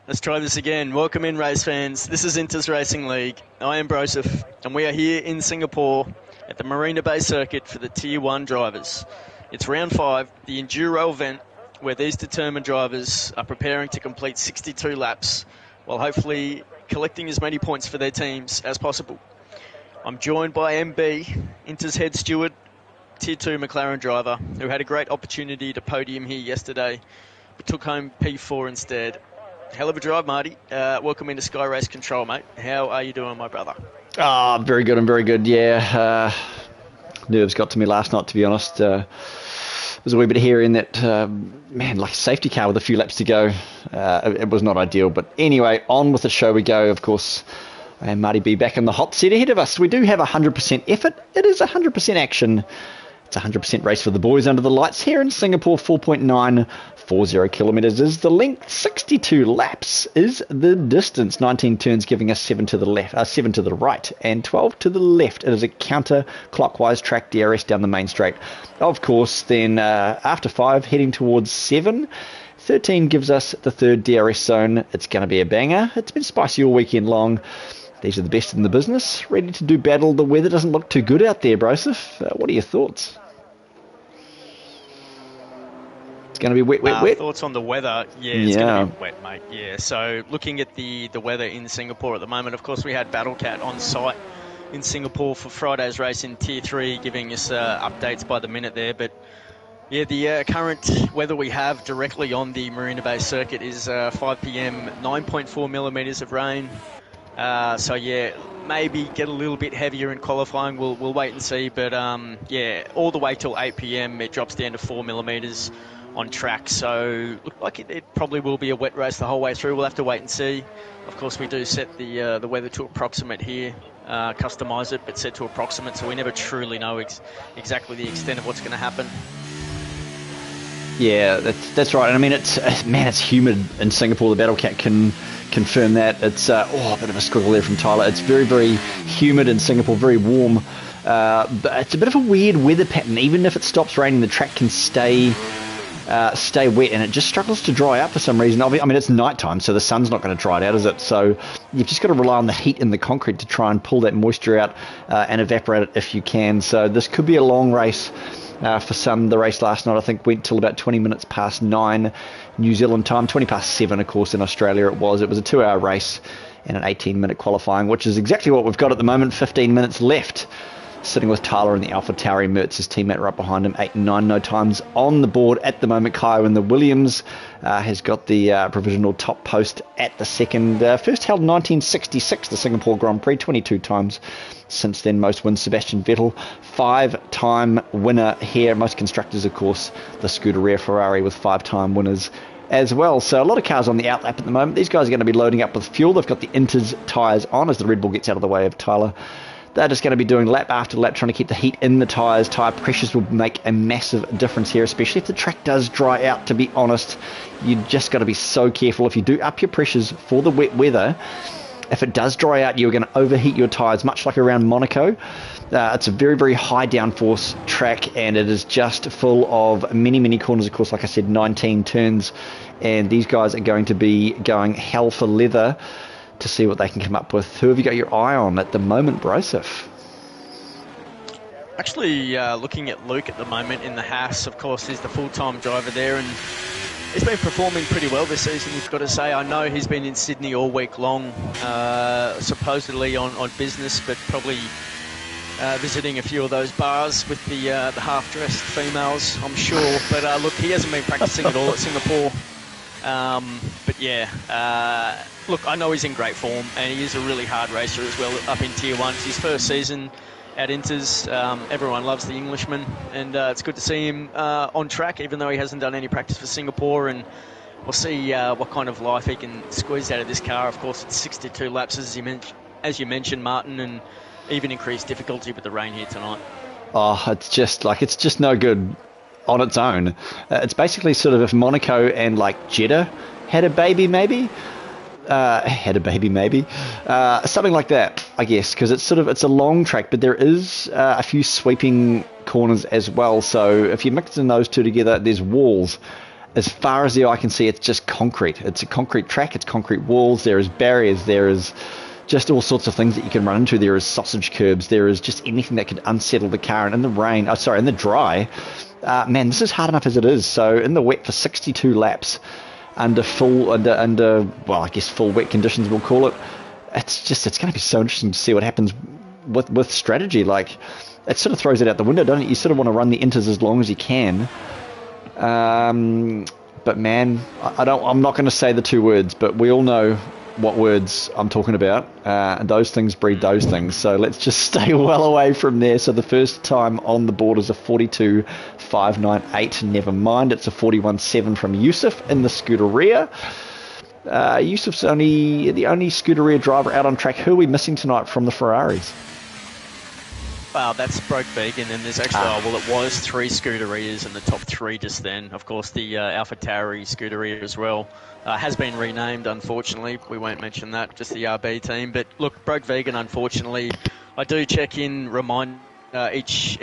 Let's try this again. Welcome in, race fans. This is Inters Racing League. I am Broseph, and we are here in Singapore at the Marina Bay Circuit for the Tier 1 drivers. It's round 5, the Enduro event, where these determined drivers are preparing to complete 62 laps, while hopefully collecting as many points for their teams as possible. I'm joined by MB, Inters head steward, Tier 2 McLaren driver, who had a great opportunity to podium here yesterday, but took home P4 instead. Hell of a drive, Marty. Welcome into Sky Race Control, mate. How are you doing, my brother? Very good. I'm very good, yeah. Nerves got to me last night, to be honest. There was a wee bit of hair in that, like a safety car with a few laps to go. It was not ideal. But anyway, on with the show we go, of course. And Marty B back in the hot seat ahead of us. We do have 100% effort. It is 100% action. It's a 100% race for the boys under the lights here in Singapore. 4.940 kilometres is the length. 62 laps is the distance. 19 turns giving us 7 to the left, 7 to the right, and 12 to the left. It is a counter-clockwise track DRS down the main straight. Of course, then after 5, heading towards 7. 13 gives us the third DRS zone. It's going to be a banger. It's been spicy all weekend long. These are the best in the business, ready to do battle. The weather doesn't look too good out there, Broseph. What are your thoughts? It's going to be wet. Thoughts on the weather? Yeah, it's going to be wet, mate. Yeah, so looking at the weather in Singapore at the moment, of course, we had Battlecat on site in Singapore for Friday's race in Tier 3, giving us updates by the minute there. But, yeah, the current weather we have directly on the Marina Bay Circuit is 5 p.m, 9.4 millimetres of rain. So, yeah, maybe get a little bit heavier in qualifying. We'll wait and see. But, yeah, all the way till 8 p.m, it drops down to 4 millimetres on track. So, look like it probably will be a wet race the whole way through. We'll have to wait and see. Of course, we do set the weather to approximate here, customise it, but set to approximate. So we never truly know exactly the extent of what's going to happen. Yeah, that's right. And I mean, it's humid in Singapore. The Battlecat can confirm that. It's a bit of a squiggle there from Tyler. It's very, very humid in Singapore, very warm. But it's a bit of a weird weather pattern. Even if it stops raining, the track can stay wet, and it just struggles to dry out for some reason. I mean, it's nighttime, so the sun's not going to dry it out, is it? So you've just got to rely on the heat in the concrete to try and pull that moisture out and evaporate it if you can. So this could be a long race. For some, the race last night, I think, went till about 20 minutes past 9 New Zealand time, 20 past 7, of course, in Australia it was. It was a 2-hour race and an 18-minute qualifying, which is exactly what we've got at the moment. 15 minutes left. Sitting with Tyler in the Alpha Tauri, Mertz's teammate right behind him, 8 and 9, no times on the board at the moment. Kyle in the Williams has got the provisional top post at the second. First held 1966, the Singapore Grand Prix, 22 times since then. Most wins, Sebastian Vettel, 5-time winner here. Most constructors, of course, the Scuderia Ferrari with 5-time winners as well. So a lot of cars on the outlap at the moment. These guys are going to be loading up with fuel. They've got the Inters tyres on as the Red Bull gets out of the way of Tyler. They're just going to be doing lap after lap, trying to keep the heat in the tyres. Tyre pressures will make a massive difference here, especially if the track does dry out, to be honest. You just got to be so careful. If you do up your pressures for the wet weather, if it does dry out, you're going to overheat your tyres, much like around Monaco. It's a very, very high downforce track, and it is just full of many, many corners. Of course, like I said, 19 turns, and these guys are going to be going hell for leather to see what they can come up with. Who have you got your eye on at the moment, Broseph? Actually, looking at Luke at the moment in the Haas, of course, he's the full-time driver there, and he's been performing pretty well this season, you've got to say. I know he's been in Sydney all week long, supposedly on business, but probably visiting a few of those bars with the half-dressed females, I'm sure. But look, he hasn't been practicing at all at Singapore. But yeah, look, I know he's in great form, and he is a really hard racer as well up in Tier 1. It's his first season at Inters. Everyone loves the Englishman, and it's good to see him on track, even though he hasn't done any practice for Singapore. And we'll see what kind of life he can squeeze out of this car. Of course, it's 62 laps, as you mentioned, Martin, and even increased difficulty with the rain here tonight. Oh, it's just no good on its own. It's basically sort of if Monaco and like Jeddah had a baby, maybe. Something like that, I guess, because it's a long track, but there is a few sweeping corners as well. So if you mix in those two together, there's walls as far as the eye can see, it's just concrete. It's a concrete track, it's concrete walls, there is barriers, there is just all sorts of things that you can run into. There is sausage curbs, there is just anything that could unsettle the car. And in the rain, in the dry, man, this is hard enough as it is. So in the wet for 62 laps, under full wet conditions, we'll call it. It's going to be so interesting to see what happens with strategy. Like, it sort of throws it out the window, doesn't it? You sort of want to run the inters as long as you can. But man, I'm not going to say the two words, but we all know what words I'm talking about. And those things breed those things. So let's just stay well away from there. So the first time on the board is a 42.598. Never mind, it's a 41.7 from Yusuf in the Scuderia. Yusuf's the only Scuderia driver out on track. Who are we missing tonight from the Ferraris? Well, that's Broke Vegan, and there's actually, it was 3 Scuderias in the top 3 just then. Of course, the Alpha Tauri Scuderia as well has been renamed, unfortunately. We won't mention that, just the RB team. But look, Broke Vegan, unfortunately, I do check in, remind each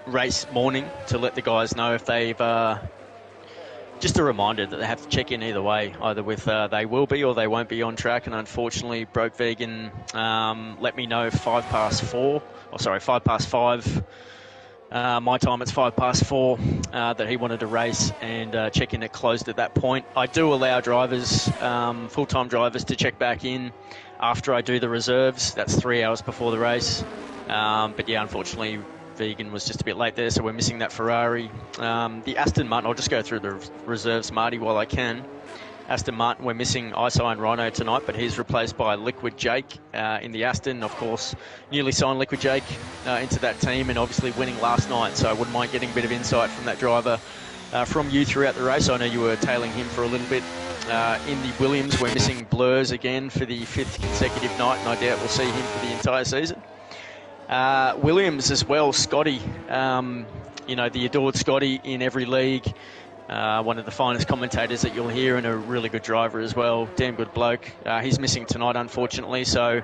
race morning to let the guys know if they've... just a reminder that they have to check in either way, either with they will be or they won't be on track. And unfortunately, Broke Vegan let me know 5 past 5. My time, it's 4:05 that he wanted to race, and check-in had closed at that point. I do allow drivers, full-time drivers, to check back in after I do the reserves. That's 3 hours before the race. But yeah, unfortunately, Vegan was just a bit late there, so we're missing that Ferrari. The Aston Martin, I'll just go through the reserves, Marty, while I can. Aston Martin, we're missing ISO and Rhino tonight, but he's replaced by Liquid Jake in the Aston. Of course, newly signed Liquid Jake into that team, and obviously winning last night, so I wouldn't mind getting a bit of insight from that driver from you throughout the race. I know you were tailing him for a little bit. In the Williams, we're missing Blurs again for the 5th consecutive night, and I doubt we'll see him for the entire season. Williams as well, Scotty, the adored Scotty in every league. One of the finest commentators that you'll hear, and a really good driver as well. Damn good bloke. He's missing tonight, unfortunately, so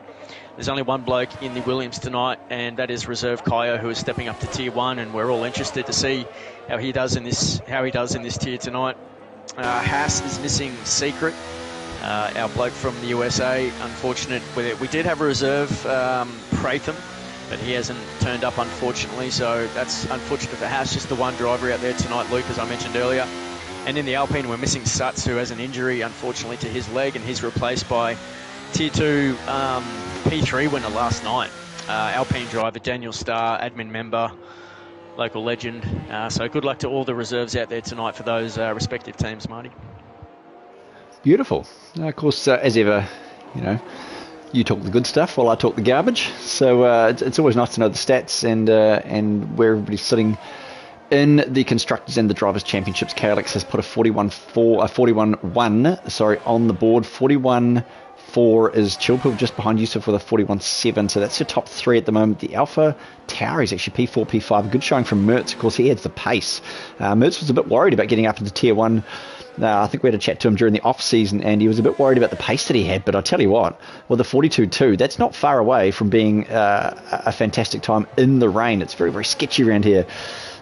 there's only one bloke in the Williams tonight, and that is Reserve Kaio, who is stepping up to Tier 1, and we're all interested to see how he does in this tier tonight. Haas is missing Secret, our bloke from the USA. Unfortunate. We did have a reserve, Pratham, but he hasn't turned up, unfortunately, so that's unfortunate for Haas. Just the one driver out there tonight, Luke, as I mentioned earlier. And in the Alpine, we're missing Sutz, who has an injury, unfortunately, to his leg, and he's replaced by Tier 2 P3 winner last night. Alpine driver Daniel Starr, admin member, local legend. So good luck to all the reserves out there tonight for those respective teams, Marty. Beautiful. Of course, as ever, you talk the good stuff while I talk the garbage. So it's always nice to know the stats and where everybody's sitting in the Constructors and the Drivers' Championships. KLX has put a 41.1 on the board. 41.4 is Chilpil just behind Yusuf with a 41.7. So that's your top 3 at the moment. The Alpha Tower is actually P4, P5. Good showing from Mertz. Of course, he has the pace. Mertz was a bit worried about getting up into Tier 1. I think we had a chat to him during the off-season, and he was a bit worried about the pace that he had. But I tell you what, with the 42.2, that's not far away from being a fantastic time in the rain. It's very, very sketchy around here.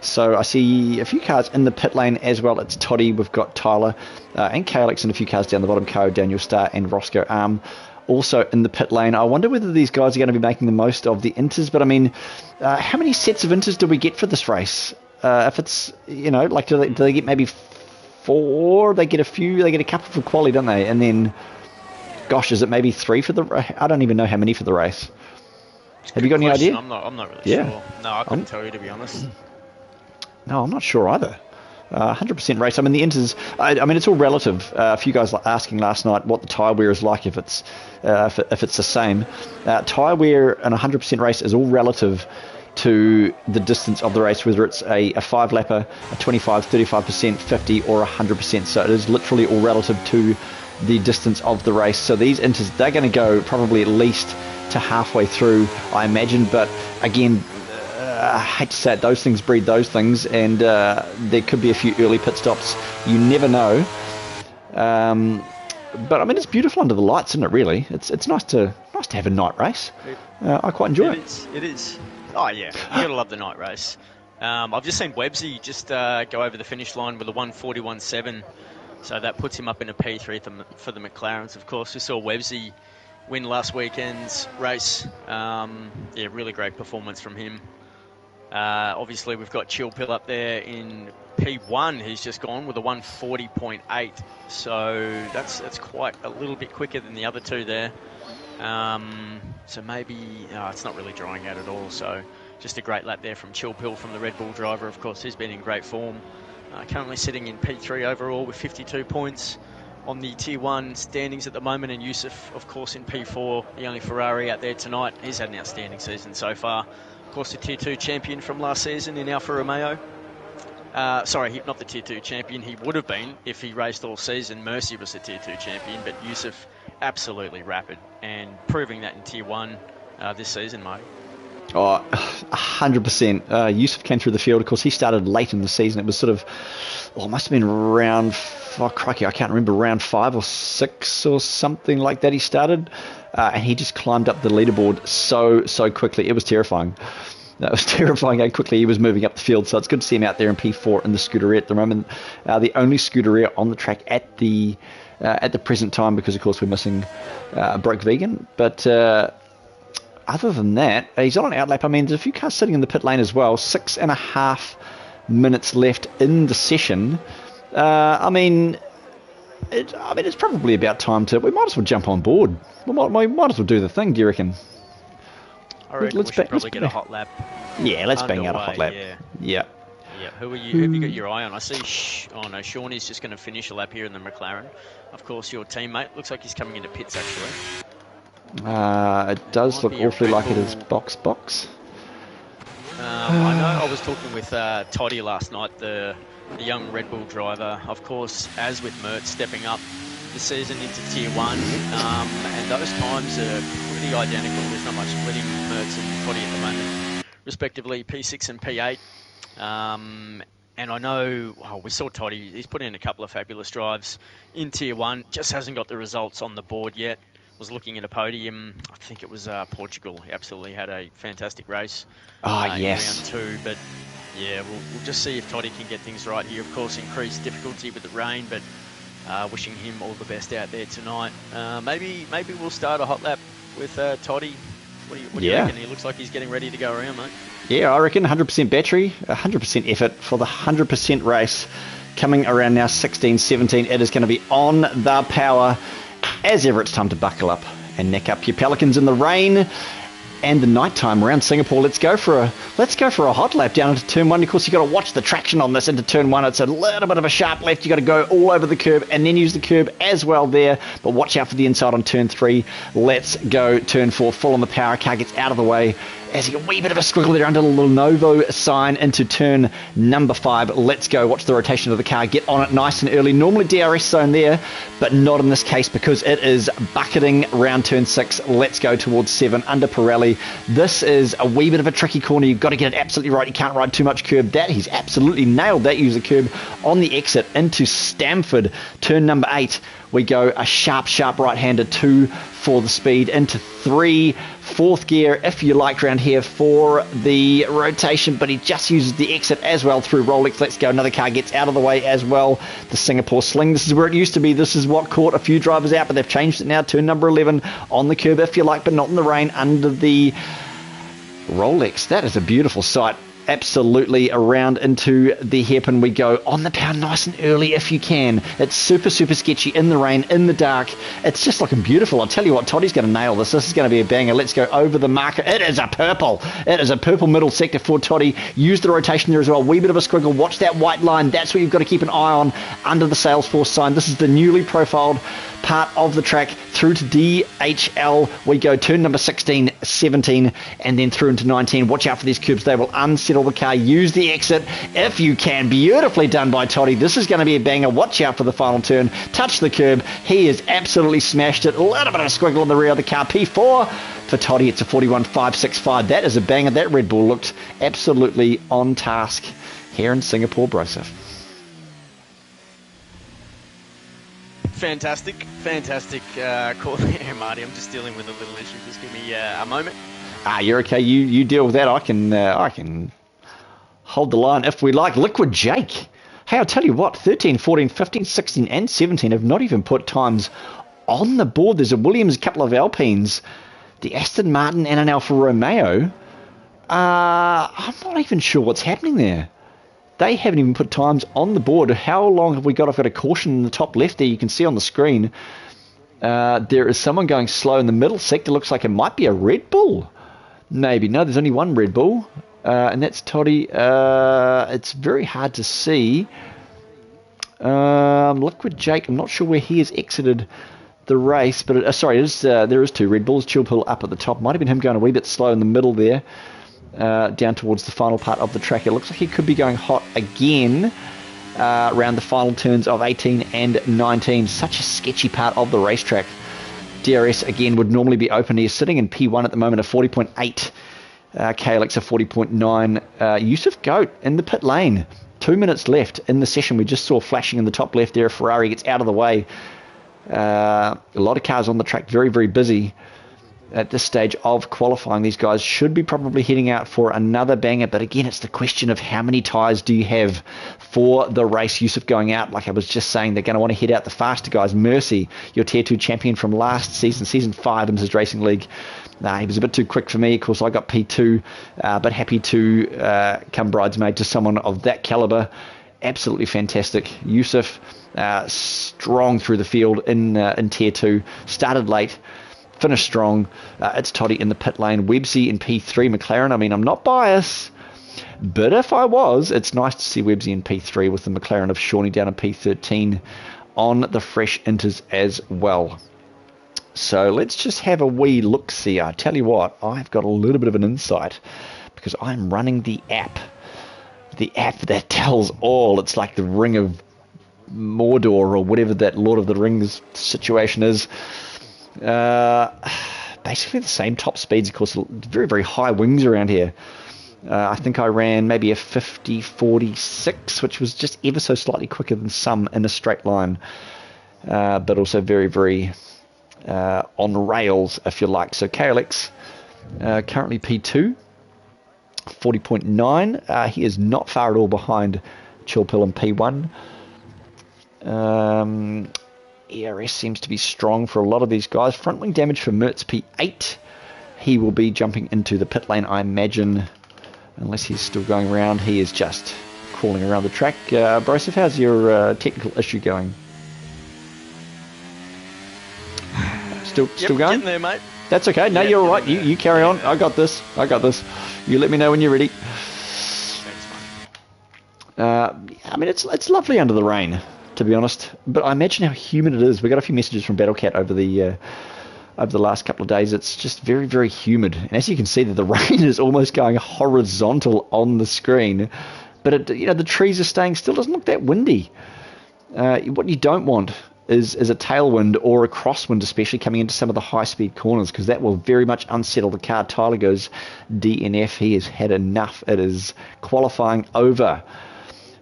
So I see a few cars in the pit lane as well. It's Toddy, we've got Tyler and KLX, and a few cars down the bottom, Ko, Daniel Starr and Roscoe Arm also in the pit lane. I wonder whether these guys are going to be making the most of the inters. But I mean, how many sets of inters do we get for this race? If it's, do they get maybe 4? They get a few, they get a couple for quali, don't they? And then, gosh, is it maybe 3 for the race? I don't even know how many for the race. Have you got any idea? I'm not really sure. No, I couldn't tell you, to be honest. No, I'm not sure either. 100% race. I mean, the inters, I mean, it's all relative. A few guys asking last night what the tyre wear is like if it's the same. Tyre wear and 100% race is all relative to the distance of the race, whether it's a 5-lapper, a 25, 35%, 50 or 100%. So it is literally all relative to the distance of the race. So these inters, they're going to go probably at least to halfway through, I imagine. But again, I hate to say it, those things breed those things, and there could be a few early pit stops. You never know. But I mean, it's beautiful under the lights, isn't it? Really, it's nice to have a night race. I quite enjoy it. It is. Oh yeah, you gotta love the night race. I've just seen Websy just go over the finish line with a 1:41.7, so that puts him up in a P3 for the McLarens. Of course, we saw Websy win last weekend's race. Yeah, really great performance from him. Obviously, we've got Chill Pill up there in P1. He's just gone with a 1:40.8, so that's quite a little bit quicker than the other two there. So maybe it's not really drying out at all. So just a great lap there from Chill Pill from the Red Bull driver. Of course, he's been in great form. Currently sitting in P3 overall with 52 points on the Tier 1 standings at the moment. And Yusuf, of course, in P4, the only Ferrari out there tonight. He's had an outstanding season so far. Of course, the Tier 2 champion from last season in Alfa Romeo. Sorry, not the Tier 2 champion. He would have been if he raced all season. Mercy was the Tier 2 champion, but Yusuf absolutely rapid and proving that in Tier 1 this season, Marty. Oh, 100%. Yusuf came through the field. Of course, he started late in the season. It was sort of, it must have been crikey, I can't remember, round 5 or 6 or something like that he started. And he just climbed up the leaderboard so quickly. It was terrifying. That was terrifying how quickly he was moving up the field. So it's good to see him out there in P4 in the Scuderia at the moment. The only Scuderia on the track at the present time, because of course we're missing Broke Vegan. But other than that, he's on an outlap. I mean, there's a few cars sitting in the pit lane as well. 6.5 minutes left in the session. I mean, it's probably about time we might as well jump on board. We might as well do the thing. Do you reckon? I reckon we should probably get a hot lap. Yeah, let's bang out a hot lap. Yeah. Who have you got your eye on? I see. Sean is just going to finish a lap here in the McLaren. Of course, your teammate looks like he's coming into pits actually. It does look awfully like it is box. I know. I was talking with Toddy last night, the young Red Bull driver. Of course, as with Mertz stepping up this season into Tier 1, and those times are pretty identical. There's not much splitting Mertz and Toddy at the moment, respectively, P6 and P8. And I know, we saw Toddy, he's put in a couple of fabulous drives in Tier 1, just hasn't got the results on the board yet. Was looking at a podium, I think it was Portugal. He absolutely had a fantastic race in round 2. But yeah, we'll just see if Toddy can get things right here. Of course, increased difficulty with the rain, but wishing him all the best out there tonight. Maybe we'll start a hot lap with Toddy. What do you reckon? He looks like he's getting ready to go around, mate. Yeah, I reckon 100% battery, 100% effort for the 100% race. Coming around now, 16-17. It is going to be on the power. As ever, it's time to buckle up and neck up your Pelicans in the rain and the nighttime around Singapore. Let's go for a hot lap down into turn 1. Of course, you've got to watch the traction on this into turn 1. It's a little bit of a sharp left. You've got to go all over the curb and then use the curb as well there. But watch out for the inside on turn 3. Let's go turn 4. Full on the power. Car gets out of the way. As you get a wee bit of a squiggle there under the Lenovo sign into turn number 5. Let's go. Watch the rotation of the car. Get on it nice and early. Normally DRS zone there, but not in this case because it is bucketing round turn 6. Let's go towards 7 under Pirelli. This is a wee bit of a tricky corner. You've got to get it absolutely right. You can't ride too much curb. That he's absolutely nailed that. Use the curb on the exit into Stamford. Turn number 8. We go a sharp right-hander, 2 for the speed, into 3, 4th gear, if you like, round here for the rotation, but he just uses the exit as well through Rolex. Let's go. Another car gets out of the way as well. The Singapore Sling. This is where it used to be. This is what caught a few drivers out, but they've changed it now. Turn number 11 on the curb, if you like, but not in the rain under the Rolex. That is a beautiful sight. Absolutely around into the hairpin we go. On the power nice and early if you can. It's super sketchy in the rain, in the dark. It's just looking beautiful. I'll tell you what, Toddy's going to nail this. This is going to be a banger. Let's go over the marker. It is a purple. It is a purple middle sector for Toddy. Use the rotation there as well. Wee bit of a squiggle. Watch that white line. That's what you've got to keep an eye on under the Salesforce sign. This is the newly profiled part of the track through to DHL. We go turn number 16, 17, and then through into 19. Watch out for these curbs. They will unsettle the car. Use the exit if you can. Beautifully done by Toddy. This is going to be a banger. Watch out for the final turn. Touch the curb. He has absolutely smashed it. A little bit of a squiggle in the rear of the car. P4 for Toddy. It's a 41.565. That is a banger. That Red Bull looked absolutely on task here in Singapore, Broseph. Fantastic call there, Marty. I'm just dealing with a little issue. Just give me a moment. You're okay. You deal with that. I can hold the line if we like. Liquid Jake. Hey, I'll tell you what, 13, 14, 15, 16, and 17 have not even put times on the board. There's a Williams, a couple of Alpines, the Aston Martin, and an Alfa Romeo. I'm not even sure what's happening there. They haven't even put times on the board. How long have we got? I've got a caution in the top left there. You can see on the screen. There is someone going slow in the middle sector. Looks like it might be a Red Bull. Maybe. No, there's only one Red Bull. And that's Toddy. It's very hard to see. Liquid Jake, I'm not sure where he has exited the race. But there is two Red Bulls. Chill Pill up at the top. Might have been him going a wee bit slow in the middle there. Down towards the final part of the track. It looks like he could be going hot again around the final turns of 18 and 19. Such a sketchy part of the racetrack. DRS again would normally be open. He's sitting in P1 at the moment, a 40.8. KLX a 40.9. Yusuf Goat in the pit lane. 2 minutes left in the session. We just saw flashing in the top left there. A Ferrari gets out of the way. A lot of cars on the track. Very, very busy. At this stage of qualifying, these guys should be probably heading out for another banger. But again, it's the question of how many tyres do you have for the race. Yusuf going out, like I was just saying, they're going to want to head out the faster guys. Mercy, your Tier 2 champion from last season, Season 5 in his Racing League. He was a bit too quick for me. Of course, I got P2, but happy to come bridesmaid to someone of that calibre. Absolutely fantastic. Yusuf, strong through the field in Tier 2. Started late. Finished strong. It's Toddy in the pit lane. Websy in P3. McLaren, I mean, I'm not biased, but if I was, it's nice to see Websy in P3 with the McLaren of Shawnee down in P13 on the fresh inters as well. So let's just have a wee look-see. I tell you what, I've got a little bit of an insight because I'm running the app. The app that tells all. It's like the Ring of Mordor or whatever that Lord of the Rings situation is. Basically the same top speeds, of course. Very, very high wings around here. I think I ran maybe a 50-46, which was just ever so slightly quicker than some in a straight line, but also very, very on rails, if you like. So KLX currently P2, 40.9. He is not far at all behind Chill Pill in P1. ERS seems to be strong for a lot of these guys. Front wing damage for Mertz P8. He will be jumping into the pit lane, I imagine, unless he's still going around. He is just crawling around the track. Broseph, how's your technical issue going? Still going? Getting there, mate. That's okay. No, you're all right. You carry on. I got this. You let me know when you're ready. I mean, it's lovely under the rain, to be honest, but I imagine how humid it is. We got a few messages from Battlecat over the last couple of days. It's just very, very humid, and as you can see, that the rain is almost going horizontal on the screen. But the trees are staying still. It doesn't look that windy. What you don't want is a tailwind or a crosswind, especially coming into some of the high-speed corners, because that will very much unsettle the car. Tyler goes DNF. He has had enough. It is qualifying over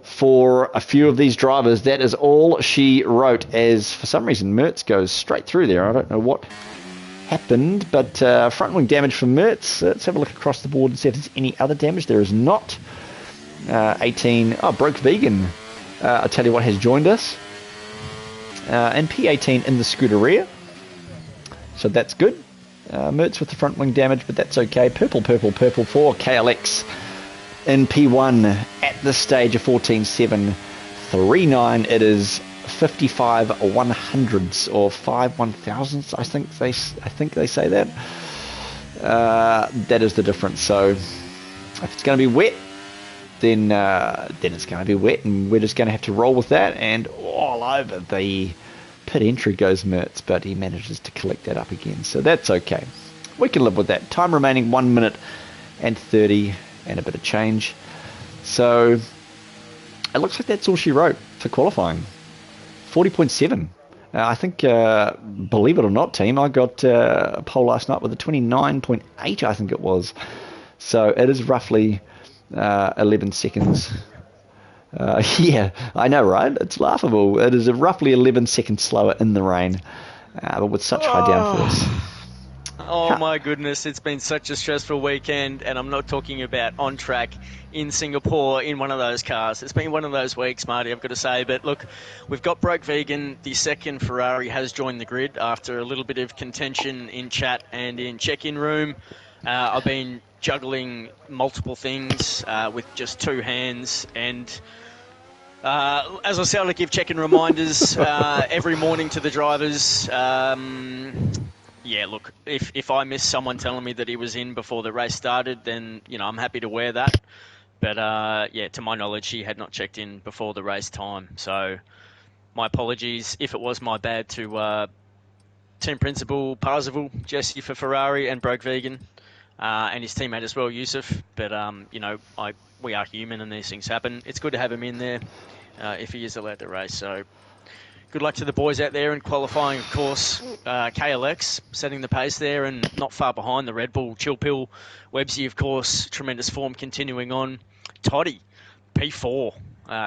for a few of these drivers. That is all she wrote, as for some reason Mertz goes straight through there. I don't know what happened, but front wing damage from Mertz. Let's have a look across the board and see if there's any other damage. There is not. 18. Broke Vegan. I'll tell you what has joined us. And P18 in the Scuderia. So that's good. Mertz with the front wing damage, but that's okay. Purple for KLX. In P1 at this stage of 14.739, it is 55 100ths or 5 1,000ths. I think they say that. That is the difference. So if it's going to be wet, then it's going to be wet, and we're just going to have to roll with that. And all over the pit entry goes Mertz, but he manages to collect that up again, so that's okay. We can live with that. Time remaining 1 minute and 30 and a bit of change. So it looks like that's all she wrote for qualifying. 40.7. I think, believe it or not, team, I got a poll last night with a 29.8, I think it was. So it is roughly 11 seconds. Yeah, I know, right? It's laughable. It is roughly 11 seconds slower in the rain, but with such high downforce. Oh my goodness, it's been such a stressful weekend, and I'm not talking about on track in Singapore in one of those cars. It's been one of those weeks, Marty, I've got to say. But look, we've got Broke Vegan. The second Ferrari has joined the grid after a little bit of contention in chat and in check-in room. I've been juggling multiple things with just two hands, and as I said, I give check-in reminders every morning to the drivers. Yeah, look, if I miss someone telling me that he was in before the race started, then, I'm happy to wear that. But, yeah, to my knowledge, he had not checked in before the race time. So my apologies if it was my bad to team principal Parzival, Jesse for Ferrari, and Broke Vegan, and his teammate as well, Yusuf. But, we are human and these things happen. It's good to have him in there if he is allowed to race. So good luck to the boys out there in qualifying, of course. KLX setting the pace there and not far behind the Red Bull. Chilpill, Websy, of course, tremendous form continuing on. Toddy, P4,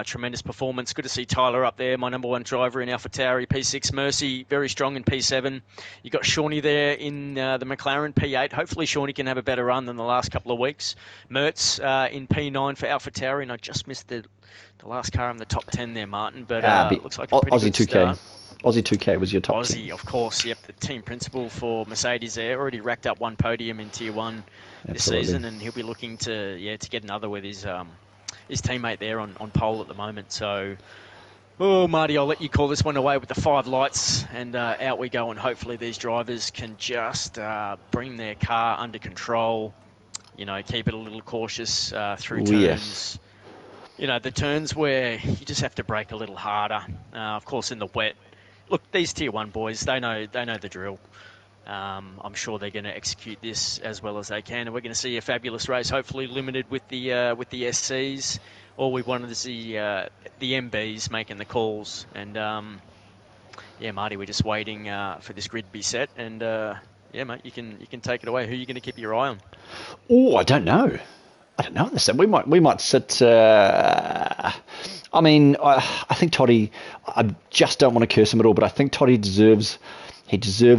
tremendous performance. Good to see Tyler up there, my number one driver in AlphaTauri. P6, Mercy, very strong in P7. You got Shawnee there in the McLaren, P8. Hopefully Shawnee can have a better run than the last couple of weeks. Mertz in P9 for AlphaTauri, and I just missed the last car in the top 10 there, Martin, but looks like a pretty Aussie good 2K. start. Aussie 2K was your top Aussie, 10. of course, yep, the team principal for Mercedes there. Already racked up one podium in Tier 1 this season, and he'll be looking to get another with his teammate there on pole at the moment. So, Marty, I'll let you call this one away with the 5 lights, and out we go, and hopefully these drivers can just bring their car under control, keep it a little cautious through turns. Yes. The turns where you just have to brake a little harder. Of course, in the wet. Look, these Tier 1 boys, they know the drill. I'm sure they're going to execute this as well as they can, and we're going to see a fabulous race, hopefully limited with the SCs. All we wanted to see the MBs making the calls, and Marty, we're just waiting for this grid to be set, and mate, you can take it away. Who are you going to keep your eye on? Oh, I don't know. We might sit. I think Toddy. I just don't want to curse him at all, but I think Toddy deserves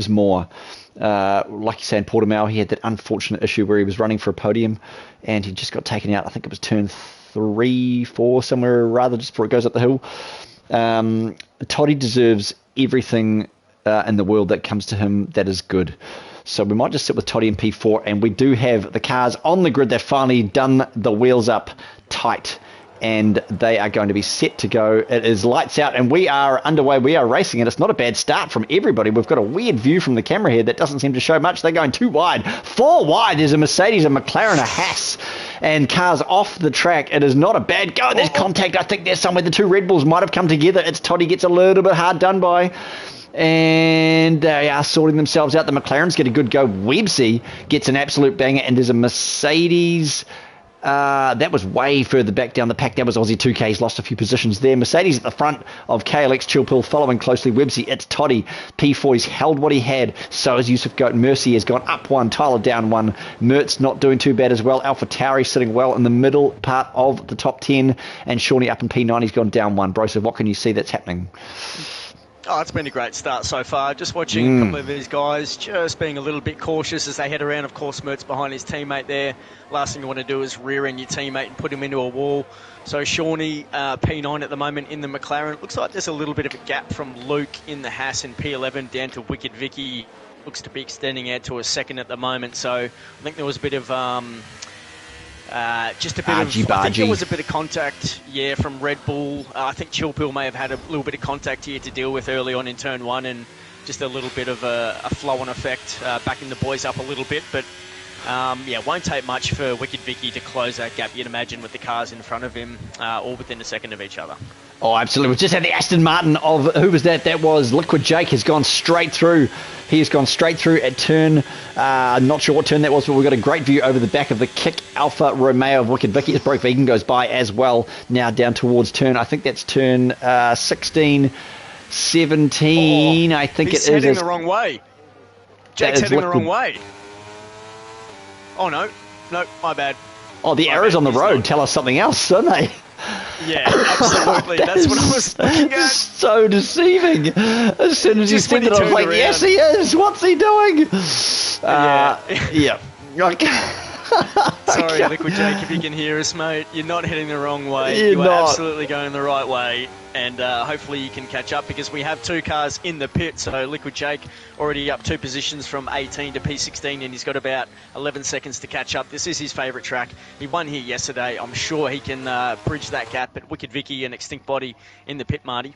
more. Like you say, in Portimao, he had that unfortunate issue where he was running for a podium, and he just got taken out. I think it was turn 3, 4, somewhere rather, just before it goes up the hill. Toddy deserves everything in the world that comes to him that is good. So we might just sit with Toddy in P4, and we do have the cars on the grid. They've finally done the wheels up tight, and they are going to be set to go. It is lights out, and we are underway. We are racing, and it's not a bad start from everybody. We've got a weird view from the camera here that doesn't seem to show much. They're going 2 wide. 4 wide. There's a Mercedes, a McLaren, a Haas, and cars off the track. It is not a bad go. There's contact. I think there's somewhere the 2 Red Bulls might have come together. It's Toddy gets a little bit hard done by, and they are sorting themselves out. The McLarens get a good go. Websy gets an absolute banger, and there's a Mercedes. That was way further back down the pack. That was Aussie 2K. He's lost a few positions there. Mercedes at the front of KLX Chilpill, following closely Websy. It's Toddy. P4, he's held what he had. So has Yusuf Goat. Mercy has gone up 1. Tyler down 1. Mertz not doing too bad as well. AlphaTauri sitting well in the middle part of the top 10. And Shawnee up in P9. He's gone down 1. Bro, so what can you see that's happening? Oh, it's been a great start so far. Just watching a couple of these guys just being a little bit cautious as they head around. Of course, Mertz behind his teammate there. Last thing you want to do is rear end your teammate and put him into a wall. So Shawnee, P9 at the moment in the McLaren. Looks like there's a little bit of a gap from Luke in the Haas in P11 down to Wicked Vicky. Looks to be extending out to a second at the moment. So I think there was a bit of... I think there was a bit of contact, from Red Bull. I think Chilpill may have had a little bit of contact here to deal with early on in turn 1, and just a little bit of a flow-on effect, backing the boys up a little bit. But won't take much for Wicked Vicky to close that gap, you'd imagine, with the cars in front of him, all within a second of each other. Oh, absolutely. We just had the Aston Martin of, who was that? That was Liquid Jake, has gone straight through. He has gone straight through at turn, not sure what turn that was, but we've got a great view over the back of the Kick Alfa Romeo of Wicked Vicky as Broke Vegan goes by as well, now down towards turn, I think that's turn 16, 17, I think it is. He's heading the wrong way. Jake's heading the wrong way. Oh, no, my bad. Oh, the arrows on the road tell us something else, don't they? Yeah, absolutely. That's what I was looking at. So deceiving. As soon as he said it, I was like, yes, he is. What's he doing? Yeah. Yeah. Sorry, Liquid Jake, if you can hear us, mate. You're not heading the wrong way. You're You are not. absolutely going the right way. And hopefully you can catch up because we have 2 cars in the pit. So Liquid Jake already up 2 positions from 18 to P16, and he's got about 11 seconds to catch up. This is his favourite track. He won here yesterday. I'm sure he can bridge that gap. But Wicked Vicky and Extinct Body in the pit, Marty.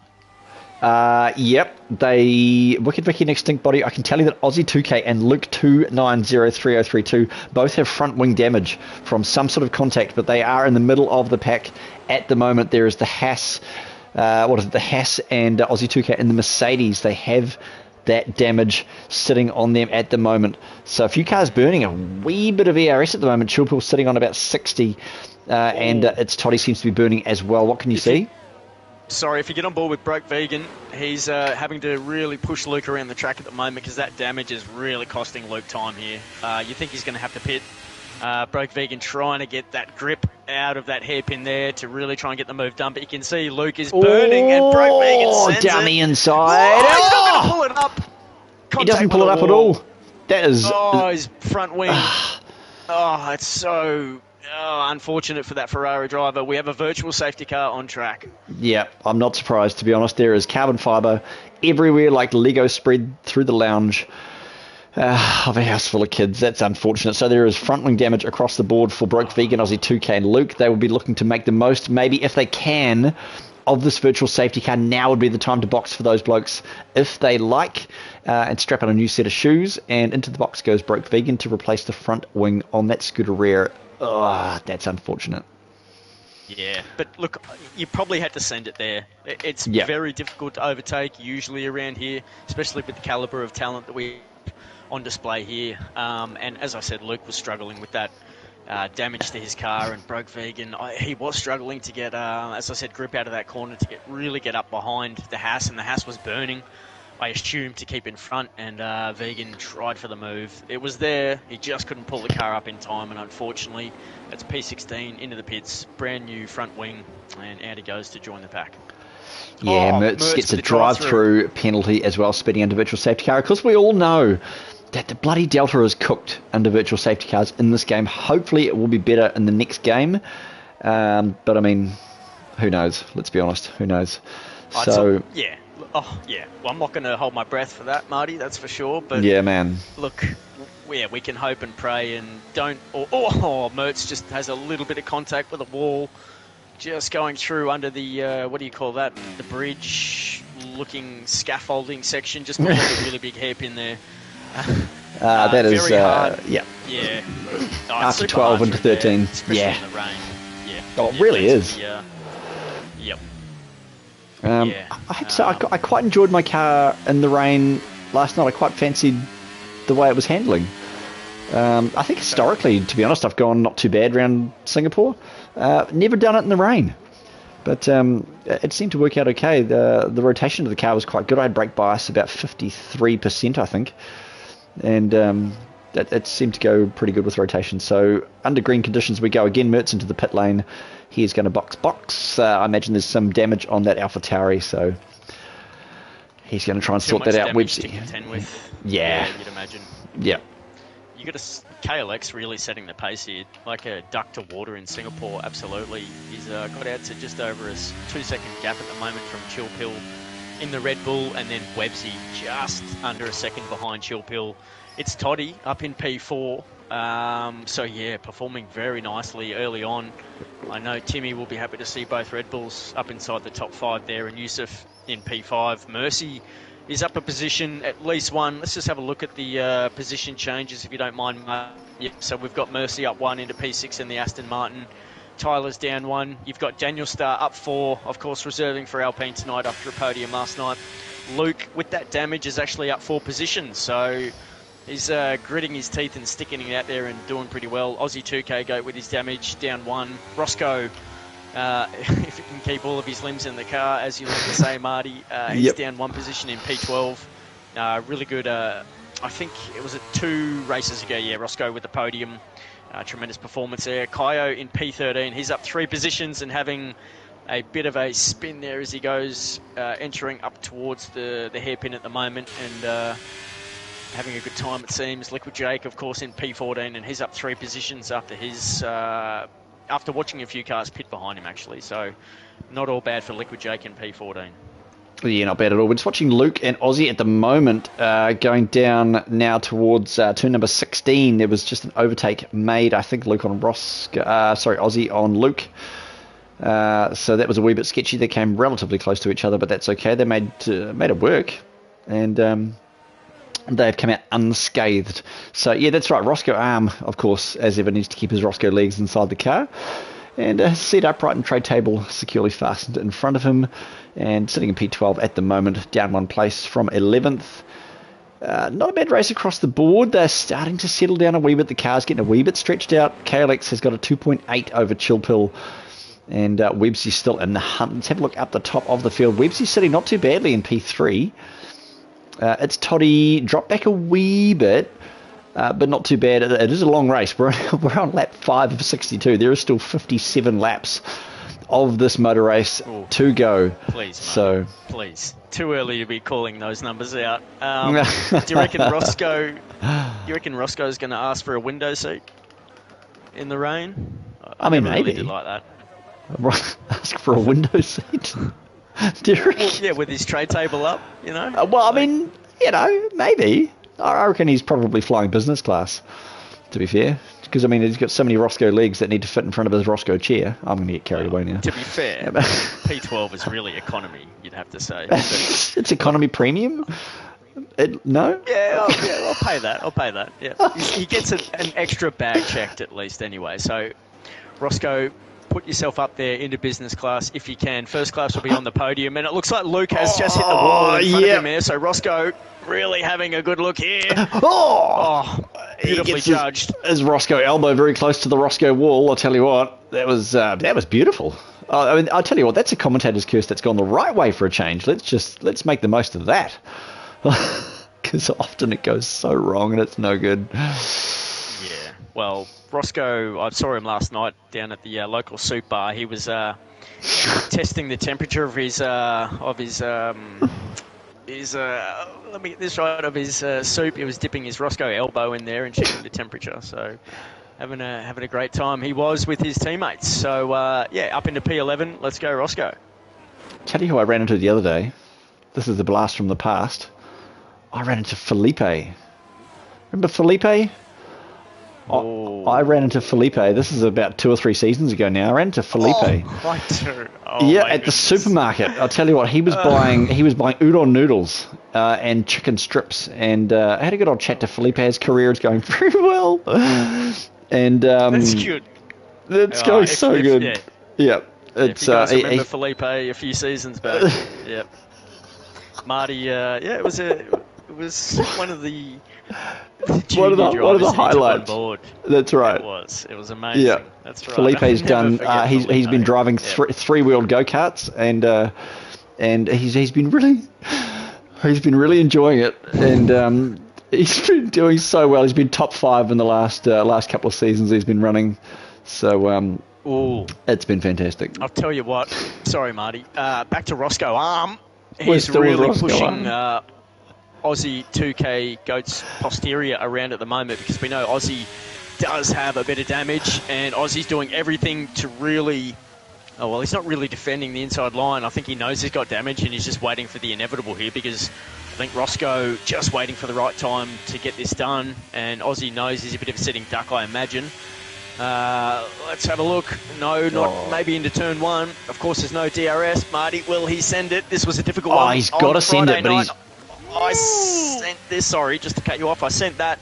Yep, Wicked Vicky and Extinct Body. I can tell you that Aussie 2K and Luke 2903032 both have front wing damage from some sort of contact, but they are in the middle of the pack at the moment. There is the Haas, the Haas and Aussie 2K and the Mercedes. They have that damage sitting on them at the moment. So a few cars burning, a wee bit of ERS at the moment. Chilpil sitting on about 60, and its Toddy seems to be burning as well. What can you see? Sorry, if you get on board with Broke Vegan, he's having to really push Luke around the track at the moment because that damage is really costing Luke time here. You think he's going to have to pit. Broke Vegan trying to get that grip out of that hairpin there to really try and get the move done. But you can see Luke is burning and Broke Vegan sends down it. the inside. He's not going to pull it up. He doesn't pull it up at all. That is... his front wing. It's so... unfortunate for that Ferrari driver. We have a virtual safety car on track. Yeah, I'm not surprised, to be honest. There is carbon fibre everywhere, like Lego spread through the lounge of a house full of kids. That's unfortunate. So there is front wing damage across the board for Broke Vegan, Aussie 2K and Luke. They will be looking to make the most, maybe if they can, of this virtual safety car. Now would be the time to box for those blokes if they like, and strap on a new set of shoes. And into the box goes Broke Vegan to replace the front wing on that scooter rear. That's unfortunate. Yeah, but look, you probably had to send it there. It's very difficult to overtake, usually around here, especially with the calibre of talent that we have on display here. And as I said, Luke was struggling with that damage to his car, and Broke Vegan, he was struggling to get, as I said, grip out of that corner to really get up behind the Haas, and the Haas was burning. I assumed to keep in front, and Vegan tried for the move. It was there. He just couldn't pull the car up in time, and unfortunately, it's P16 into the pits, brand new front wing, and out he goes to join the pack. Yeah, Mertz gets a drive-through penalty as well, speeding under virtual safety car. Because we all know that the bloody Delta is cooked under virtual safety cars in this game. Hopefully, it will be better in the next game. But I mean, who knows? Let's be honest. Who knows? Yeah. Well, I'm not going to hold my breath for that, Marty, that's for sure. But yeah, man. Look, we can hope and pray and don't... Mertz just has a little bit of contact with a wall, just going through under the, what do you call that? The bridge-looking scaffolding section, just put a really big hairpin there. That is... very hard. Yeah. After 12 into 13. Especially in the rain. Yeah. Oh, it really is. Yeah. Yep. I have to say, I quite enjoyed my car in the rain last night. I quite fancied the way it was handling. I think historically, to be honest, I've gone not too bad around Singapore. Never done it in the rain. But it seemed to work out okay. The rotation of the car was quite good. I had brake bias about 53%, I think. And it seemed to go pretty good with rotation. So under green conditions we go again. Mertz into the pit lane. He's going to box. I imagine there's some damage on that AlphaTauri, so he's going to try and sort that out. To contend with. Yeah, you'd imagine. Yeah. You got KLX really setting the pace here, like a duck to water in Singapore. Absolutely, he's got out to just over a 2-second gap at the moment from Chilpil in the Red Bull, and then Websy just under a second behind Chilpil. It's Toddy up in P4. Performing very nicely early on. I know Timmy will be happy to see both Red Bulls up inside the top 5 there, and Yusuf in P5. Mercy is up a position, at least one. Let's just have a look at the position changes, if you don't mind. So we've got Mercy up 1 into P6 in the Aston Martin. Tyler's down 1. You've got Daniel Starr up 4, of course, reserving for Alpine tonight after a podium last night. Luke, with that damage, is actually up 4 positions, so he's gritting his teeth and sticking it out there and doing pretty well. Aussie 2K goat with his damage, down 1. Roscoe, if he can keep all of his limbs in the car, as you like to say, Marty, he's down 1 position in P12. Really good, I think it was 2 races ago, Roscoe with the podium. Tremendous performance there. Kaio in P13, he's up 3 positions and having a bit of a spin there as he goes, entering up towards the hairpin at the moment. And having a good time, it seems. Liquid Jake, of course, in P14, and he's up 3 positions after his after watching a few cars pit behind him, actually. So not all bad for Liquid Jake in P14. Yeah, not bad at all. We're just watching Luke and Aussie at the moment, going down now towards turn number 16. There was just an overtake made, I think, Aussie on Luke. So that was a wee bit sketchy. They came relatively close to each other, but that's okay. They made it work, and they've come out unscathed. So yeah, that's right. Roscoe Arm, of course, as ever, needs to keep his Roscoe legs inside the car, and seat upright and tray table securely fastened in front of him, and sitting in P12 at the moment, down 1 place from 11th. Not a bad race across the board. They're starting to settle down a wee bit. The car's getting a wee bit stretched out. KLX has got a 2.8 over Chilpill, and Webbsy's still in the hunt. Let's have a look up the top of the field. Webbsy's sitting not too badly in P3. It's Toddy dropped back a wee bit, but not too bad. It is a long race. We're on lap 5 of 62. There are still 57 laps of this motor race to go. Please, mate. Please. Too early to be calling those numbers out. Do you reckon Roscoe's going to ask for a window seat in the rain? I mean, really maybe. did like that. Ask for a window seat. Derek. Well, yeah, with his tray table up, you know. I mean, maybe. I reckon he's probably flying business class, to be fair. Because, I mean, he's got so many Roscoe legs that need to fit in front of his Roscoe chair. I'm going to get carried away now. To be fair, P12 is really economy, you'd have to say. It's economy premium? No? Yeah, I'll pay that. Yeah. He gets an extra bag checked at least anyway. So, Roscoe, put yourself up there into business class if you can. First class will be on the podium, and it looks like Luke has just hit the wall in front of him here. So Roscoe really having a good look here. Beautifully judged. His Roscoe elbow very close to the Roscoe wall. I'll tell you what, that was beautiful. I mean, I'll tell you what, that's a commentator's curse that's gone the right way for a change. Let's make the most of that, because often it goes so wrong and it's no good. Yeah. Well, Roscoe, I saw him last night down at the local soup bar. He was testing the temperature of his let me get this right, of his soup. He was dipping his Roscoe elbow in there and checking the temperature. So having a great time. He was with his teammates. So up into P11. Let's go, Roscoe. Tell you who I ran into the other day. This is the blast from the past. I ran into Felipe. Remember Felipe? I ran into Felipe. This is about 2 or 3 seasons ago now. I ran into Felipe. I do. At the supermarket. I'll tell you what, he was buying udon noodles and chicken strips, and I had a good old chat to Felipe. His career is going very well, and that's good. It's going so good. Yeah. If you guys remember Felipe a few seasons back. Yep. Marty. It was one of the highlights. That's right. It was amazing. Yeah. That's right. Felipe's done. He's been driving three-wheeled go-karts, and he's been really enjoying it, and he's been doing so well. He's been top 5 in the last couple of seasons he's been running. So it's been fantastic. I'll tell you what. Sorry, Marty. Back to Roscoe Arm. He's really pushing Aussie 2K Goats posterior around at the moment, because we know Aussie does have a bit of damage, and Aussie's doing everything to really... Oh, well, he's not really defending the inside line. I think he knows he's got damage, and he's just waiting for the inevitable here, because I think Roscoe just waiting for the right time to get this done, and Aussie knows he's a bit of a sitting duck, I imagine. Let's have a look. No, not maybe into turn 1. Of course, there's no DRS. Marty, will he send it? This was a difficult one. He's got to send it, but he's... I sent this, sorry, just to cut you off, I sent that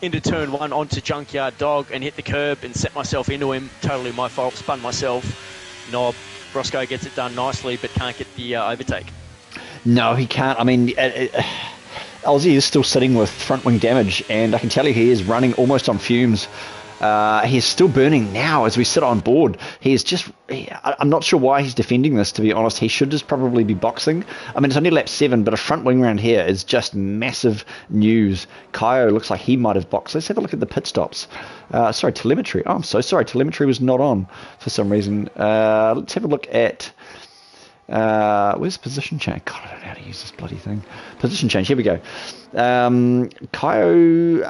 into turn 1 onto Junkyard Dog and hit the curb and set myself into him. Totally my fault, spun myself. Knob. Roscoe gets it done nicely, but can't get the overtake. No, he can't. I mean, Aussie is still sitting with front wing damage, and I can tell you he is running almost on fumes. He is still burning now as we sit on board. I'm not sure why he's defending this, to be honest. He should just probably be boxing. I mean, it's only lap 7, but a front wing round here is just massive news. Kaio looks like he might have boxed. Let's have a look at the pit stops. Sorry, telemetry. Oh, I'm so sorry. Telemetry was not on for some reason. Let's have a look at Where's position change? God, I don't know how to use this bloody thing. Position change. Here we go. Kaio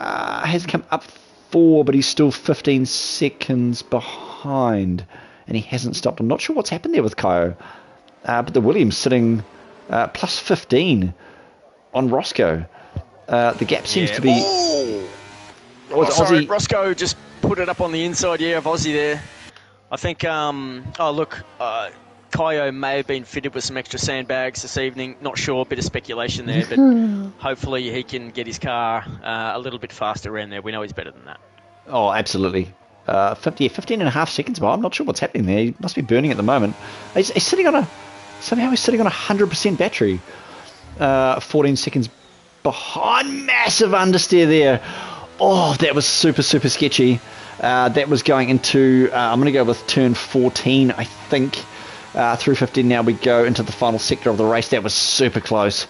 has come up 4, but he's still 15 seconds behind, and he hasn't stopped. I'm not sure what's happened there with Kaio, but the Williams sitting plus 15 on Roscoe. The gap seems to be... Sorry, Roscoe just put it up on the inside, of Aussie there. I think, Kaio may have been fitted with some extra sandbags this evening. Not sure, bit of speculation there, but hopefully he can get his car a little bit faster around there. We know he's better than that. Oh, absolutely. 15 and a half seconds by. I'm not sure what's happening there. He must be burning at the moment. He's sitting on somehow he's sitting on 100% battery. 14 seconds behind. Massive understeer there. Oh, that was super, super sketchy. That was going into, I'm going to go with turn 14, I think. Through 15 now we go into the final sector of the race. That was super close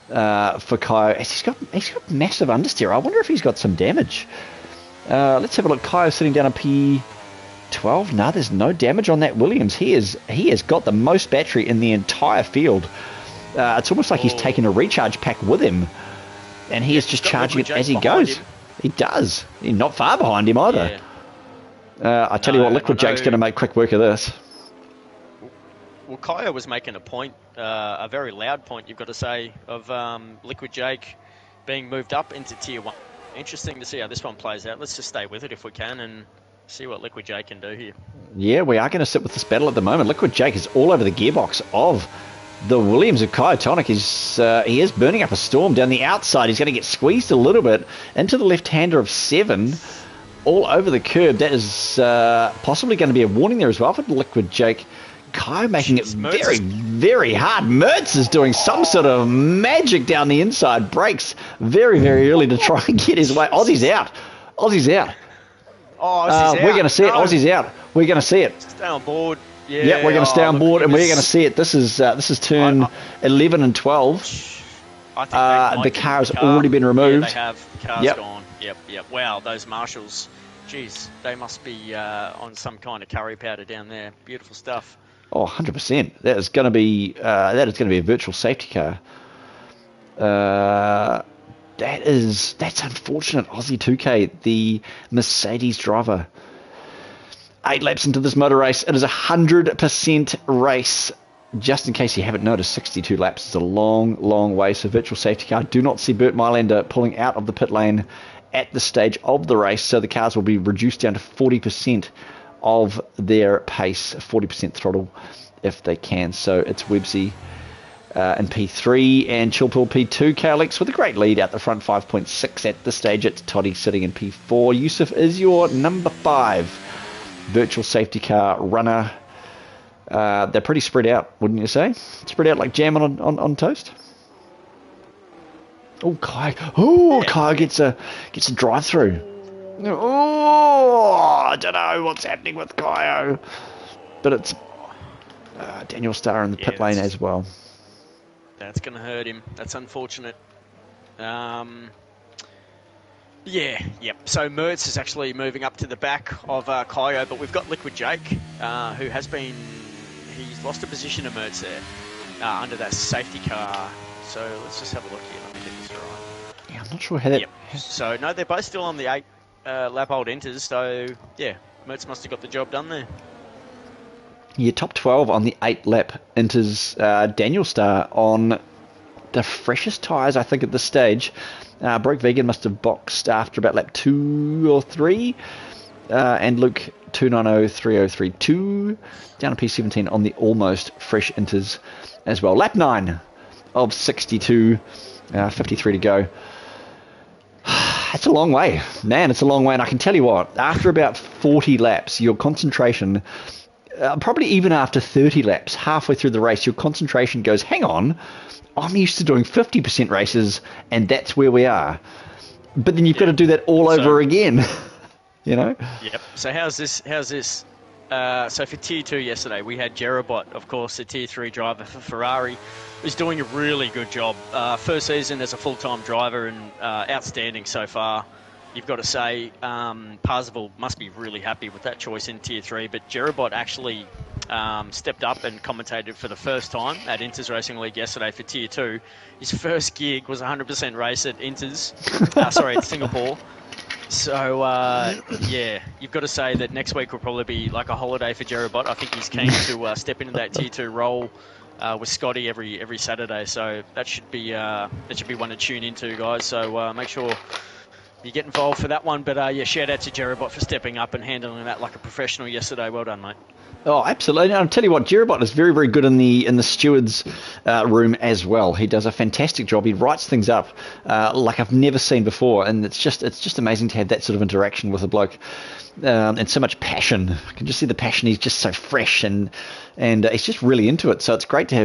for Kaio. He's got massive understeer. I wonder if he's got some damage. Let's have a look. Kaio sitting down on P12. No, there's no damage on that Williams. He has got the most battery in the entire field. It's almost like he's taken a recharge pack with him, and he is just charging it as he goes. He does. He's not far behind him either. I tell you what, Liquid Jake's going to make quick work of this. Well, Kaio was making a point, a very loud point, you've got to say, of Liquid Jake being moved up into Tier 1. Interesting to see how this one plays out. Let's just stay with it if we can and see what Liquid Jake can do here. Yeah, we are going to sit with this battle at the moment. Liquid Jake is all over the gearbox of the Williams of Kaio Tonic. He is burning up a storm down the outside. He's going to get squeezed a little bit into the left-hander of 7. All over the curb. That is possibly going to be a warning there as well for Liquid Jake. Kaio making it very, very hard. Mertz is doing some sort of magic down the inside. Breaks very, very early to try and get his way. Aussie's out. Aussie's out. Oh, Aussie's out. We're going to see it. Aussie's out. We're going to see it. Stay on board. Yeah, we're going to stay on board, and we're going to see it. This is turn 11 and 12. I think the car has already been removed. Yeah, they have. The car's gone. Yep. Wow, those marshals. Jeez, they must be on some kind of curry powder down there. Beautiful stuff. Oh, 100%. That is going to be a virtual safety car. That's unfortunate. Aussie 2K, the Mercedes driver. 8 laps into this motor race. It is a 100% race. Just in case you haven't noticed, 62 laps is a long, long way. So virtual safety car. Do not see Burt Mylander pulling out of the pit lane at the stage of the race. So the cars will be reduced down to 40% of their pace, 40% throttle if they can. So it's Websy in P3 and Chilpool P2. KLX with a great lead out the front, 5.6 at this stage. It's Toddy sitting in P4. Yusuf is your number 5 virtual safety car runner. They're pretty spread out, wouldn't you say? Spread out like jam on toast. Oh, Kaio gets a drive through. Oh, I don't know what's happening with Kaio, but it's Daniel Starr in the pit lane as well. That's going to hurt him. That's unfortunate. So Mertz is actually moving up to the back of Kaio, but we've got Liquid Jake, who he's lost a position to Mertz there under that safety car. So let's just have a look here. Let me get this right. Yeah, I'm not sure how that... So, no, they're both still on the 8 lap old enters, so yeah, Mertz must have got the job done there. Yeah, top 12 on the 8 lap enters. Daniel Starr on the freshest tyres, I think, at this stage. Broke Vegan must have boxed after about lap 2 or 3. And Luke 2903032 down to P17 on the almost fresh enters as well. Lap 9 of 62, 53 to go. It's a long way, man. It's a long way, and I can tell you what. After about 40 laps, your concentration, probably even after 30 laps, halfway through the race, your concentration goes, hang on, I'm used to doing 50% races, and that's where we are. But then you've got to do that all over again, you know? Yep. So how's this? So for Tier 2 yesterday, we had Jerobot, of course, the Tier 3 driver for Ferrari, who's doing a really good job. First season as a full-time driver and outstanding so far. You've got to say, Parzival must be really happy with that choice in Tier 3, but Jerobot actually stepped up and commentated for the first time at Inters Racing League yesterday for Tier 2. His first gig was 100% race at Inters, at Singapore. So, yeah, you've got to say that next week will probably be like a holiday for Jerobot. I think he's keen to step into that Tier 2 role with Scotty every Saturday. So that should be one to tune into, guys. So make sure you get involved for that one. But, yeah, shout out to Jerobot for stepping up and handling that like a professional yesterday. Well done, mate. Oh, absolutely. I'll tell you what, Jerobot is very, very good in the stewards room as well. He does a fantastic job. He writes things up like I've never seen before, and it's just amazing to have that sort of interaction with a bloke and so much passion. I can just see the passion. He's just so fresh and he's just really into it. So it's great to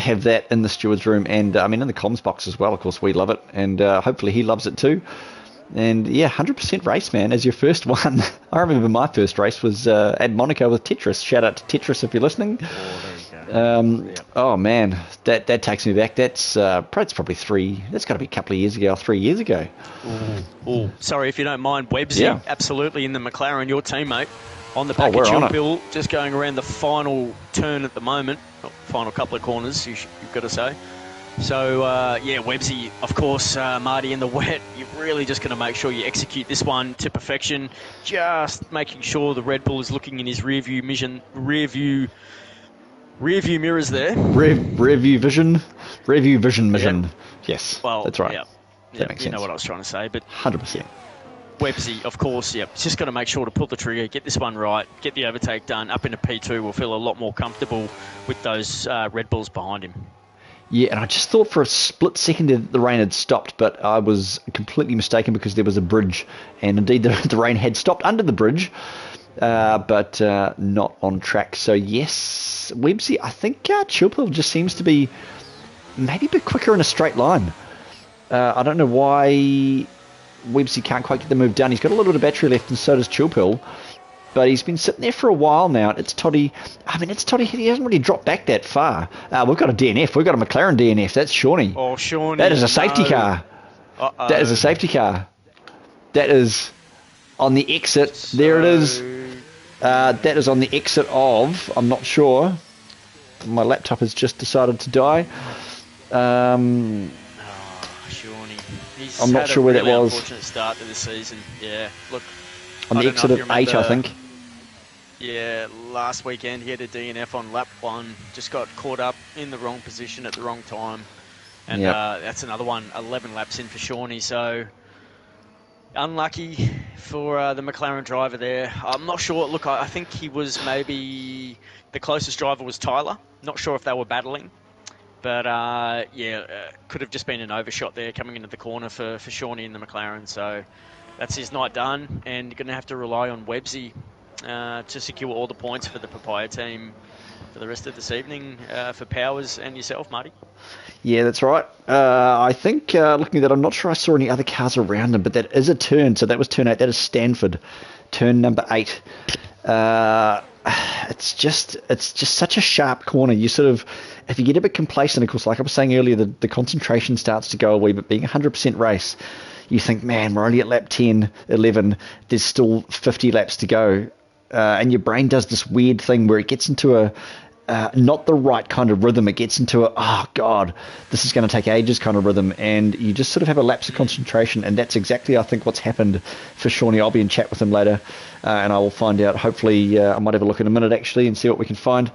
have that in the stewards room, and I mean in the comms box as well. Of course, we love it, and hopefully he loves it too. And yeah, 100% race, man, as your first one. I remember my first race was at Monaco with Tetris. Shout out to Tetris if you're listening. Oh, there you go. Yep. Oh man, that takes me back. That's probably that's got to be a couple of years ago, 3 years ago. Ooh. Sorry if you don't mind, Webbsy. Yeah. Absolutely in the McLaren, your teammate on the back of Chilpill, just going around the final turn at the moment. Final couple of corners, you've got to say. So, yeah, Webbsy, of course, Marty, in the wet, you're really just going to make sure you execute this one to perfection. Just making sure the Red Bull is looking in his rear view mirrors there. Rear view vision. Yep. Yes, well, that's right. Yeah, that makes sense. You know what I was trying to say, but 100%. Webbsy, of course, yeah, just got to make sure to pull the trigger, get this one right, get the overtake done, up into P2. We'll feel a lot more comfortable with those Red Bulls behind him. Yeah, and I just thought for a split second that the rain had stopped, but I was completely mistaken because there was a bridge, and indeed the rain had stopped under the bridge, but not on track. So yes, Webbsy, I think Chilpill just seems to be maybe a bit quicker in a straight line. I don't know why Webbsy can't quite get the move done. He's got a little bit of battery left, and so does Chilpill. But he's been sitting there for a while now. It's Toddy. He hasn't really dropped back that far. We've got a DNF. We've got a McLaren DNF. That's Shawnee. Oh, Shawnee. That is a safety car. Uh-oh. That is a safety car. That is on the exit. There it is. That is on the exit of, I'm not sure. My laptop has just decided to die. Shawnee. I'm not sure where that was. Unfortunate start to the season. Yeah, look. On the exit of 8, I think. Yeah, last weekend he had a DNF on lap 1. Just got caught up in the wrong position at the wrong time. And that's another one, 11 laps in for Shawnee. So unlucky for the McLaren driver there. I'm not sure. Look, I think he was maybe the closest driver was Tyler. Not sure if they were battling. But, could have just been an overshot there coming into the corner for Shawnee in the McLaren. So that's his night done, and you're going to have to rely on Webbsy to secure all the points for the Papaya team for the rest of this evening for Powers and yourself, Marty. Yeah, that's right. I think, looking at that, I'm not sure I saw any other cars around him, but that is a turn. So that was turn 8. That is Stanford, turn number 8. It's just such a sharp corner. You sort of, if you get a bit complacent, of course, like I was saying earlier, the concentration starts to go away, but being 100% race, you think, man, we're only at lap 10, 11, there's still 50 laps to go. And your brain does this weird thing where it gets into a not the right kind of rhythm. It gets into oh God, this is going to take ages kind of rhythm, and you just sort of have a lapse of concentration, and that's exactly, I think, what's happened for Shawnee. I'll be in chat with him later, and I will find out. Hopefully, I might have a look in a minute, actually, and see what we can find.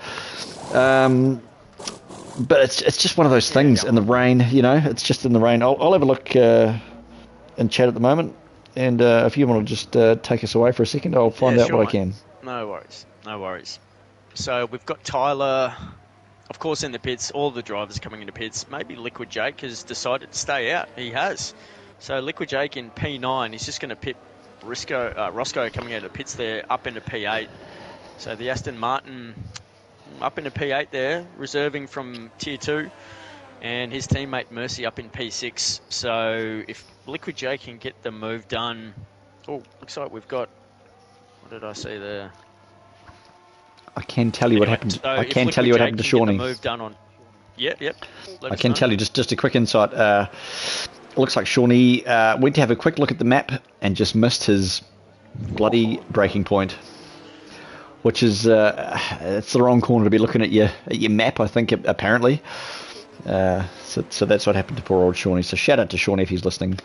But it's just one of those things in the rain, it's just in the rain. I'll have a look in chat at the moment, and if you want to just take us away for a second, I'll find out what I can. No worries. So we've got Tyler, of course, in the pits. All the drivers coming into pits. Maybe Liquid Jake has decided to stay out. He has. So Liquid Jake in P9. He's just going to pit Roscoe coming out of the pits there up into P8. So the Aston Martin up into P8 there, reserving from Tier 2. And his teammate Mercy up in P6. So if Liquid Jake can get the move done... Oh, looks like we've got... What did I see there? I can tell you what happened. So I can tell you what happened to Shawnee. Move done on. Yep. I can tell you just a quick insight. It looks like Shawnee went to have a quick look at the map and just missed his bloody braking point. which is it's the wrong corner to be looking at your map, I think, apparently. So that's what happened to poor old Shawnee. So shout out to Shawnee if he's listening.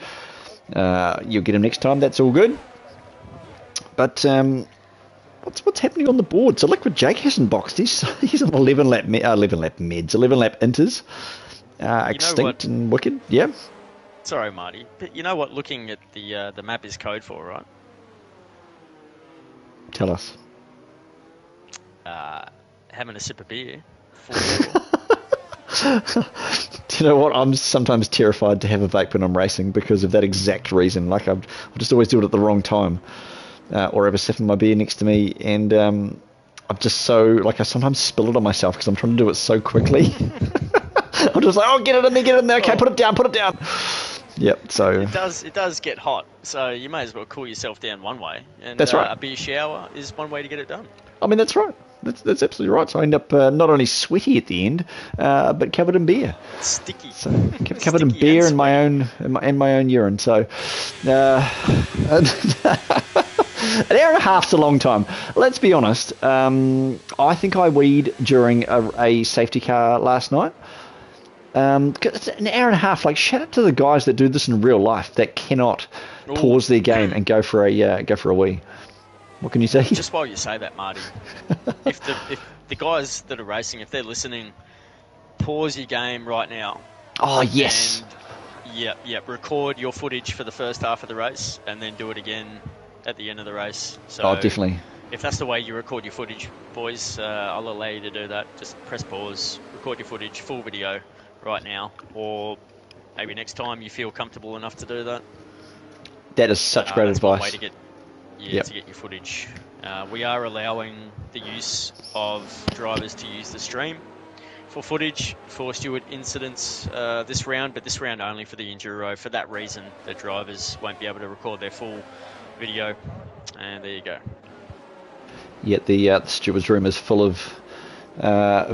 You'll get him next time. That's all good. But what's happening on the board? So Liquid Jake hasn't boxed. He's on 11 lap meds, 11 lap inters. Extinct and Wicked. Yeah. Sorry, Marty. But you know what looking at the map is code for, right? Tell us. Having a sip of beer. Do you know what? I'm sometimes terrified to have a vape when I'm racing because of that exact reason. Like I'll just always do it at the wrong time, or have a sip of my beer next to me, and I'm just so like I sometimes spill it on myself because I'm trying to do it so quickly. I'm just like, oh, get it in there. Okay, put it down. Yep. So it does get hot. So you may as well cool yourself down one way, and that's right. A beer shower is one way to get it done. I mean, that's right. That's absolutely right. So I end up not only sweaty at the end, but covered in beer. Sticky. So covered in beer and my own urine. So an hour and a half's a long time. Let's be honest. I think I weed during a safety car last night. It's an hour and a half. Like, shout out to the guys that do this in real life that cannot pause their game and go for a wee. What can you say? Just while you say that, Marty, if the guys that are racing, if they're listening, pause your game right now. Oh, yes. And, record your footage for the first half of the race and then do it again at the end of the race. So definitely. If that's the way you record your footage, boys, I'll allow you to do that. Just press pause, record your footage, full video right now, or maybe next time you feel comfortable enough to do that. That is such great advice. One way to get your footage. We are allowing the use of drivers to use the stream for footage for steward incidents this round, but this round only for the Enduro. For that reason, the drivers won't be able to record their full video. And there you go. Yeah, the steward's room is full of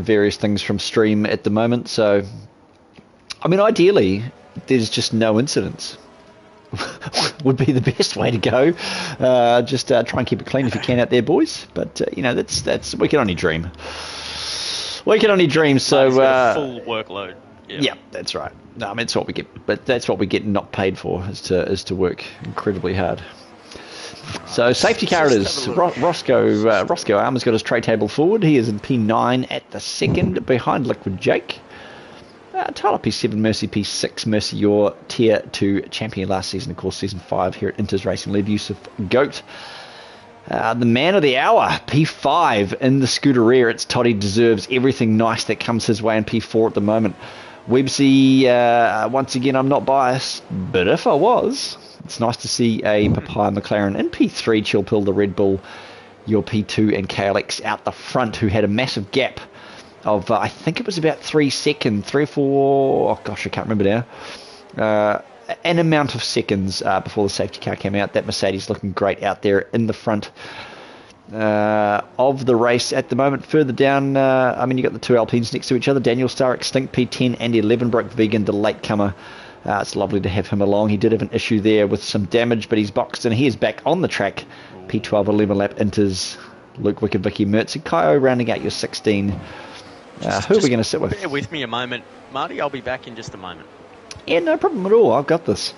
various things from stream at the moment. So, I mean, ideally, there's just no incidents. Would be the best way to go. Just try and keep it clean if you can out there, boys. But that's we can only dream. We can only dream. So full workload. Yeah, that's right. No, I mean it's what we get, but that's what we get not paid for is to work incredibly hard. So safety car it is. Roscoe Armour's got his tray table forward. He is in P9 at the second behind Liquid Jake. Tyler P7, Mercy P6, Mercy your Tier 2 champion last season, of course, Season 5 here at Inters Racing Lead, Yusuf Goat. The man of the hour, P5 in the scooter rear. It's Toddy deserves everything nice that comes his way in P4 at the moment. Websy, once again, I'm not biased, but if I was, it's nice to see a Papaya McLaren in P3, Chill Pill, the Red Bull, your P2 and KLX out the front, who had a massive gap of I think it was about 3 seconds, 3 or 4, oh gosh, I can't remember now, an amount of seconds before the safety car came out. That Mercedes looking great out there in the front of the race at the moment. Further down, I mean, you got the two Alpines next to each other, Daniel Starr, Extinct P10 and 11 Broke Vegan, the latecomer. It's lovely to have him along. He did have an issue there with some damage, but he's boxed and he is back on the track. P12 11 lap inters, Luke Wicked, Vicky Mertz and Kaio rounding out your 16. Who are we going to sit with? Bear with me a moment, Marty. I'll be back in just a moment. Yeah, no problem at all. I've got this.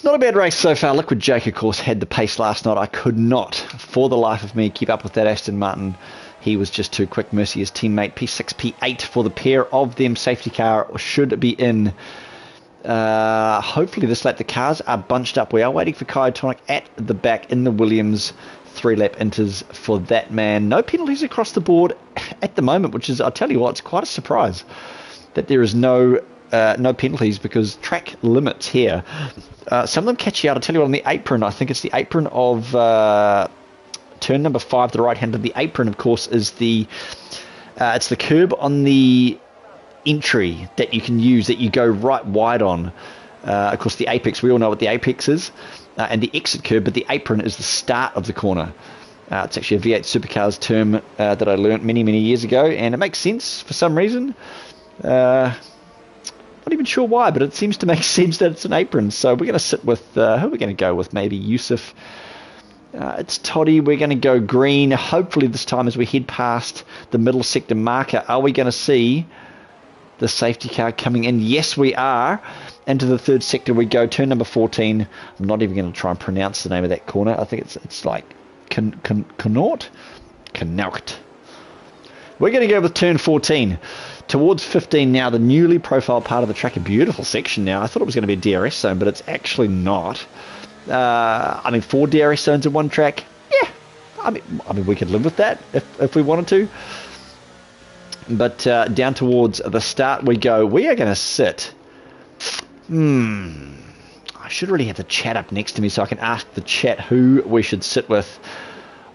Not a bad race so far. Liquid Jake, of course, had the pace last night. I could not, for the life of me, keep up with that Aston Martin. He was just too quick. Mercy, his teammate, P6, P8 for the pair of them. Safety car should be in. Hopefully this lap. The cars are bunched up. We are waiting for Kai Tonic at the back in the Williams. 3-lap inters for that man. No penalties across the board at the moment, which is, I'll tell you what, it's quite a surprise that there is no penalties because track limits here. Some of them catch you out. I'll tell you what, on the apron, I think it's the apron of turn number 5, the right hand of the apron, of course, is it's the curb on the entry that you can use, that you go right wide on. Of course, the apex, we all know what the apex is. And the exit curb, but the apron is the start of the corner. It's actually a V8 Supercars term that I learnt many, many years ago, and it makes sense for some reason. Not even sure why, but it seems to make sense that it's an apron. So we're going to sit with, who are we going to go with? Maybe Yusuf It's Toddy. We're going to go green. Hopefully this time as we head past the middle sector marker, are we going to see the safety car coming in? Yes, we are. Into the third sector we go. Turn number 14. I'm not even going to try and pronounce the name of that corner. I think it's like Connaught? Connaught. We're going to go with turn 14. Towards 15 now, the newly profiled part of the track. A beautiful section now. I thought it was going to be a DRS zone, but it's actually not. I mean, 4 DRS zones in one track. Yeah, I mean, we could live with that if we wanted to. But down towards the start we go. We are going to sit. I should really have the chat up next to me so I can ask the chat who we should sit with.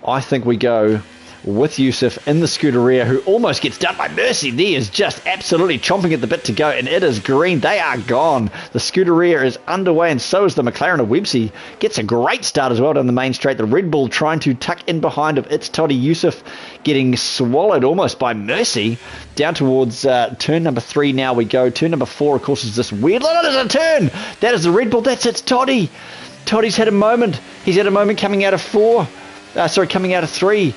I think we go with Yusuf in the Scuderia, who almost gets done by Mercy. There is just absolutely chomping at the bit to go, and it is green. They are gone. The Scuderia is underway, and so is the McLaren of Websey. Gets a great start as well down the main straight. The Red Bull trying to tuck in behind of It's Toddy. Yusuf getting swallowed almost by Mercy. Down towards turn number 3 now we go. Turn number 4, of course, is this weird. Look, there's a turn. That is the Red Bull. That's It's Toddy. Toddy's had a moment. He's had a moment coming out of 4. Coming out of 3.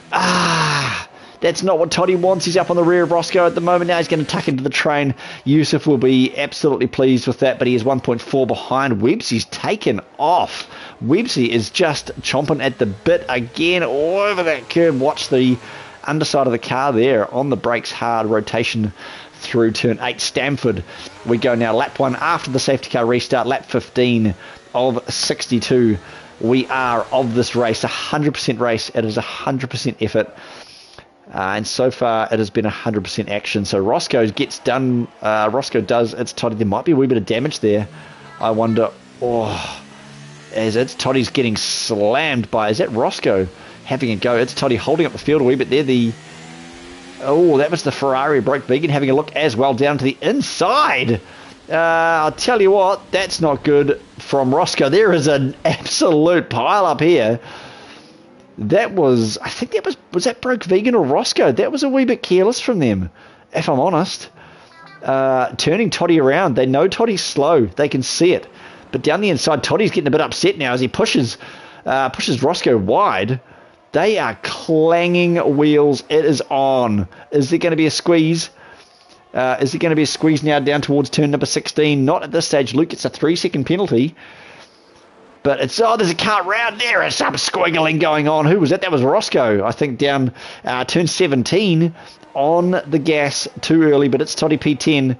That's not what Toddy wants. He's up on the rear of Roscoe at the moment. Now he's going to tuck into the train. Yusuf will be absolutely pleased with that, but he is 1.4 behind. Websey's taken off. Websey is just chomping at the bit again all over that curve. Watch the underside of the car there on the brakes hard. Rotation through turn 8. Stamford. We go now lap 1 after the safety car restart. Lap 15 of 62. We are of this race, 100% race. It is 100% effort. And so far, it has been 100% action. So Roscoe gets done. Roscoe does. It's Toddy. There might be a wee bit of damage there. I wonder. As It's Toddy's getting slammed by. Is that Roscoe having a go? It's Toddy holding up the field a wee bit there. That was the Ferrari broke vegan having a look as well down to the inside. I'll tell you what, that's not good from Roscoe. There is an absolute pile up here. I think was that broke vegan or Roscoe? That was a wee bit careless from them, if I'm honest. Turning Toddy around. They know Toddy's slow. They can see it. But down the inside, Toddy's getting a bit upset now as he pushes Roscoe wide. They are clanging wheels. It is on. Is there going to be a squeeze? Is it going to be a squeeze now down towards turn number 16? Not at this stage. Luke gets a 3-second penalty. But there's a car round there. There's some squiggling going on. Who was that? That was Roscoe, I think, down turn 17 on the gas too early. But It's Toddy P10.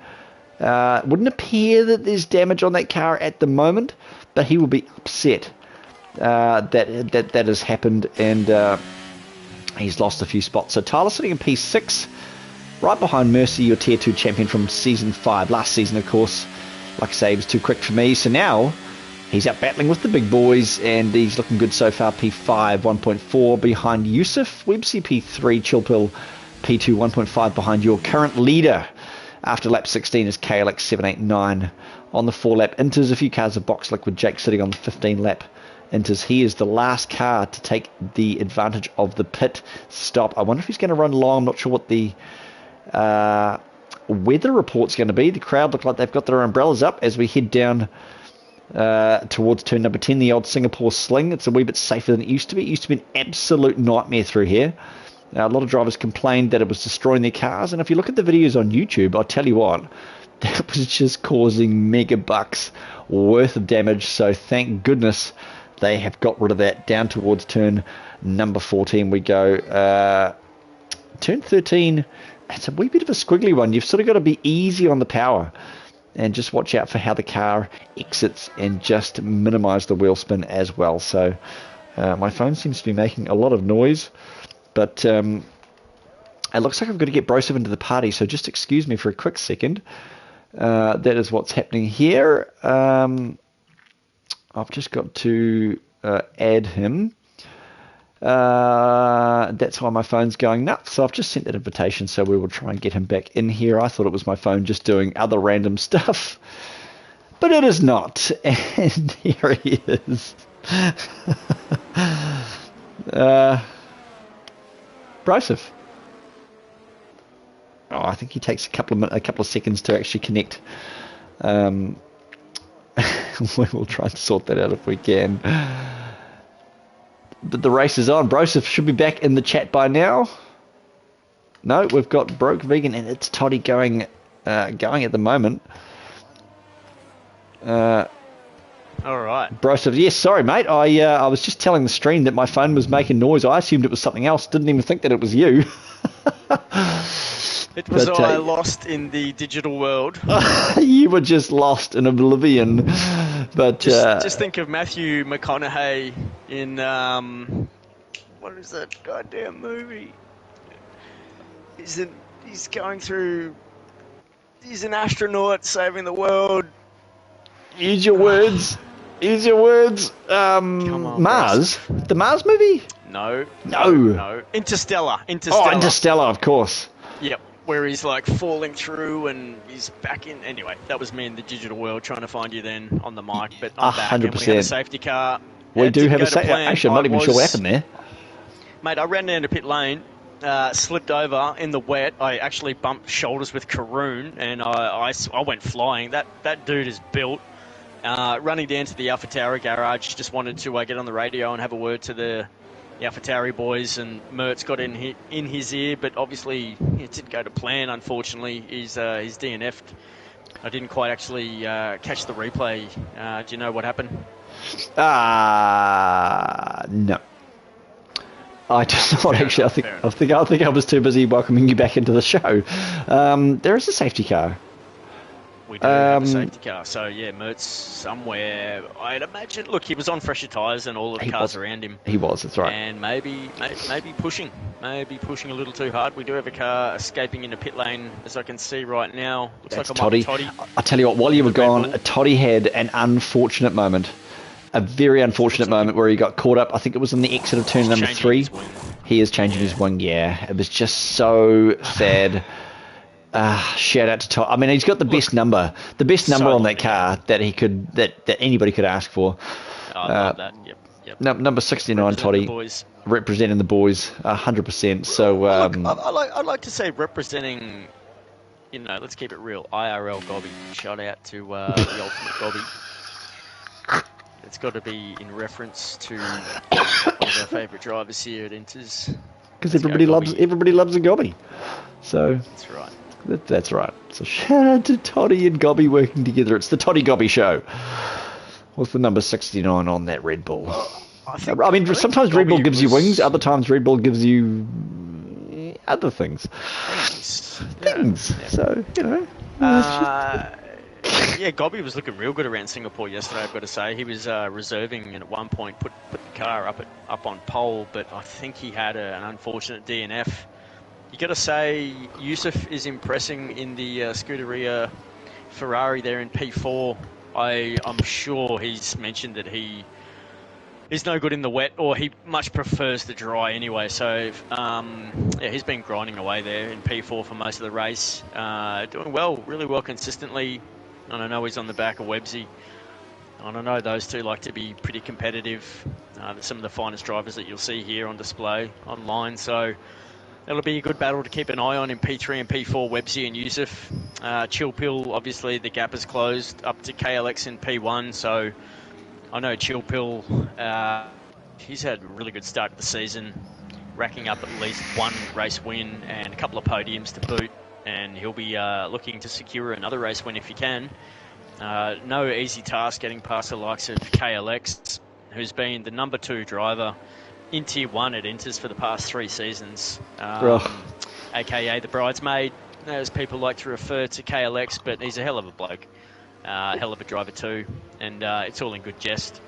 Wouldn't appear that there's damage on that car at the moment, but he will be upset that has happened, and he's lost a few spots. So Tyler sitting in P6. Right behind Mercy, your Tier 2 champion from Season 5. Last season, of course, like I say, he was too quick for me. So now he's out battling with the big boys, and he's looking good so far. P5, 1.4 behind Yusuf. Websey P3, Chilpill P2, 1.5 behind your current leader. After lap 16 is KLX 789 on the 4-lap Inters. A few cars of box liquid. Jake sitting on the 15-lap Inters. He is the last car to take the advantage of the pit stop. I wonder if he's going to run long. I'm not sure what the weather report's going to be. The crowd look like they've got their umbrellas up as we head down towards turn number 10, the old Singapore sling. It's a wee bit safer than it used to be. It used to be an absolute nightmare through here. A lot of drivers complained that it was destroying their cars, and if you look at the videos on YouTube, I'll tell you what, that was just causing mega bucks worth of damage. So thank goodness they have got rid of that. Down towards turn number 14 we go. Turn 13, it's a wee bit of a squiggly one. You've sort of got to be easy on the power and just watch out for how the car exits and just minimize the wheel spin as well. So my phone seems to be making a lot of noise, but it looks like I've got to get Broseph into the party, so just excuse me for a quick second. That is what's happening here. I've just got to add him. That's why my phone's going nuts. So I've just sent that invitation, so we will try and get him back in here. I thought it was my phone just doing other random stuff, but it is not. And here he is. Broseph. I think he takes a couple of seconds to actually connect. We will try and sort that out if we can. But the race is on. Broseph should be back in the chat by now. No, we've got Broke Vegan and it's Toddy going at the moment. All right. Broseph, yes, sorry, mate. I was just telling the stream that my phone was making noise. I assumed it was something else. Didn't even think that it was you. It was I lost in the digital world. You were just lost in oblivion. But just think of Matthew McConaughey in what is that goddamn movie? He's an astronaut saving the world. Use your words. Use your words. Come on, Mars? The Mars movie? No. No. Interstellar. Oh, Interstellar, of course. Yep. Where he's like falling through and he's back in. Anyway, that was me in the digital world trying to find you then on the mic. But I'm back 100%. and we have a safety car. We do have a safety car. Actually, I'm not even sure what happened there. Mate, I ran down to pit lane, slipped over in the wet. I actually bumped shoulders with Karoon and I went flying. That dude is built. Running down to the AlphaTauri garage, just wanted to get on the radio and have a word to the AlphaTauri boys, and Mertz got in his ear, but obviously it didn't go to plan, unfortunately. He's DNF'd. I didn't quite actually catch the replay. Do you know what happened? No. I just not actually. I think I was too busy welcoming you back into the show. There is a safety car. We do have a safety car, so yeah, Mertz somewhere. I'd imagine. Look, he was on fresher tyres and all of the cars around him. He was. That's right. And maybe pushing a little too hard. We do have a car escaping into pit lane, as I can see right now. Looks That's like Toddy. I tell you what, while you were gone, Toddy had an unfortunate moment. A very unfortunate moment where he got caught up. I think it was in the exit of turn number 3. He is changing his wing. Yeah, it was just so sad. Shout out to Todd. I mean, he's got the best number on that car that anybody could ask for. I love that. Yep. Number 69, Toddy, representing the boys, 100%. So I'd like to say representing. Let's keep it real. IRL Gobby. Shout out to the ultimate Gobby. It's got to be in reference to one of our favourite drivers here at Inters. Because everybody loves a Gobby. So that's right. That's right. So shout out to Toddy and Gobby working together. It's the Toddy Gobby show. What's the number 69 on that Red Bull? I mean, sometimes Red Bull gives you wings. Other times Red Bull gives you other things. Things. Yeah. So, yeah, Gobby was looking real good around Singapore yesterday, I've got to say. He was reserving and at one point put the car up on pole, but I think he had an unfortunate DNF. You got to say, Yusuf is impressing in the Scuderia Ferrari there in P4. I'm sure he's mentioned that he is no good in the wet, or he much prefers the dry anyway. So, he's been grinding away there in P4 for most of the race. Doing well, really well consistently. And I know he's on the back of Websy. I don't know, those two like to be pretty competitive. Some of the finest drivers that you'll see here on display online. So, it'll be a good battle to keep an eye on in P3 and P4, Websy and Yusuf. Chilpill, obviously, the gap is closed up to KLX in P1. So, I know Chilpill, he's had a really good start to the season, racking up at least one race win and a couple of podiums to boot. And he'll be looking to secure another race win if he can. No easy task getting past the likes of KLX, who's been the number 2 driver in Tier 1 at Inters for the past 3 seasons. AKA the bridesmaid, as people like to refer to KLX, but he's a hell of a bloke. Hell of a driver too. And it's all in good jest.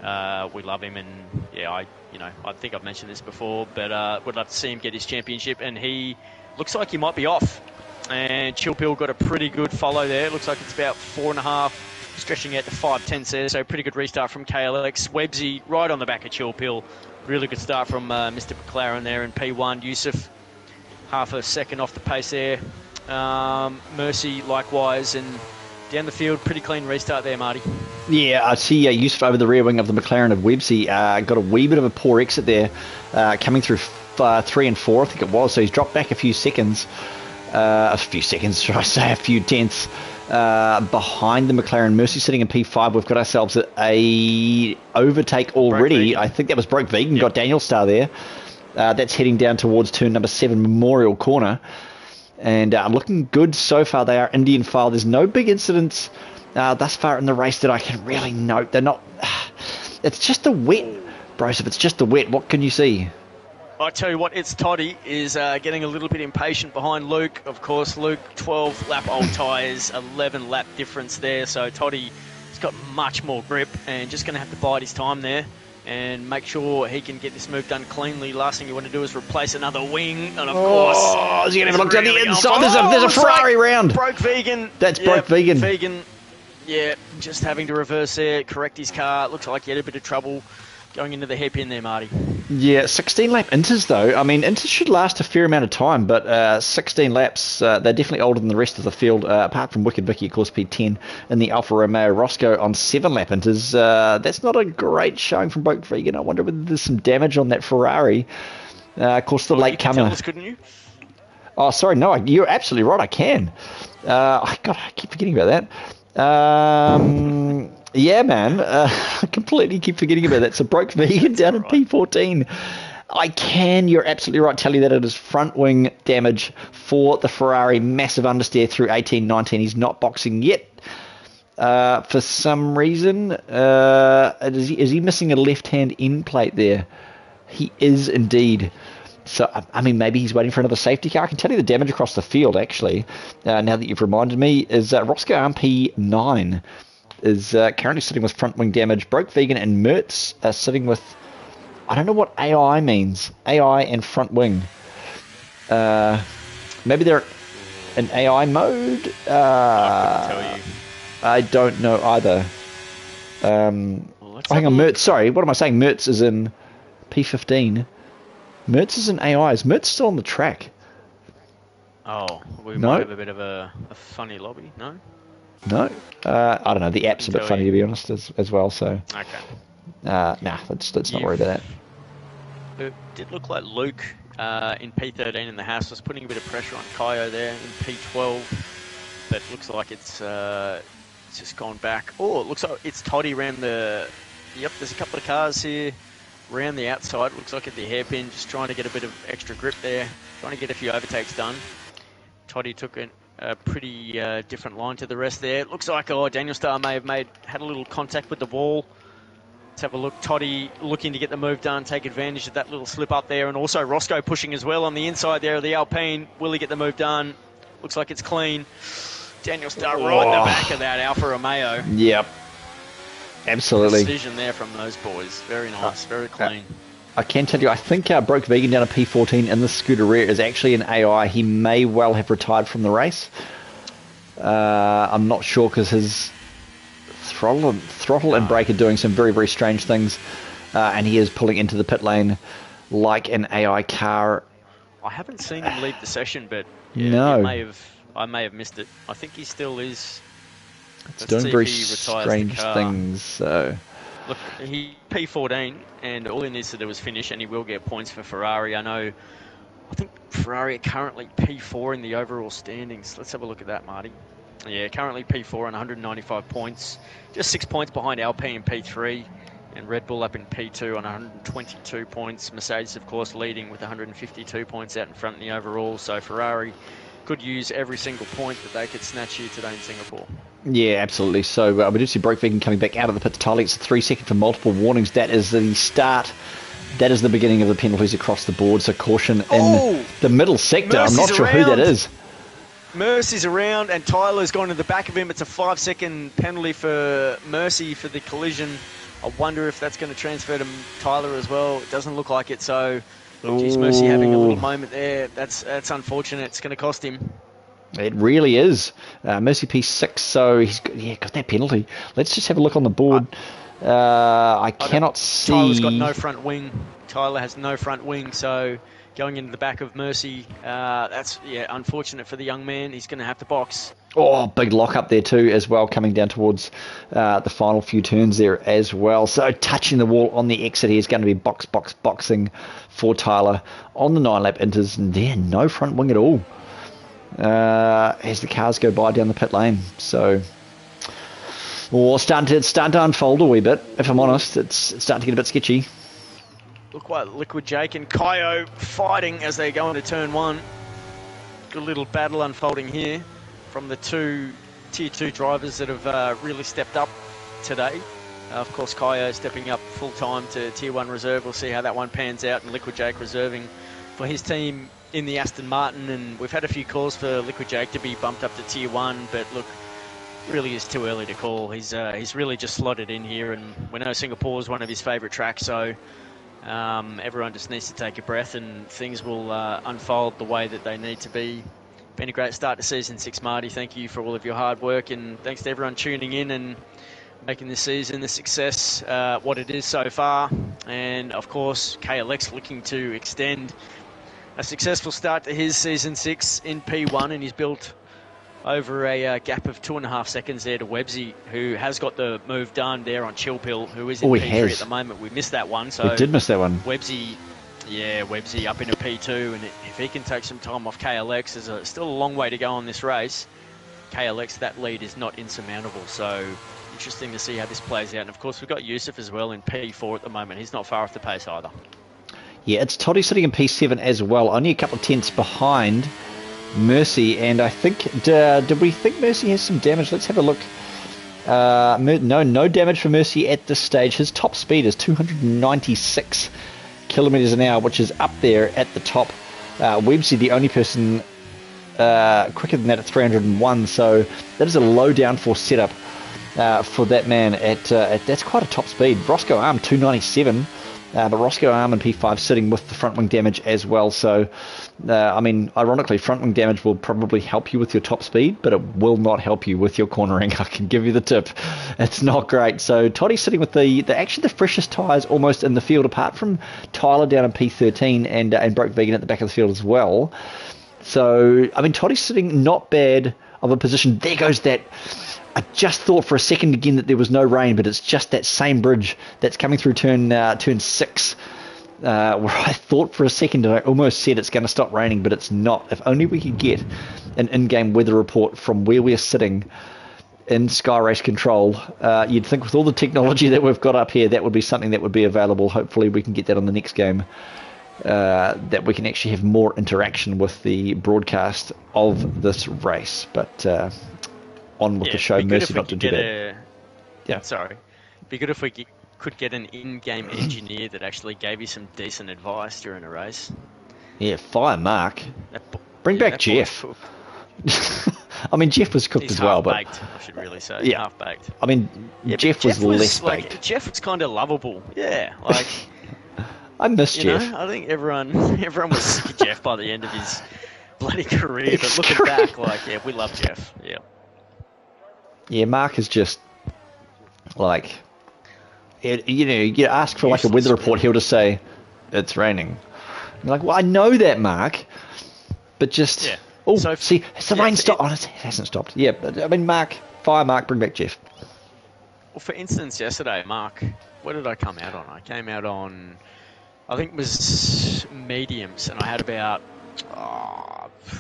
We love him, and yeah, I think I've mentioned this before, but would love to see him get his championship, and he looks like he might be off. And Chilpill got a pretty good follow there. Looks like it's about 4.5, stretching out to 5/10 there. So pretty good restart from KLX. Websy right on the back of Chilpill. Really good start from Mr. McLaren there in P1. Yusuf, half a second off the pace there. Mercy likewise, and down the field, pretty clean restart there, Marty. Yeah, I see Yusuf over the rear wing of the McLaren of Websy. Got a wee bit of a poor exit there, coming through 3 and 4, I think it was. So he's dropped back a few seconds. Should I say, a few tenths. behind the McLaren. Mercy sitting in P5. We've got ourselves a overtake already. I think that was Broke Vegan, got Daniel Star there. That's heading down towards turn number 7, Memorial Corner. And looking good so far. They are Indian file. There's no big incidents thus far in the race that I can really note. They're not... It's just the wet, Broseph. It's just the wet. What can you see? I tell you what, it's Toddy is getting a little bit impatient behind Luke. Of course, Luke, 12 lap old tyres, 11 lap difference there. So Toddy's got much more grip and just going to have to bide his time there and make sure he can get this move done cleanly. Last thing you want to do is replace another wing. And of course... Is he going to have a look down the inside? There's a Ferrari round. Broke Vegan. That's Broke Vegan. Vegan, yeah, just having to reverse there, correct his car. Looks like he had a bit of trouble going into the hairpin there, Marty. Yeah, 16 lap inters though. I mean, inters should last a fair amount of time, but 16 laps, they're definitely older than the rest of the field, apart from Wicked Vicky, of course, P10 in the Alfa Romeo Roscoe on 7 lap inters. That's not a great showing from Broke Vegan. I wonder whether there's some damage on that Ferrari. Of course, the late comer. Tell us, couldn't you? Oh, sorry, no, you're absolutely right, I can. God, I keep forgetting about that. Yeah, man, I completely keep forgetting about that. So Broke Vegan down in P14. You're absolutely right, tell you that it is front wing damage for the Ferrari. Massive understeer through 18, 19. He's not boxing yet. For some reason, is he missing a left-hand end plate there? He is indeed. So, I mean, maybe he's waiting for another safety car. I can tell you the damage across the field, actually, now that you've reminded me, is Roscoe RP9 is currently sitting with front wing damage. Broke Vegan and Mertz are sitting with, I don't know what AI means. AI and front wing. Maybe they're in AI mode? I couldn't tell you. I don't know either. Hang on, Mertz. Sorry, what am I saying? Mertz is in P15. Mertz is in AI. Is Mertz still on the track? Oh, we might have a bit of a funny lobby, no? No, I don't know. The app's a bit funny, to be honest, as well. So, okay. Let's not worry about that. It did look like Luke in P13 in the house was putting a bit of pressure on Kaio there in P12, but looks like it's just gone back. Oh, it looks like it's Toddy around the. Yep, there's a couple of cars here around the outside. Looks like at the hairpin, just trying to get a bit of extra grip there, trying to get a few overtakes done. Toddy took a pretty different line to the rest there. It looks like Daniel Starr may have had a little contact with the wall. Let's have a look. Toddy looking to get the move done, take advantage of that little slip up there, and also Roscoe pushing as well on the inside there of the Alpine. Will he get the move done? Looks like it's clean. Daniel Starr right in the back of that Alfa Romeo. Yep. Absolutely. Decision there from those boys. Very nice, very clean. I can tell you, I think Broke Vegan down a P14 in the scooter rear is actually an AI. He may well have retired from the race. I'm not sure because his throttle and brake are doing some very, very strange things. And he is pulling into the pit lane like an AI car. I haven't seen him leave the session, but no. I may have missed it. I think he still is. It's doing very strange things. So. Look, he P14, and all he needs to do is finish, and he will get points for Ferrari. I think Ferrari are currently P4 in the overall standings. Let's have a look at that, Marty. Yeah, currently P4 on 195 points. Just 6 points behind Alpine in P3, and Red Bull up in P2 on 122 points. Mercedes, of course, leading with 152 points out in front in the overall. So Ferrari could use every single point that they could snatch here today in Singapore. Yeah, absolutely. So we do see Broke Vegan coming back out of the pits. Tyler gets 3 seconds for multiple warnings. That is the start. That is the beginning of the penalties across the board. So caution in the middle sector. I'm not sure who that is. Mercy's around, and Tyler's gone to the back of him. It's a 5-second penalty for Mercy for the collision. I wonder if that's going to transfer to Tyler as well. It doesn't look like it. So, geez, Mercy having a little moment there. That's unfortunate. It's going to cost him. It really is. Mercy P6, so he's got that penalty. Let's just have a look on the board. I cannot see. Tyler's got no front wing. Tyler has no front wing, so going into the back of Mercy, that's unfortunate for the young man. He's going to have to box. Oh, big lock up there too as well, coming down towards the final few turns there as well. So touching the wall on the exit here is going to be boxing for Tyler on the 9-lap inters, and no front wing at all. as the cars go by down the pit lane. So, starting to unfold a wee bit. If I'm honest, it's starting to get a bit sketchy. Look like Liquid Jake and Kaio fighting as they go into turn 1. Good little battle unfolding here from the two Tier 2 drivers that have really stepped up today. Of course, Kaio stepping up full-time to Tier 1 reserve. We'll see how that one pans out, and Liquid Jake reserving for his team in the Aston Martin. And we've had a few calls for Liquid Jake to be bumped up to Tier 1, but look, really is too early to call. He's really just slotted in here, and we know Singapore is one of his favourite tracks, so everyone just needs to take a breath, and things will unfold the way that they need to be. Been a great start to Season 6, Marty. Thank you for all of your hard work, and thanks to everyone tuning in and making this season the success what it is so far. And of course, KLX looking to extend a successful start to his Season 6 in P1, and he's built over a gap of 2.5 seconds there to Websy, who has got the move done there on Chill Pill, who is in P3 at the moment. We missed that one. So we did miss that one. Websy up into P2, and if he can take some time off KLX, there's still a long way to go on this race. KLX, that lead is not insurmountable, so interesting to see how this plays out. And of course, we've got Yusuf as well in P4 at the moment. He's not far off the pace either. Yeah, it's Toddy sitting in P7 as well, only a couple of tenths behind Mercy. And I think, did we think Mercy has some damage? Let's have a look. No damage for Mercy at this stage. His top speed is 296 kilometers an hour, which is up there at the top. Websy, the only person quicker than that at 301, so that is a low downforce setup for that man at that's quite a top speed. Roscoe Arm 297, but Roscoe Arm and P5 sitting with the front wing damage as well. So I mean, ironically, front wing damage will probably help you with your top speed, but it will not help you with your cornering. I can give you the tip. It's not great. So Toddy's sitting with actually the freshest tyres almost in the field, apart from Tyler down in P13 and Broke Vegan at the back of the field as well. So I mean, Toddy's sitting not bad of a position. There goes that. I just thought for a second again that there was no rain, but it's just that same bridge that's coming through turn 6, where I thought for a second and I almost said it's going to stop raining, but it's not. If only we could get an in-game weather report from where we're sitting in Sky Race Control. You'd think with all the technology that we've got up here, that would be something that would be available. Hopefully we can get that on the next game, that we can actually have more interaction with the broadcast of this race. But on with the show. Mercy not to do that. Sorry. Be good if we could get an in-game engineer that actually gave you some decent advice during a race. Yeah, fire Mark. Bring back Jeff. I mean, Jeff was cooked as well, but half-baked, I should really say. Yeah. Half-baked. I mean, Jeff was less baked. Jeff was kind of lovable. Yeah, like I miss Jeff. I think everyone was sick of Jeff by the end of his bloody career. But looking back, we love Jeff. Yeah. Yeah, Mark is just like, you ask for like a weather report, he'll just say it's raining. You're like, well, I know that, Mark, but just see, has the rain stopped? It hasn't stopped. Yeah, but I mean, fire Mark, bring back Jeff. Well, for instance, yesterday, Mark, what did I come out on? I came out on, I think it was mediums, and I had about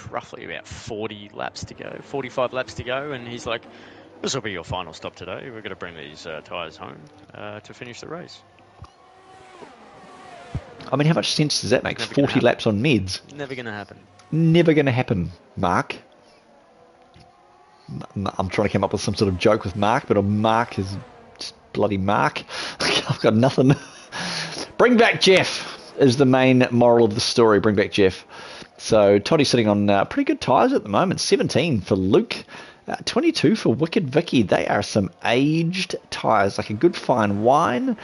roughly about 40 laps to go, 45 laps to go, and he's like, this will be your final stop today. We're going to bring these tyres home to finish the race. I mean, how much sense does that make? 40 laps on meds? Never going to happen. Never going to happen, Mark. I'm trying to come up with some sort of joke with Mark, but Mark is just bloody Mark. I've got nothing. Bring back Jeff is the main moral of the story. Bring back Jeff. So Toddy's sitting on pretty good tyres at the moment. 17 for Luke. 22 for Wicked Vicky. They are some aged tyres, like a good fine wine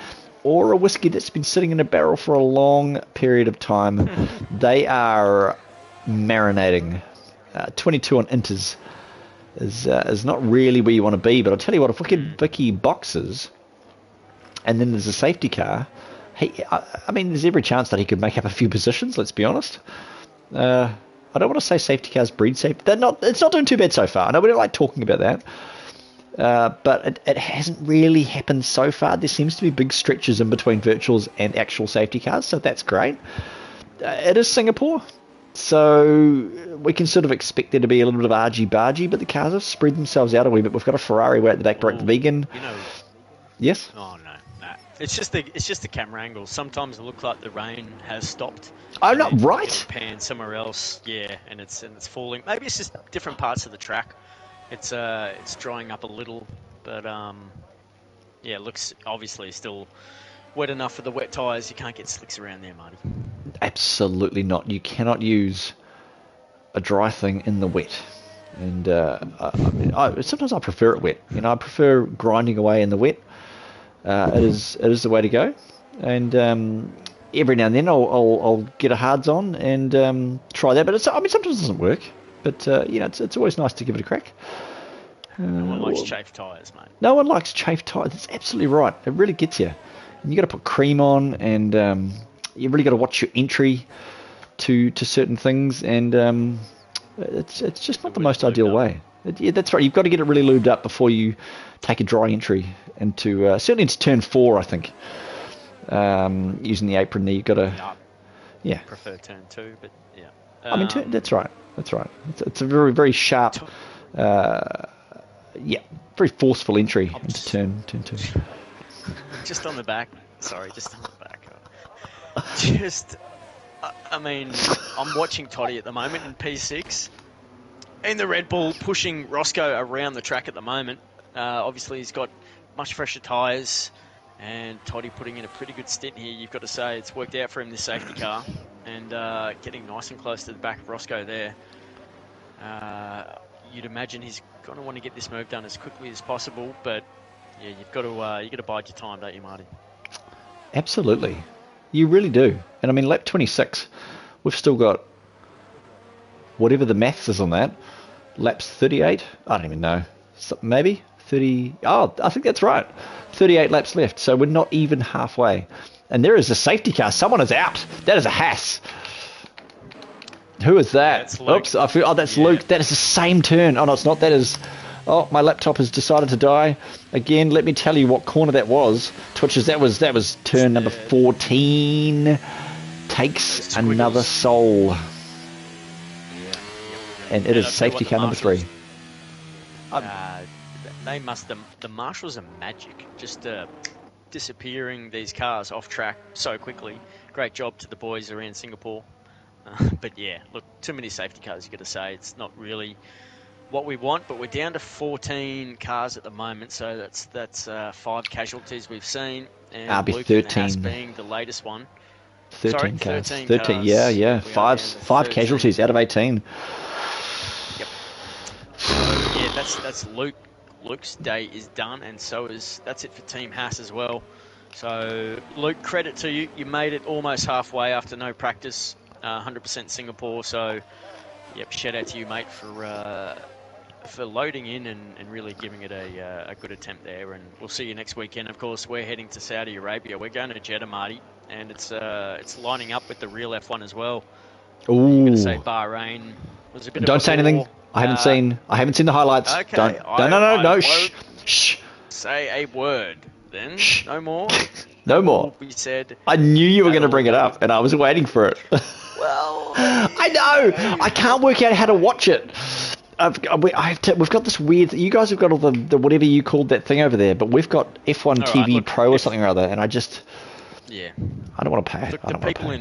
or a whiskey that's been sitting in a barrel for a long period of time. They are marinating. 22 on Inters is not really where you want to be, but I'll tell you what, if Wicked Vicky boxes and then there's a safety car, I mean, there's every chance that he could make up a few positions, let's be honest. I don't want to say safety cars breed safety. It's not doing too bad so far. I know we don't like talking about that, but it hasn't really happened so far. There seems to be big stretches in between virtuals and actual safety cars, so that's great. It is Singapore, So we can sort of expect there to be a little bit of argy-bargy, but the cars have spread themselves out a wee bit. We've got a Ferrari way at the back, Broke the Vegan. Yes? Oh, no. It's just the camera angle. Sometimes it looks like the rain has stopped. Oh, not right. It'll pan somewhere else, and it's falling. Maybe it's just different parts of the track. It's drying up a little, but it looks obviously still wet enough for the wet tyres. You can't get slicks around there, Marty. Absolutely not. You cannot use a dry thing in the wet. And sometimes I prefer it wet. I prefer grinding away in the wet. It is the way to go. And every now and then I'll get a hards on and try that. But sometimes it doesn't work. But it's always nice to give it a crack. No one likes chafed tyres, mate. No one likes chafed tyres. That's absolutely right. It really gets you. And you got to put cream on, and you really got to watch your entry to certain things, and it's just not the most ideal way. Yeah, that's right. You've got to get it really lubed up before you take a dry entry into certainly into turn 4, I think. Using the apron there, you've got to. Yeah. I prefer turn 2, but yeah. I mean, that's right. That's right. It's a very, very sharp, very forceful entry into turn 2. Just on the back. Sorry, just on the back. I'm watching Toddy at the moment in P6. And the Red Bull pushing Roscoe around the track at the moment. Obviously, he's got much fresher tyres. And Toddy putting in a pretty good stint here. You've got to say it's worked out for him, this safety car. And getting nice and close to the back of Roscoe there. You'd imagine he's going to want to get this move done as quickly as possible. But yeah, you've got to bide your time, don't you, Marty? Absolutely. You really do. And I mean, lap 26, we've still got whatever the maths is on that. Laps 38? I don't even know. Maybe 30. Oh, I think that's right. 38 laps left. So we're not even halfway. And there is a safety car. Someone is out. That is a Haas. Who is that? Oops. That's Luke. That is the same turn. Oh, no, it's not. That is... Oh, my laptop has decided to die. Again, let me tell you what corner that was. Twitches, that was turn number 14. Takes another soul. And it is safety car number 3. They must. The marshals are magic. Just disappearing these cars off track so quickly. Great job to the boys around Singapore. But yeah, look, too many safety cars. You got to say it's not really what we want, but we're down to 14 cars at the moment, so that's 5 casualties we've seen, and I'll be Luke 13 being the latest one. 13 Sorry, cars. 13 13 cars. Yeah. Five casualties out of 18. Yep. So yeah, that's Luke's day is done, and that's it for Team Haas as well. So Luke, credit to you. You made it almost halfway after no practice, 100% Singapore. So yep, shout out to you, mate, for loading in and really giving it a good attempt there. And we'll see you next weekend. Of course, we're heading to Saudi Arabia. We're going to Jeddah, Marty, and it's lining up with the real F1 as well. Ooh. I'm going to say Bahrain was a bit. Don't say anything. I haven't seen the highlights. Okay. No. Shh. Say a word, then. Shh. No more. No more. We said. I knew you were going to bring it up, and I was waiting for it. Well, I know. I can't work out how to watch it. We've got this weird. You guys have got all the whatever you called that thing over there, but we've got F1 TV Pro or something or other, and I just. Yeah. I don't want to pay. Look, the people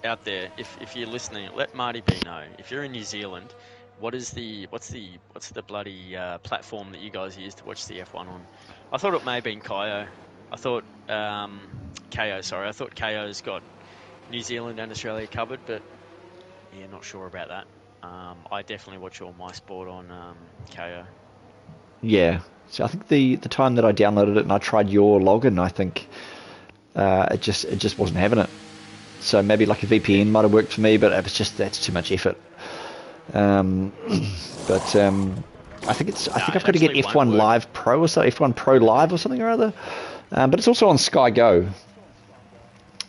out there, if you're listening, let Marty B know. If you're in New Zealand, what's the bloody platform that you guys use to watch the F1 on? I thought it may have been KO. I thought KO. Sorry, I thought KO's got New Zealand and Australia covered, but yeah, not sure about that. I definitely watch all my sport on KO. Yeah, so I think the time that I downloaded it and I tried your login, I think it just wasn't having it. So maybe like a VPN might have worked for me, but it was that's too much effort. But I think I've got to get F1 Live Pro or something, F1 Pro Live or something or other. But it's also on Sky Go.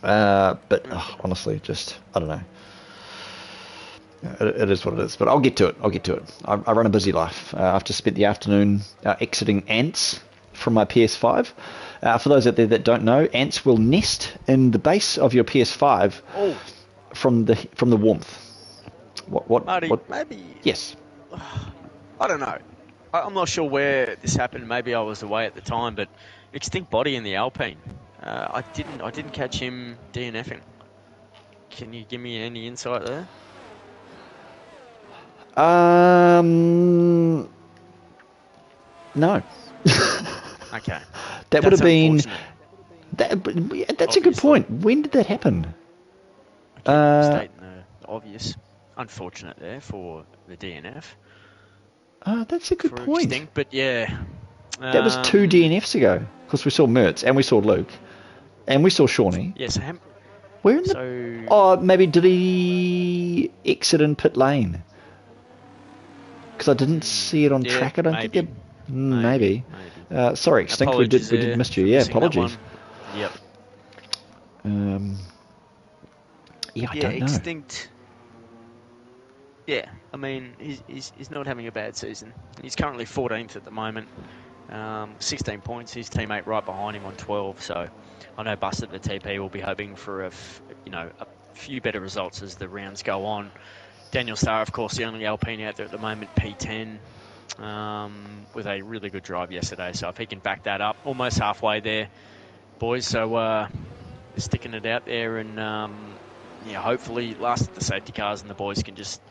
But honestly, just I don't know. It is what it is. But I'll get to it. I run a busy life. I've just spent the afternoon exiting ants from my PS5. For those out there that don't know, ants will nest in the base of your PS5 from the warmth. Marty, What? maybe, Yes. I don't know. I'm not sure where this happened. Maybe I was away at the time, but Extinct Body in the Alpine. I didn't catch him DNFing. Can you give me any insight there? No. Okay. That would have been. Unfortunate. That's a good point. When did that happen? Stating the obvious. Unfortunate there for the DNF. That's a good For point. Extinct, but yeah. That was 2 DNFs ago. Because we saw Mertz, and we saw Luke, and we saw Shawnee. Yes. Where in the... Oh, maybe did he exit in pit lane? Because I didn't see it on track. I don't think it... Maybe. Sorry, Extinct, we did miss you. Yeah, apologies. Yep. Yeah, I don't know. Extinct. Yeah, I mean, he's not having a bad season. He's currently 14th at the moment. 16 points. His teammate right behind him on 12. So I know Bust at the TP will be hoping for a few better results as the rounds go on. Daniel Starr, of course, the only Alpine out there at the moment, P10, with a really good drive yesterday. So if he can back that up, almost halfway there, boys. So sticking it out there, and hopefully last at the safety cars, and the boys can just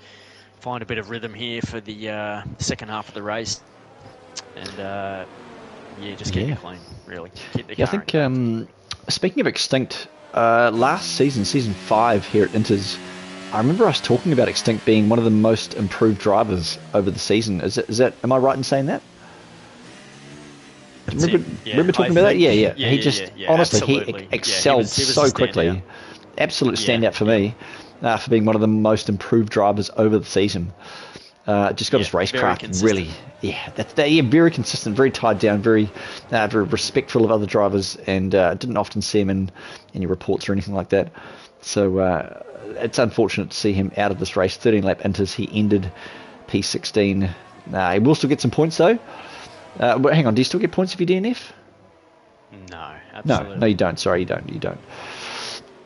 find a bit of rhythm here for the second half of the race, and just keep it clean, really. Keep the car. I think speaking of Extinct, last season, season 5 here at Inters, I remember us talking about Extinct being one of the most improved drivers over the season. Is that? Am I right in saying that? Remember talking about that? Yeah. He just honestly he excelled so quickly. Absolute standout for me, for being one of the most improved drivers over the season. Just got his racecraft really, very consistent, very tied down, very respectful of other drivers, and didn't often see him in any reports or anything like that. So it's unfortunate to see him out of this race. 13 lap Inters, he ended P16. He will still get some points though. Hang on, do you still get points if you DNF? No, absolutely. No, you don't. Sorry, you don't.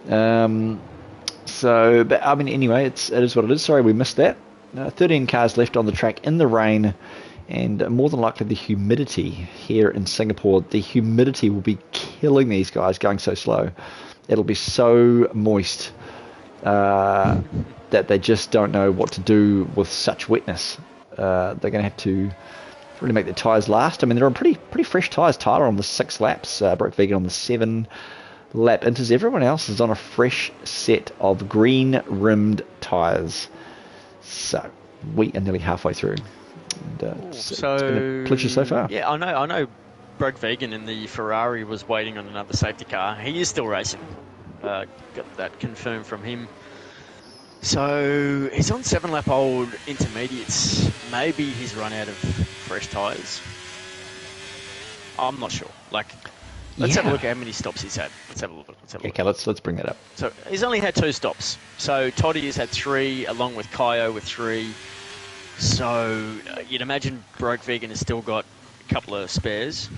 But I mean, anyway, it is what it is. Sorry, we missed that. 13 cars left on the track in the rain, and more than likely the humidity here in Singapore. The humidity will be killing these guys going so slow. It'll be so moist that they just don't know what to do with such wetness. They're going to have to really make their tyres last. I mean, they're on pretty fresh tyres. Tyler on the 6 laps, Broke Vegan on the 7 lap Inters. Everyone else is on a fresh set of green-rimmed tyres. So we are nearly halfway through. And, it's been a pleasure so far. Yeah, I know Broke Vegan in the Ferrari was waiting on another safety car. He is still racing. Got that confirmed from him. So he's on 7 lap old intermediates. Maybe he's run out of fresh tyres. I'm not sure. Let's have a look at how many stops he's had. Let's have a look. Okay, let's bring that up. So he's only had 2 stops. So Toddy has had 3, along with Kaio with 3. So you'd imagine Broke Vegan has still got a couple of spares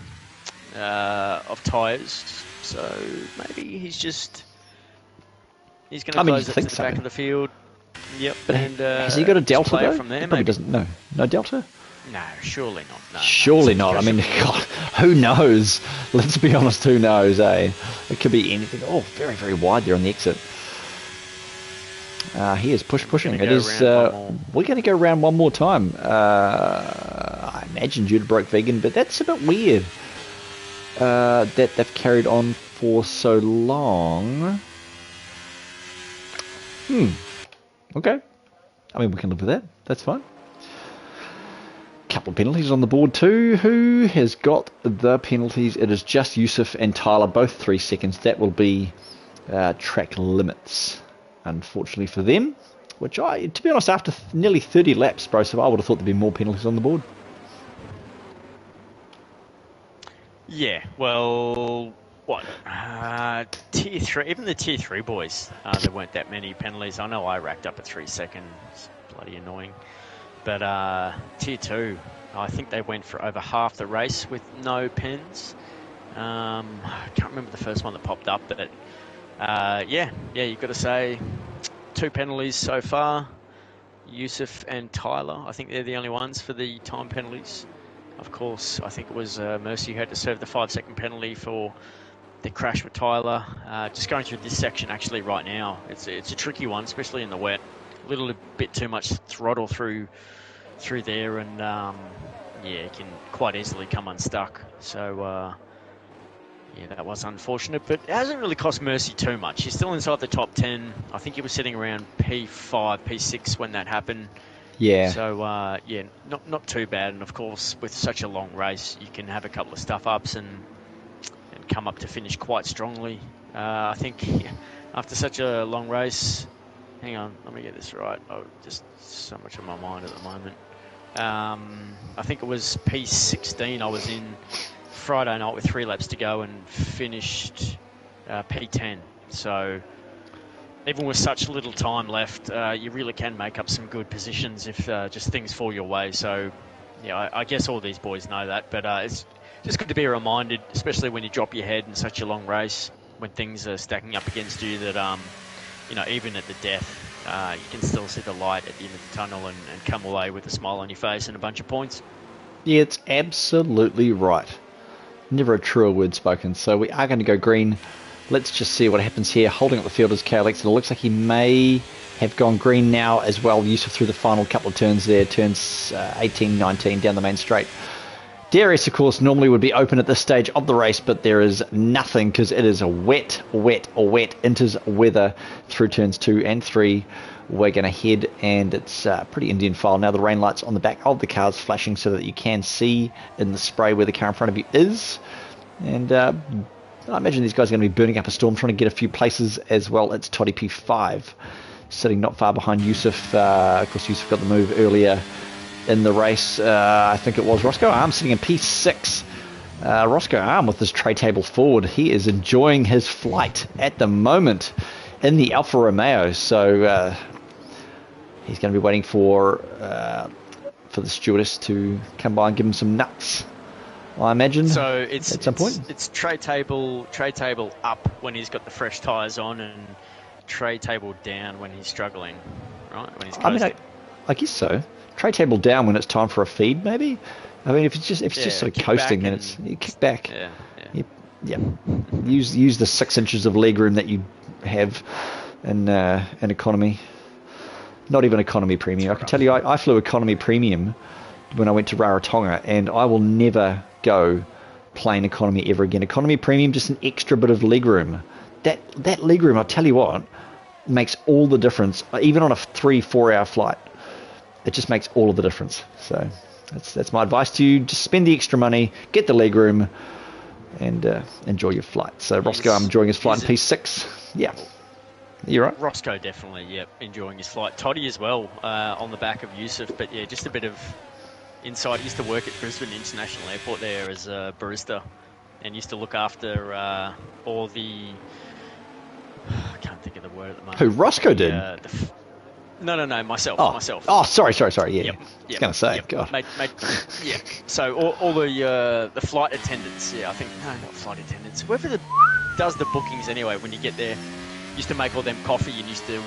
of tyres. So maybe he's going to close it to the back of the field. Yep. But has he got a delta though? From there, he probably doesn't. No delta. No, surely not. No, surely not. I mean, God, who knows? Let's be honest, who knows, eh? It could be anything. Oh, very, very wide there on the exit. He is pushing. It is. We're going to go around one more time. I imagine due to Broke Vegan, but that's a bit weird. That they've carried on for so long. Okay. I mean, we can live with that. That's fine. Couple of penalties on the board too. Who has got the penalties? It is just Yusuf and Tyler, both 3 seconds. That will be track limits, unfortunately for them. Which to be honest, after nearly 30 laps, bro, so I would have thought there'd be more penalties on the board. Yeah, well, what? Tier 3, even the Tier 3 boys, there weren't that many penalties. I know I racked up at 3 seconds. Bloody annoying. But Tier 2, I think they went for over half the race with no pens. I can't remember the first one that popped up, but you've got to say 2 penalties so far. Yusuf and Tyler. I think they're the only ones for the time penalties. Of course, I think it was Mercy who had to serve the 5-second penalty for the crash with Tyler. Just going through this section actually right now, it's a tricky one, especially in the wet. A little bit too much throttle through there, and yeah, it can quite easily come unstuck. So yeah, that was unfortunate, but it hasn't really cost Mercy too much. He's still inside the top 10. I think he was sitting around P5, P6 when that happened. Yeah. So yeah, not too bad. And of course, with such a long race, you can have a couple of stuff ups and come up to finish quite strongly. I think after such a long race, hang on, let me get this right. Oh, just so much on my mind at the moment. I think it was P16 I was in Friday night with 3 laps to go and finished P10. So even with such little time left, you really can make up some good positions if just things fall your way. So yeah, I guess all these boys know that, but it's just good to be reminded, especially when you drop your head in such a long race, when things are stacking up against you, that you know, even at the death, you can still see the light at the end of the tunnel and come away with a smile on your face and a bunch of points. Yeah, it's absolutely right. Never a truer word spoken. So we are going to go green. Let's just see what happens here. Holding up the field is KLX. It looks like he may have gone green now as well. Yusuf through the final couple of turns there. Turns 18, 19 down the main straight. DRS, of course, normally would be open at this stage of the race, but there is nothing because it is a wet Inters weather through turns 2 and 3. We're going to head, and it's pretty Indian file. Now the rain lights on the back of the cars flashing so that you can see in the spray where the car in front of you is. And I imagine these guys are going to be burning up a storm, trying to get a few places as well. It's Toddy P5, sitting not far behind Yusuf. Of course, Yusuf got the move earlier in the race. I think it was Roscoe Arm sitting in P6. Roscoe Arm with his tray table forward. He is enjoying his flight at the moment in the Alfa Romeo. So he's going to be waiting for the stewardess to come by and give him some nuts, I imagine. So it's at some point. It's tray table up when he's got the fresh tyres on, and tray table down when he's struggling, right? When he's coasting. I guess so. Tray table down when it's time for a feed, maybe. I mean, if it's just sort of coasting, then it's you kick back. Yeah. Use the 6 inches of leg room that you have in economy. Not even economy premium. I can tell you, I flew economy premium when I went to Rarotonga, and I will never go plain economy ever again. Economy premium, just an extra bit of leg room. That leg room, I'll tell you what, makes all the difference. Even on a 3-4 hour flight, it just makes all of the difference. So that's my advice to you. Just spend the extra money, get the leg room, and enjoy your flight. So Roscoe, I'm enjoying his flight in P6. Yeah. You're right. Roscoe definitely, enjoying his flight. Toddy as well, on the back of Yusuf. But yeah, just a bit of insight. He used to work at Brisbane International Airport there as a barista, and used to look after all the... I can't think of the word at the moment. Who, Roscoe did? No, myself. Oh, sorry. Yeah. Yep. I was going to say, God. Mate, yeah. So all the flight attendants, I think, no, not flight attendants. Whoever does the bookings anyway, when you get there, used to make all them coffee, and used to,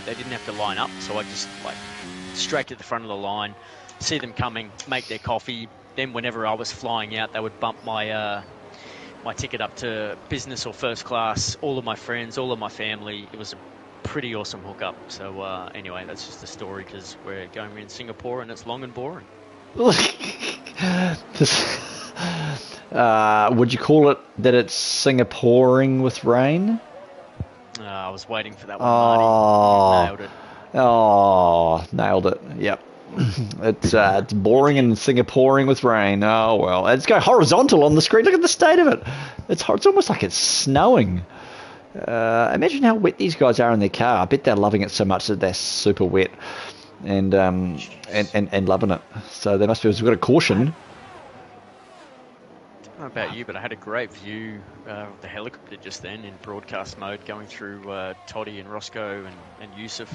they didn't have to line up. So I just, straight to the front of the line, see them coming, make their coffee. Then whenever I was flying out, they would bump my ticket up to business or first class. All of my friends, all of my family. It was a pretty awesome hookup. So anyway, that's just a story because we're going in Singapore and it's long and boring. Would you call it that it's Singaporeing with rain? I was waiting for that one, Marty. Nailed it. Oh, nailed it. Yep. It's boring and Singaporeing with rain. Oh, well. It's going horizontal on the screen. Look at the state of it. It's almost like it's snowing. Imagine how wet these guys are in their car. I bet they're loving it so much that they're super wet and loving it. So they must be. We've got a caution. I don't know about you, but I had a great view of the helicopter just then in broadcast mode going through Toddy and Roscoe and Yusuf.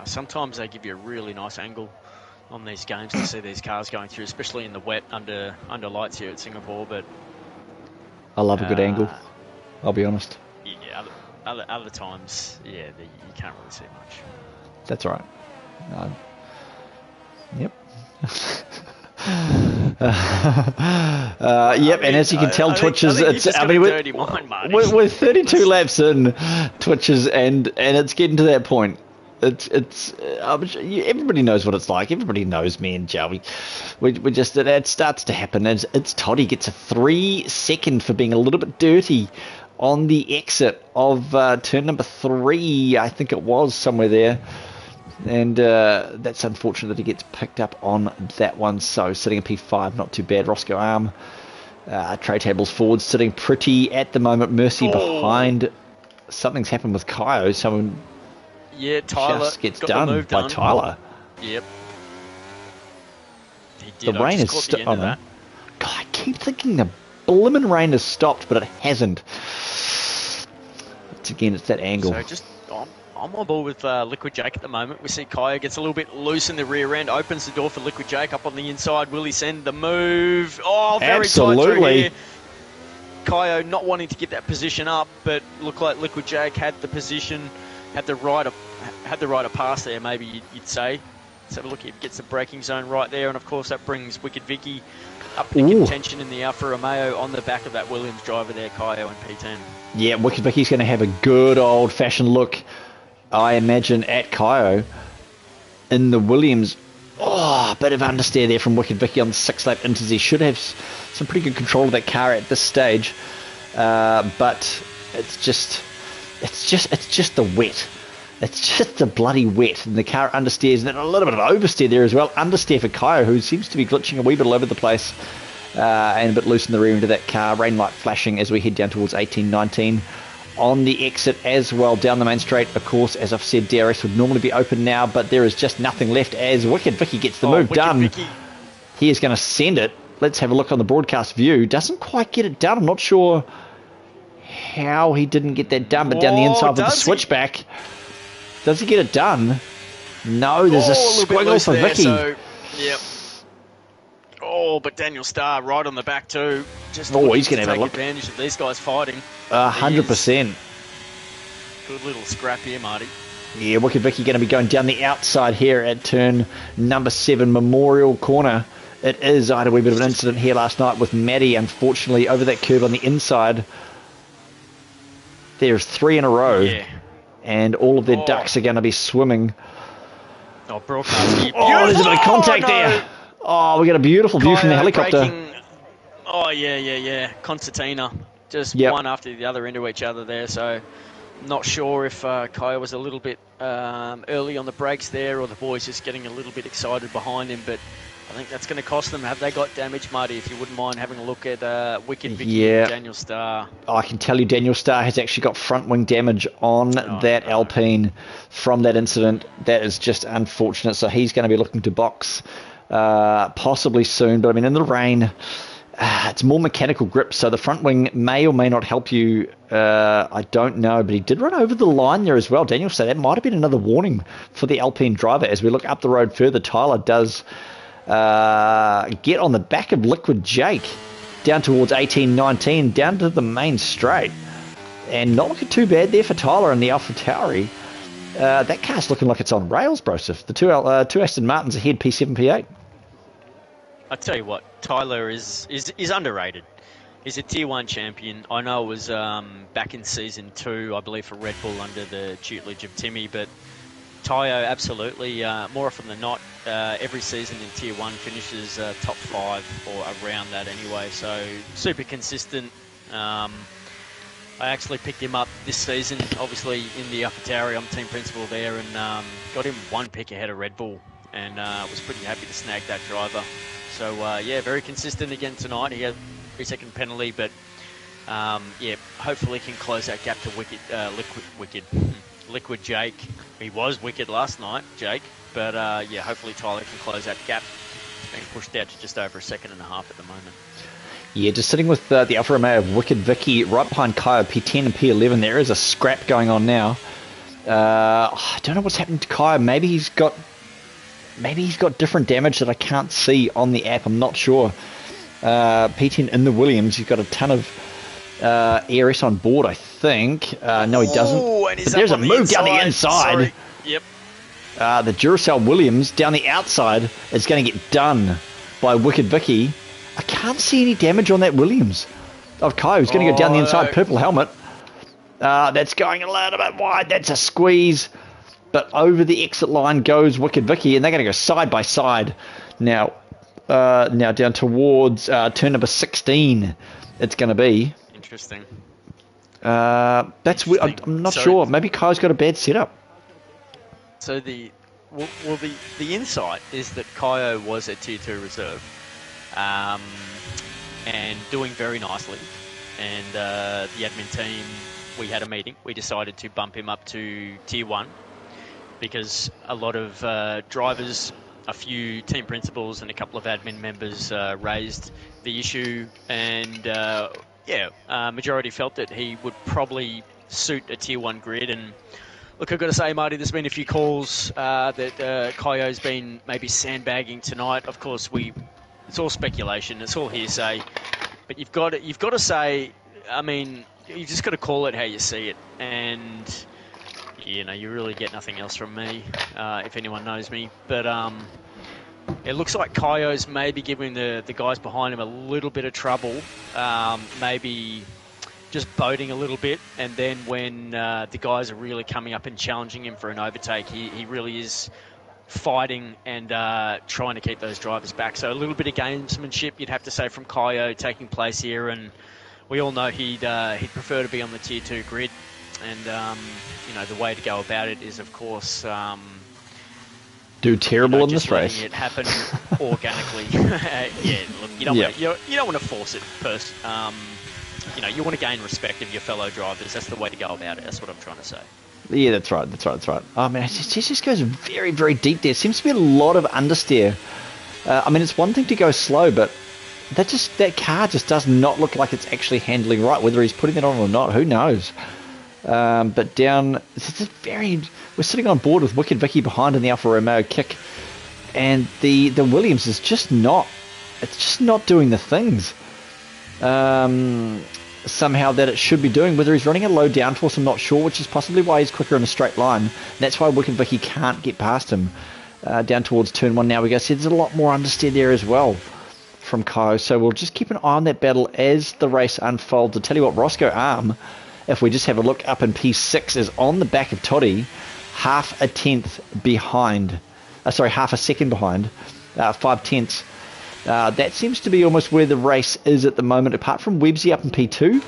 Sometimes they give you a really nice angle on these games to see these cars going through, especially in the wet under lights here at Singapore. But I love a good angle, I'll be honest. Yeah, other times, you can't really see much. That's all right. Yep. Yep, and as you can tell, Twitches. We're 32 laps in, Twitches, and it's getting to that point. Everybody knows what it's like. Everybody knows me and Joe. We just it starts to happen. It's Toddy gets a 3-second for being a little bit dirty on the exit of turn number 3. I think it was somewhere there. And that's unfortunate that he gets picked up on that one. So sitting in P5, not too bad. Roscoe Arm, tray tables forward, sitting pretty at the moment. Mercy behind. Something's happened with Kaio. Someone Tyler just gets done by Tyler. Yep. He did. The rain is oh, no. God, I keep thinking the blimmin' rain has stopped, but it hasn't. It's that angle. So just I'm on board with Liquid Jake at the moment. We see Kaio gets a little bit loose in the rear end, opens the door for Liquid Jake up on the inside. Will he send the move? Oh, very tight through here. Kaio not wanting to give that position up, but looked like Liquid Jake had the position, had the right of pass there, maybe you'd say. Let's have a look. He gets the braking zone right there, and of course that brings Wicked Vicky up to contention in the Alfa Romeo on the back of that Williams driver there, Kaio and P10. Yeah, Wicked Vicky's going to have a good old-fashioned look, I imagine, at Kaio in the Williams. Oh, a bit of understeer there from Wicked Vicky on the 6th lap into Z. Should have some pretty good control of that car at this stage, but it's just the wet. It's just the bloody wet, and the car understeers, and then a little bit of oversteer there as well. Understeer for Kaio, who seems to be glitching a wee bit all over the place, and a bit loose in the rear end of that car. Rain light flashing as we head down towards 18-19. On the exit as well, down the main straight, of course, as I've said, DRS would normally be open now, but there is just nothing left as Wicked Vicky gets the move done. Vicky. He is going to send it. Let's have a look on the broadcast view. Doesn't quite get it done. I'm not sure how he didn't get that done, but down the inside with the switchback. Does he get it done? No, there's a squiggle for Vicky. So, yep. Oh, but Daniel Starr right on the back too. Just he's going to have a look. Advantage of these guys fighting. 100%. Good little scrap here, Marty. Yeah, Wicked Vicky going to be going down the outside here at turn number 7, Memorial Corner. It is. I had a wee bit of an incident here last night with Maddie, unfortunately, over that curve on the inside. There's 3 in a row. Yeah. And all of their ducks are going to be swimming. Oh, broadcast. Oh, there's a bit of contact there. Oh, we got a beautiful view from the helicopter. Breaking. Oh, yeah. Concertina. Just one after the other into each other there. So, not sure if Kaio was a little bit early on the brakes there, or the boys just getting a little bit excited behind him. But I think that's going to cost them. Have they got damage, Marty? If you wouldn't mind having a look at Wicked Vicky and Daniel Starr. I can tell you Daniel Starr has actually got front wing damage on that Alpine from that incident. That is just unfortunate. So he's going to be looking to box possibly soon. But I mean, in the rain, it's more mechanical grip. So the front wing may or may not help you. I don't know. But he did run over the line there as well. Daniel Starr, that might have been another warning for the Alpine driver. As we look up the road further, Tyler does get on the back of Liquid Jake down towards 18-19, down to the main straight, and not looking too bad there for Tyler and the Alpha Tauri. That car's looking like it's on rails, Broseph. The two Aston Martins ahead, P7, P8. I tell you what, Tyler is underrated. He's a Tier 1 champion. I know it was back in Season 2, I believe, for Red Bull under the tutelage of Timmy, but Taio, absolutely. More often than not, every season in Tier 1 finishes top 5 or around that anyway. So super consistent. I actually picked him up this season, obviously in the AlphaTauri. I'm team principal there, and got him 1 pick ahead of Red Bull, and was pretty happy to snag that driver. So yeah, very consistent again tonight. He had a 3-second penalty, but yeah, hopefully can close that gap to Liquid Jake. He was wicked last night, Jake, but yeah, hopefully Tyler can close that gap. It's being pushed out to just over 1.5 seconds at the moment. Yeah, just sitting with the Alfa Romeo of Wicked Vicky right behind Kaio, P10 and P11. There is a scrap going on now. I don't know what's happening to Kaio. Maybe he's got different damage that I can't see on the app. I'm not sure. P10 in the Williams. He's got a ton of ARS on board, I think. No, he doesn't. Oh, and but there's a move down the inside. Sorry. Yep. The Duracell Williams down the outside is going to get done by Wicked Vicky. I can't see any damage on that Williams of Kai, who's going to go down the inside. Purple helmet. That's going a little bit wide. That's a squeeze. But over the exit line goes Wicked Vicky, and they're going to go side by side. Now down towards turn number 16, it's going to be. Interesting. I'm not sure. Maybe Kai's got a bad setup. So the insight is that Kaio was a Tier 2 reserve, and doing very nicely. And the admin team, we had a meeting. We decided to bump him up to Tier 1 because a lot of drivers, a few team principals, and a couple of admin members raised the issue, and majority felt that he would probably suit a Tier 1 grid. And look, I've got to say, Marty, there's been a few calls that Kaio's been maybe sandbagging tonight. Of course, it's all speculation, it's all hearsay, but you've got to say, I mean, you've just got to call it how you see it, and you really get nothing else from me if anyone knows me. But it looks like Kaio's maybe giving the guys behind him a little bit of trouble, maybe just boating a little bit, and then when the guys are really coming up and challenging him for an overtake, he really is fighting and trying to keep those drivers back. So a little bit of gamesmanship, you'd have to say, from Kaio taking place here, and we all know he'd prefer to be on the Tier 2 grid, and the way to go about it is, of course, do terrible in this race. It happen organically. Look, you don't want to force it first. You want to gain respect of your fellow drivers. That's the way to go about it. That's what I'm trying to say. Yeah, that's right. Oh, man, it just goes very, very deep there. Seems to be a lot of understeer. It's one thing to go slow, but that car just does not look like it's actually handling right. Whether he's putting it on or not, who knows? But down, we're sitting on board with Wicked Vicky behind in the Alfa Romeo kick, and the Williams is just not doing the things somehow that it should be doing. Whether he's running a low down force, I'm not sure, which is possibly why he's quicker in a straight line. And that's why Wicked Vicky can't get past him down towards turn 1. Now we go. See, there's a lot more understeer there as well from Kyle, so we'll just keep an eye on that battle as the race unfolds. I'll tell you what, Roscoe Arm, if we just have a look up in P6, is on the back of Toddy, half a second behind, 5/10. That seems to be almost where the race is at the moment, apart from Webbsy up in P2.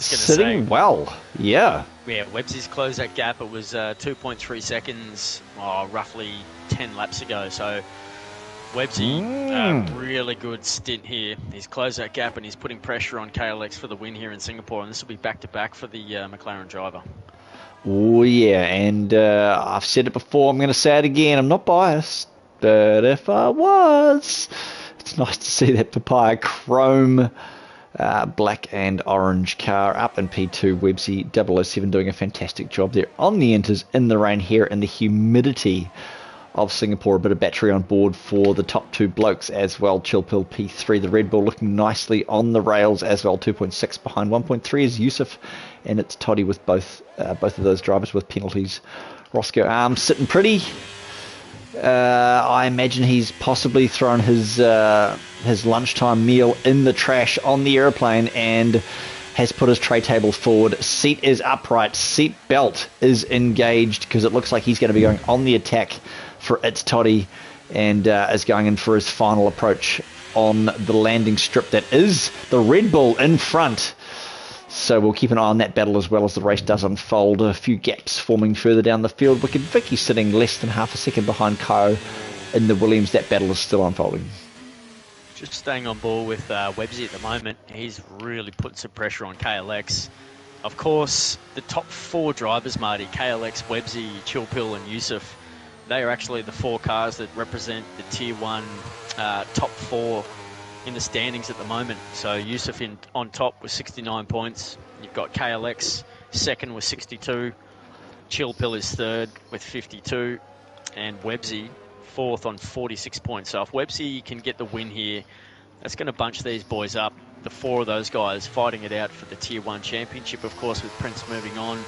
Sitting well. Yeah, Webbsy's closed that gap. It was 2.3 seconds, roughly 10 laps ago. So Webbsy, really good stint here. He's closed that gap and he's putting pressure on KLX for the win here in Singapore. And this will be back-to-back for the McLaren driver. Oh, yeah. And I've said it before. I'm going to say it again. I'm not biased. But if I was, it's nice to see that papaya chrome black and orange car up in P2. Webbsy 007 doing a fantastic job there on the inters in the rain here in the humidity of Singapore. A bit of battery on board for the top two blokes as well. Chill Pill P3, the Red Bull looking nicely on the rails as well. 2.6 behind. 1.3 is Yusuf, and it's Toddy with both of those drivers with penalties. Roscoe Arm sitting pretty. I imagine he's possibly thrown his lunchtime meal in the trash on the airplane and has put his tray table forward. Seat is upright. Seat belt is engaged because it looks like he's going to be going on the attack for It's Toddy, and is going in for his final approach on the landing strip that is the Red Bull in front. So we'll keep an eye on that battle as well as the race does unfold. A few gaps forming further down the field. Wicked Vicky sitting less than half a second behind Kyle in the Williams. That battle is still unfolding. Just staying on board with Webbsy at the moment. He's really put some pressure on KLX. Of course, the top four drivers, Marty, KLX, Webbsy, Chill Pill and Yusuf, they are actually the four cars that represent the Tier 1 top four in the standings at the moment. So Yusuf on top with 69 points. You've got KLX second with 62. Chill Pill is third with 52. And Webbsy fourth on 46 points. So if Webbsy can get the win here, that's going to bunch these boys up. The four of those guys fighting it out for the Tier 1 championship, of course, with Prince moving on.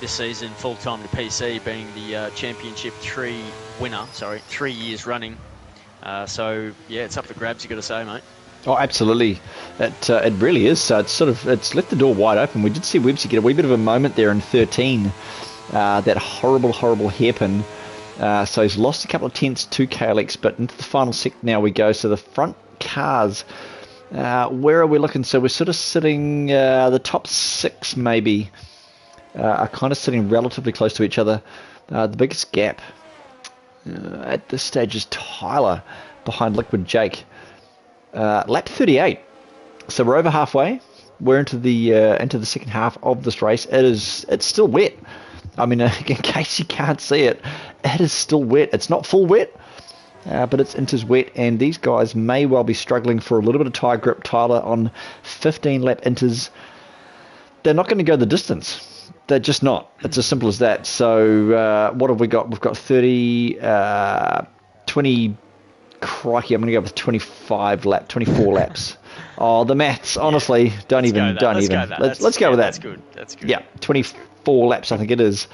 this season, full time to PC, being the Championship 3 winner. Sorry, 3 years running. So yeah, it's up for grabs. You got to say, mate. Oh, absolutely. It really is. So it's left the door wide open. We did see Websy get a wee bit of a moment there in 13. That horrible hairpin. So he's lost a couple of tenths to KLX, but into the final sec now we go. So the front cars, where are we looking? So we're sort of sitting, the top 6 maybe, are kind of sitting relatively close to each other. The biggest gap at this stage is Tyler behind Liquid Jake. Lap 38. So we're over halfway. We're into the second half of this race. It's still wet. I mean, in case you can't see it, it is still wet. It's not full wet, but it's inters wet, and these guys may well be struggling for a little bit of tyre grip. Tyler on 15 lap inters. They're not going to go the distance. They're just not. It's as simple as that. So what have we got? We've got 30, 20. Crikey, I'm going to go with 24 laps. Oh, the maths, honestly, don't even. Let's go with that. That's good. Yeah, 24 laps, I think it is,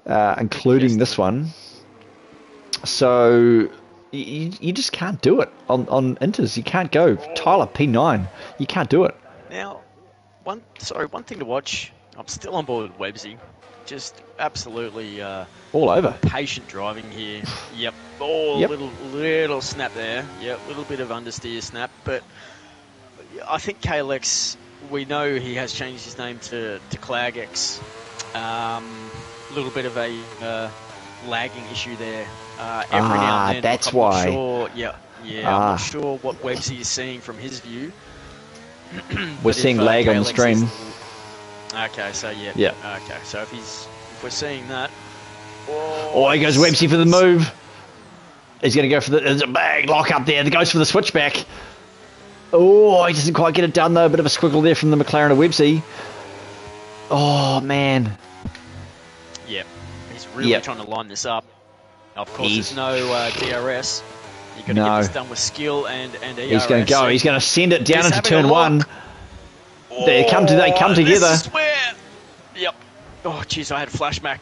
including this one. So you just can't do it on inters. You can't go. Tyler, P9. You can't do it. Now, one thing to watch. I'm still on board with Websy. Just absolutely all over. Patient driving here. Yep. Oh, yep. Little snap there. Yep. Little bit of understeer snap. But I think KLX, we know he has changed his name to Clagex. Little bit of a lagging issue there. Every now and then. That's I'm why. Not sure, I'm not sure what Websy is seeing from his view. We're seeing lag KLX on the stream. Okay, so yeah. Okay, so if we're seeing that. Oh, he goes Websy for the move. He's going to go for there's a bang lock up there. He goes for the switchback. Oh, he doesn't quite get it done though. A bit of a squiggle there from the McLaren of Websy. Oh man. Yep, he's really trying to line this up. Of course, there's no DRS. You've got to get this done with skill and ERS. He's going to go. He's going to send it down into turn 1. They come together. This is where... Yep. Oh, jeez, I had flashbacks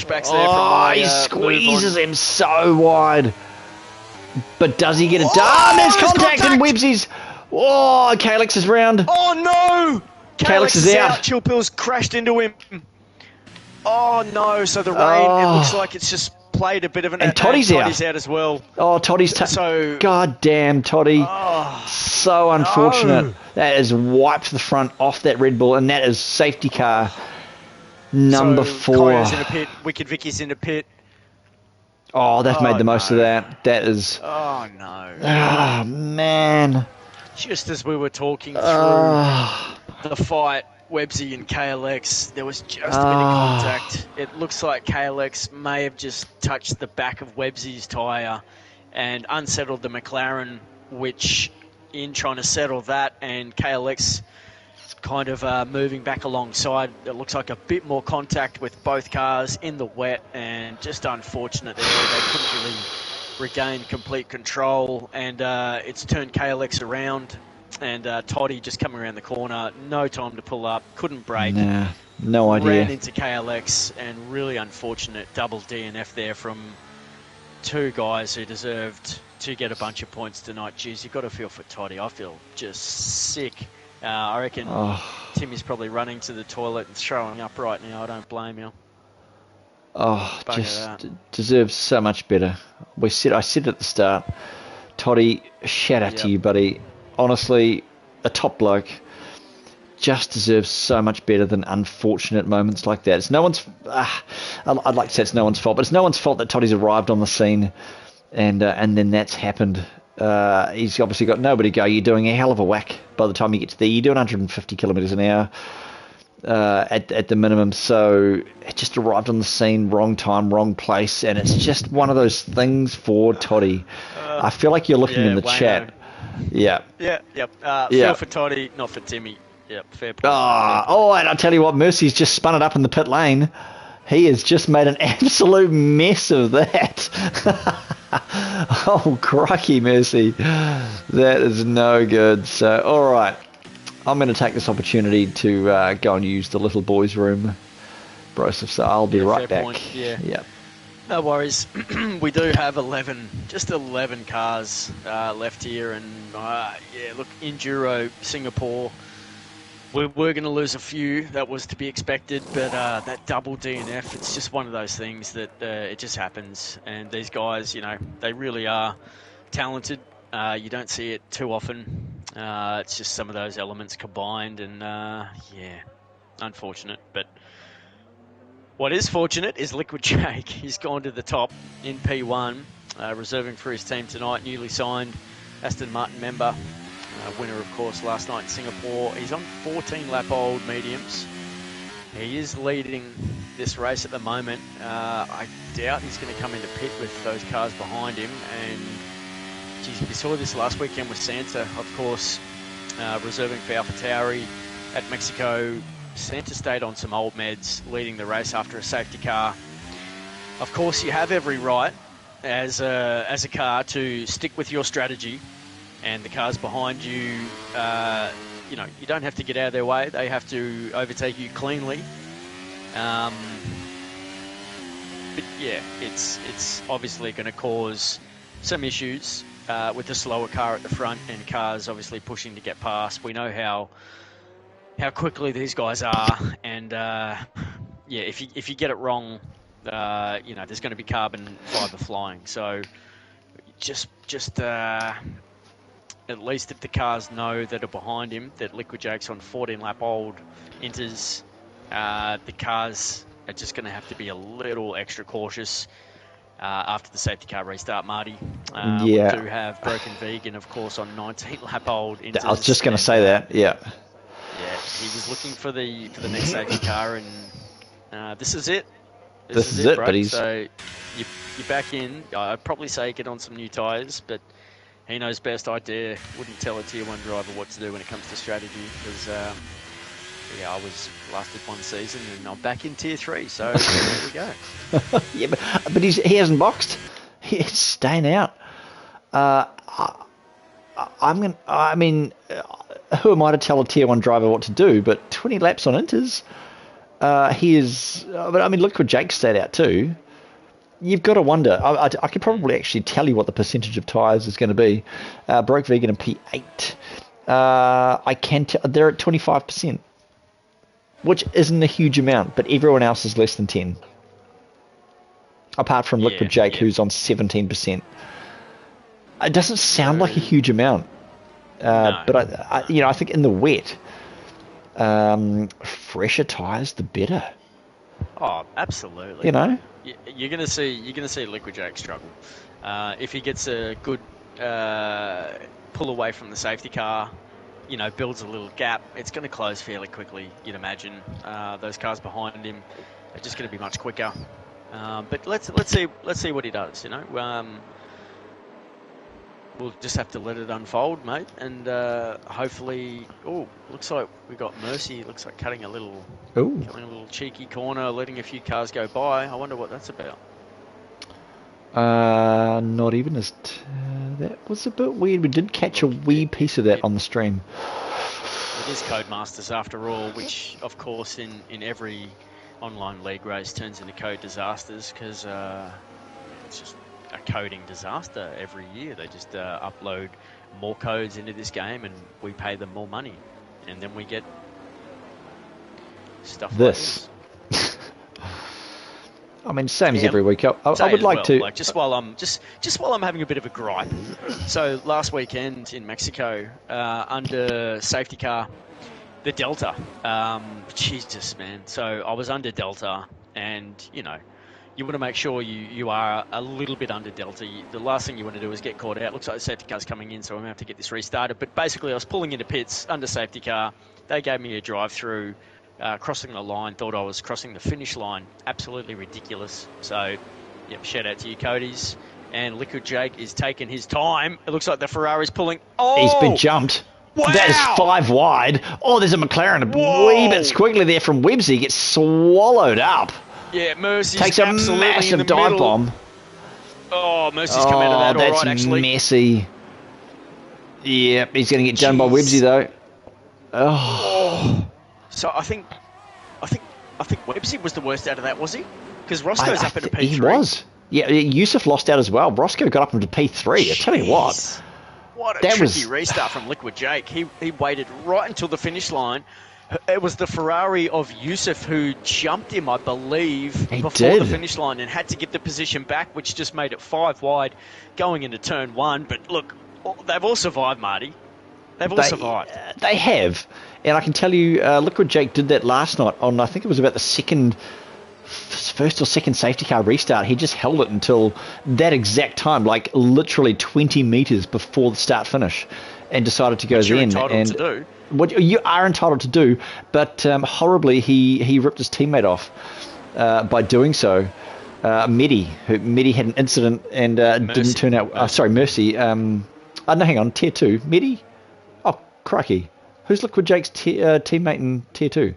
there. Oh, he squeezes him so wide. But does he get it done? There's contact and Websy's... Oh, KLX is round. Oh, no! KLX is out. Chillpill's crashed into him. Oh, no. So the rain, it looks like it's just played a bit of an... And Toddy's out as well. Oh, Toddy's... So... God damn, Toddy. Oh, so unfortunate. No. That has wiped the front off that Red Bull, and that is safety car number 4. Koyo's in a pit. Wicked Vicky's in a pit. Oh, they've made the most of that. That is... Oh, no. Oh, man. Just as we were talking through the fight, Websy and KLX, there was just a bit of contact. It looks like KLX may have just touched the back of Websy's tyre and unsettled the McLaren, which in trying to settle that and KLX kind of moving back alongside, it looks like a bit more contact with both cars in the wet, and just unfortunate there. They couldn't really regain complete control, and it's turned KLX around. And Toddy just coming around the corner, no time to pull up, couldn't brake. Nah, no idea. Ran into KLX, and really unfortunate double DNF there from 2 guys who deserved to get a bunch of points tonight. Jeez, you've got to feel for Toddy. I feel just sick. I reckon Timmy's probably running to the toilet and throwing up right now. I don't blame you. Oh, just deserves so much better. I said at the start, Toddy, shout out to you, buddy. Honestly, a top bloke, just deserves so much better than unfortunate moments like that. It's no one's... I'd like to say it's no one's fault, but it's no one's fault that Toddy's arrived on the scene and then that's happened. He's obviously got nobody to go. You're doing a hell of a whack by the time you get to there. You're doing 150 kilometres an hour at the minimum. So it just arrived on the scene, wrong time, wrong place, and it's just one of those things for Toddy. I feel like you're looking in the chat. Yeah. Feel for Toddy, not for Timmy. Yep, fair point. And I'll tell you what, Mercy's just spun it up in the pit lane. He has just made an absolute mess of that. Oh, crikey, Mercy. That is no good. So, all right. I'm going to take this opportunity to go and use the little boys' room Broseph, so I'll be Yeah, right fair back. point, yeah. Yeah. No worries. We do have 11 cars left here, and yeah, look, Enduro Singapore. We're going to lose a few. That was to be expected, but that double DNF, it's just one of those things that it just happens. And these guys, you know, they really are talented. You don't see it too often. It's just some of those elements combined, and yeah, unfortunate. But what is fortunate is Liquid Jake. He's gone to the top in P1, reserving for his team tonight. Newly signed Aston Martin member. Winner, of course, last night in Singapore. He's on 14-lap-old mediums. He is leading this race at the moment. I doubt he's going to come into pit with those cars behind him. And geez, we saw this last weekend with Santa, of course, reserving for AlphaTauri at Mexico. Santa stayed on some old meds, leading the race after a safety car. Of course, you have every right as a car to stick with your strategy. And the cars behind you, you know, you don't have to get out of their way. They have to overtake you cleanly. But yeah, it's obviously going to cause some issues with the slower car at the front and cars obviously pushing to get past. We know how quickly these guys are, and yeah, if you get it wrong, you know, there's going to be carbon fiber flying. So just at least if the cars know that are behind him, that Liquid Jake's on 14-lap-old Inters, the cars are just going to have to be a little extra cautious after the safety car restart, Marty. Yeah. We do have Broken Vegan, of course, on 19-lap-old Inters. I was just going to say that, yeah. Yeah, he was looking for the next safety car, and this is it. This is it, bro. but he's... So you're back in. I'd probably say get on some new tyres, but he knows best. I wouldn't tell a Tier 1 driver what to do when it comes to strategy, because yeah, I was lasted one season and I'm back in Tier 3, so there we go. Yeah, but he hasn't boxed. He's staying out. I mean, who am I to tell a Tier 1 driver what to do? But 20 laps on Inters, he is... but I mean, Liquid Jake stayed out too. You've got to wonder. I could probably actually tell you what the percentage of tyres is going to be. Broke Vegan in P8. I can tell they're at 25%, which isn't a huge amount, but everyone else is less than 10. Apart from Liquid Jake, who's on 17%. It doesn't sound like a huge amount, No. but I think in the wet, fresher tyres the better. Oh, absolutely. You know. You're gonna see Liquid Jake struggle if he gets a good pull away from the safety car. You know, builds a little gap. It's going to close fairly quickly. You'd imagine those cars behind him are just going to be much quicker. But let's see what he does. You know, we'll just have to let it unfold, mate. And hopefully, looks like we got Mercy. Looks like cutting a little cheeky corner, letting a few cars go by. I wonder what that's about. Not even as that was a bit weird. We did catch a wee piece of that on the stream. It is Codemasters after all, which of course in every online league race turns into code disasters, because it's just a coding disaster every year. They just upload more codes into this game and we pay them more money, and then we get stuff this. Like this. I mean, same as every week. I would like to just while I'm having a bit of a gripe. So last weekend in Mexico, under safety car, the Delta. Jesus, man. So I was under Delta, and you know, you want to make sure you are a little bit under Delta. The last thing you want to do is get caught out. Looks like the safety car's coming in, so I'm going to have to get this restarted. But basically, I was pulling into pits under safety car. They gave me a drive-through. Crossing the line, thought I was crossing the finish line. Absolutely ridiculous. So, yep, shout out to you, Cody's. And Liquid Jake is taking his time. It looks like the Ferrari's pulling. Oh! He's been jumped. Wow! That is 5 wide. Oh, there's a McLaren a wee bit squiggly there from Websy. Gets swallowed up. Yeah, Mercy's takes a absolutely massive in the dive middle. bomb. Oh, Mercy's come out of that all that's right, actually. messy. Yep, he's going to get done by Websy though. Oh. So I think I think Websy was the worst out of that, was he? Because Roscoe's up at a P3. He was. Yeah, Yusuf lost out as well. Roscoe got up into P3. I tell you what. What a tricky restart from Liquid Jake. He waited right until the finish line. It was the Ferrari of Yusuf who jumped him, I believe, before the finish line and had to get the position back, which just made it 5 wide going into turn 1. But look, they've all survived, Marty. They've all survived. They have. And I can tell you, Liquid Jake did that last night on, I think it was about the first or second safety car restart. He just held it until that exact time, like literally 20 metres before the start finish, and decided to go then. You're entitled to do. What you are entitled to do, but horribly he ripped his teammate off by doing so. Mehdi had an incident and didn't turn out. Sorry, Mercy. No, hang on, Tier 2. Mehdi? Oh, crikey. Who's Liquid Jake's teammate in Tier 2?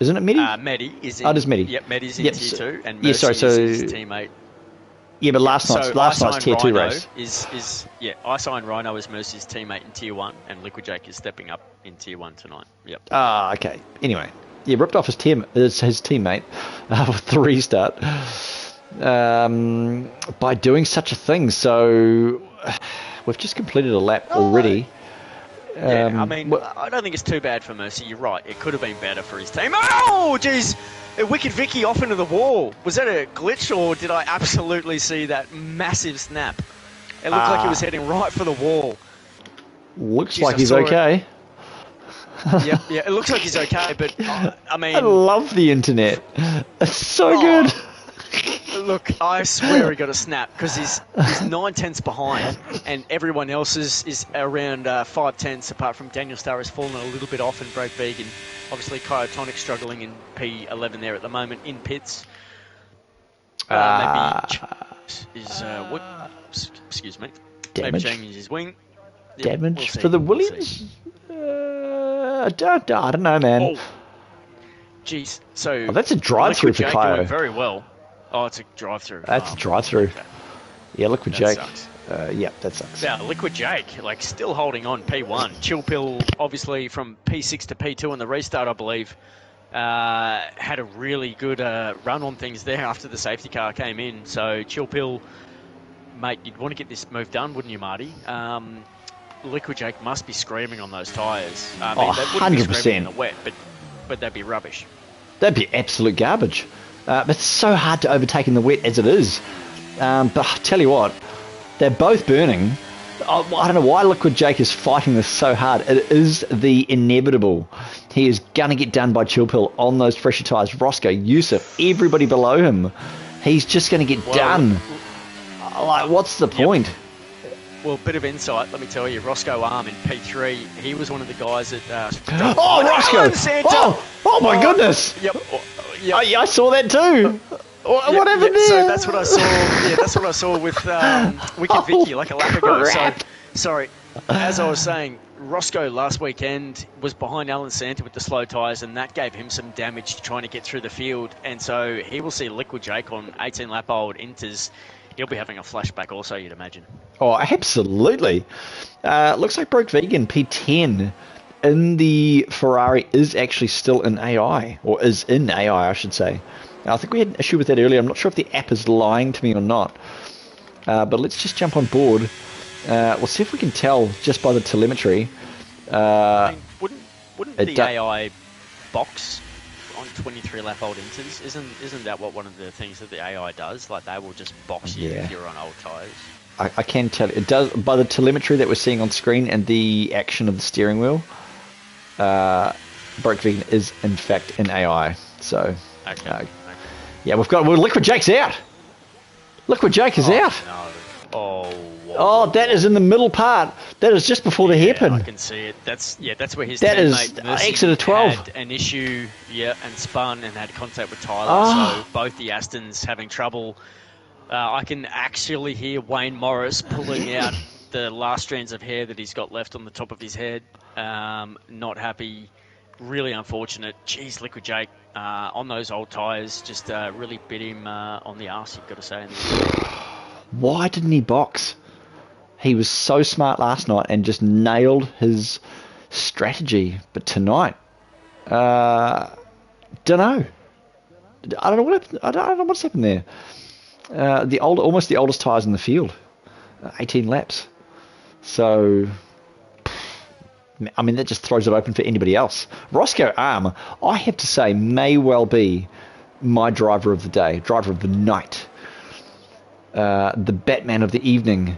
Isn't it Mehdi? Mehdi is in. Oh, it is Mehdi. Yep, Mehdi's in Tier 2, and Mercy is his teammate. Yeah, but last night's Tier 2 race. ISI and Rhino is Mercy's teammate in Tier 1, and Liquid Jake is stepping up in Tier 1 tonight. Yep. Ah, okay. Anyway, ripped off his teammate with the restart by doing such a thing. So we've just completed a lap already. I mean, I don't think it's too bad for Mercy. You're right. It could have been better for his team. Oh, jeez. Wicked Vicky off into the wall. Was that a glitch, or did I absolutely see that massive snap? It looked like he was heading right for the wall. Looks like he's okay. Yeah, it looks like he's okay, but I mean... I love the internet. It's so good. Look, I swear he got a snap, because he's 9/10 behind, and everyone else is around 5/10, apart from Daniel Starr has fallen a little bit off and Brad Vegan. Obviously, Kyotonic struggling in P11 there at the moment in pits. Maybe excuse me. Maybe changing his wing. Damage for the Williams? I don't know, man. Oh, jeez. So that's a drive-through for Kyo. Doing very well. Oh, it's a drive-through. That's a drive-through. Okay. Yeah, Liquid Jake. Sucks. Yeah, that sucks. Yeah, Liquid Jake, still holding on P1. Chill Pill, obviously, from P6 to P2 in the restart, I believe, had a really good run on things there after the safety car came in. So, Chill Pill, mate, you'd want to get this move done, wouldn't you, Marty? Liquid Jake must be screaming on those tyres. I mean, they wouldn't 100%. be screaming in the wet, but they'd be rubbish. That'd be absolute garbage. But it's so hard to overtake in the wet as it is. But I tell you what, they're both burning. I don't know why Liquid Jake is fighting this so hard. It is the inevitable. He is going to get done by Chill Pill on those pressure tyres. Roscoe, Yusuf, everybody below him. He's just going to get done. What's the point? Well, bit of insight, let me tell you. Roscoe Arm in P3, he was one of the guys that... Roscoe! Oh my goodness! Yep. I saw that too. What happened there? So that's what I saw. Yeah, that's what I saw with Wicked Vicky like a lap ago. So, sorry, as I was saying, Roscoe last weekend was behind Alan Santa with the slow tyres, and that gave him some damage trying to get through the field. And so he will see Liquid Jake on 18-lap-old Inters. He'll be having a flashback also, you'd imagine. Oh, absolutely. Looks like Broke Vegan P10 in the Ferrari is actually still in AI, or is in AI, I should say. Now, I think we had an issue with that earlier. I'm not sure if the app is lying to me or not. But let's just jump on board. We'll see if we can tell just by the telemetry. I mean, wouldn't the AI box on 23-lap-old Inters? Isn't that what one of the things that the AI does? Like, they will just box you if you're on old tyres. I can tell it does by the telemetry that we're seeing on screen and the action of the steering wheel. Broke Vegan is in fact in AI. So yeah, Liquid Jake's out. Liquid Jake is out. No. Oh, that is in the middle part. That is just before the hairpin. I can see it. That's where his teammate teammate Mercy exit of 12 had an issue, and spun and had contact with Tyler. So both the Astons having trouble. I can actually hear Wayne Morris pulling out the last strands of hair that he's got left on the top of his head. Not happy. Really unfortunate. Jeez, Liquid Jake on those old tyres just really bit him on the arse, you've got to say. Why didn't he box? He was so smart last night and just nailed his strategy. But tonight, Don't know. I don't know what I don't know what's happened there. Almost the oldest tyres in the field, 18 laps. So, I mean, that just throws it open for anybody else. Roscoe Arm, I have to say, may well be my driver of the day, driver of the night, the Batman of the evening,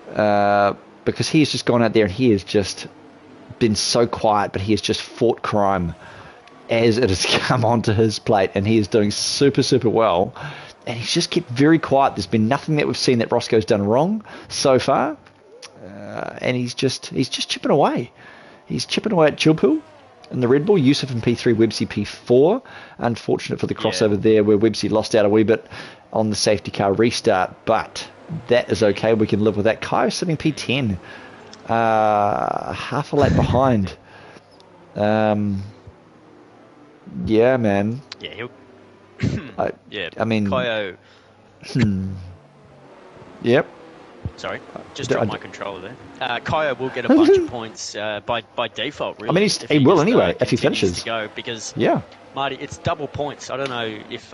because he has just gone out there and he has just been so quiet, but he has just fought crime as it has come onto his plate, and he is doing super, super well. And he's just kept very quiet. There's been nothing that we've seen that Roscoe's done wrong so far, and he's just chipping away. He's chipping away at Chilpool in the Red Bull. Yusuf in P3, Websy P4. Unfortunate for the crossover there, where Websy lost out a wee bit on the safety car restart, but that is okay. We can live with that. Kai sitting P10, half a lap behind. Yeah, man. Yeah, he'll. I mean, Kaio. Yep. Sorry, just dropped my controller there. Kaio will get a bunch of points by default. Really, I mean, he will anyway if he finishes. To go because yeah, Marty, it's double points. I don't know if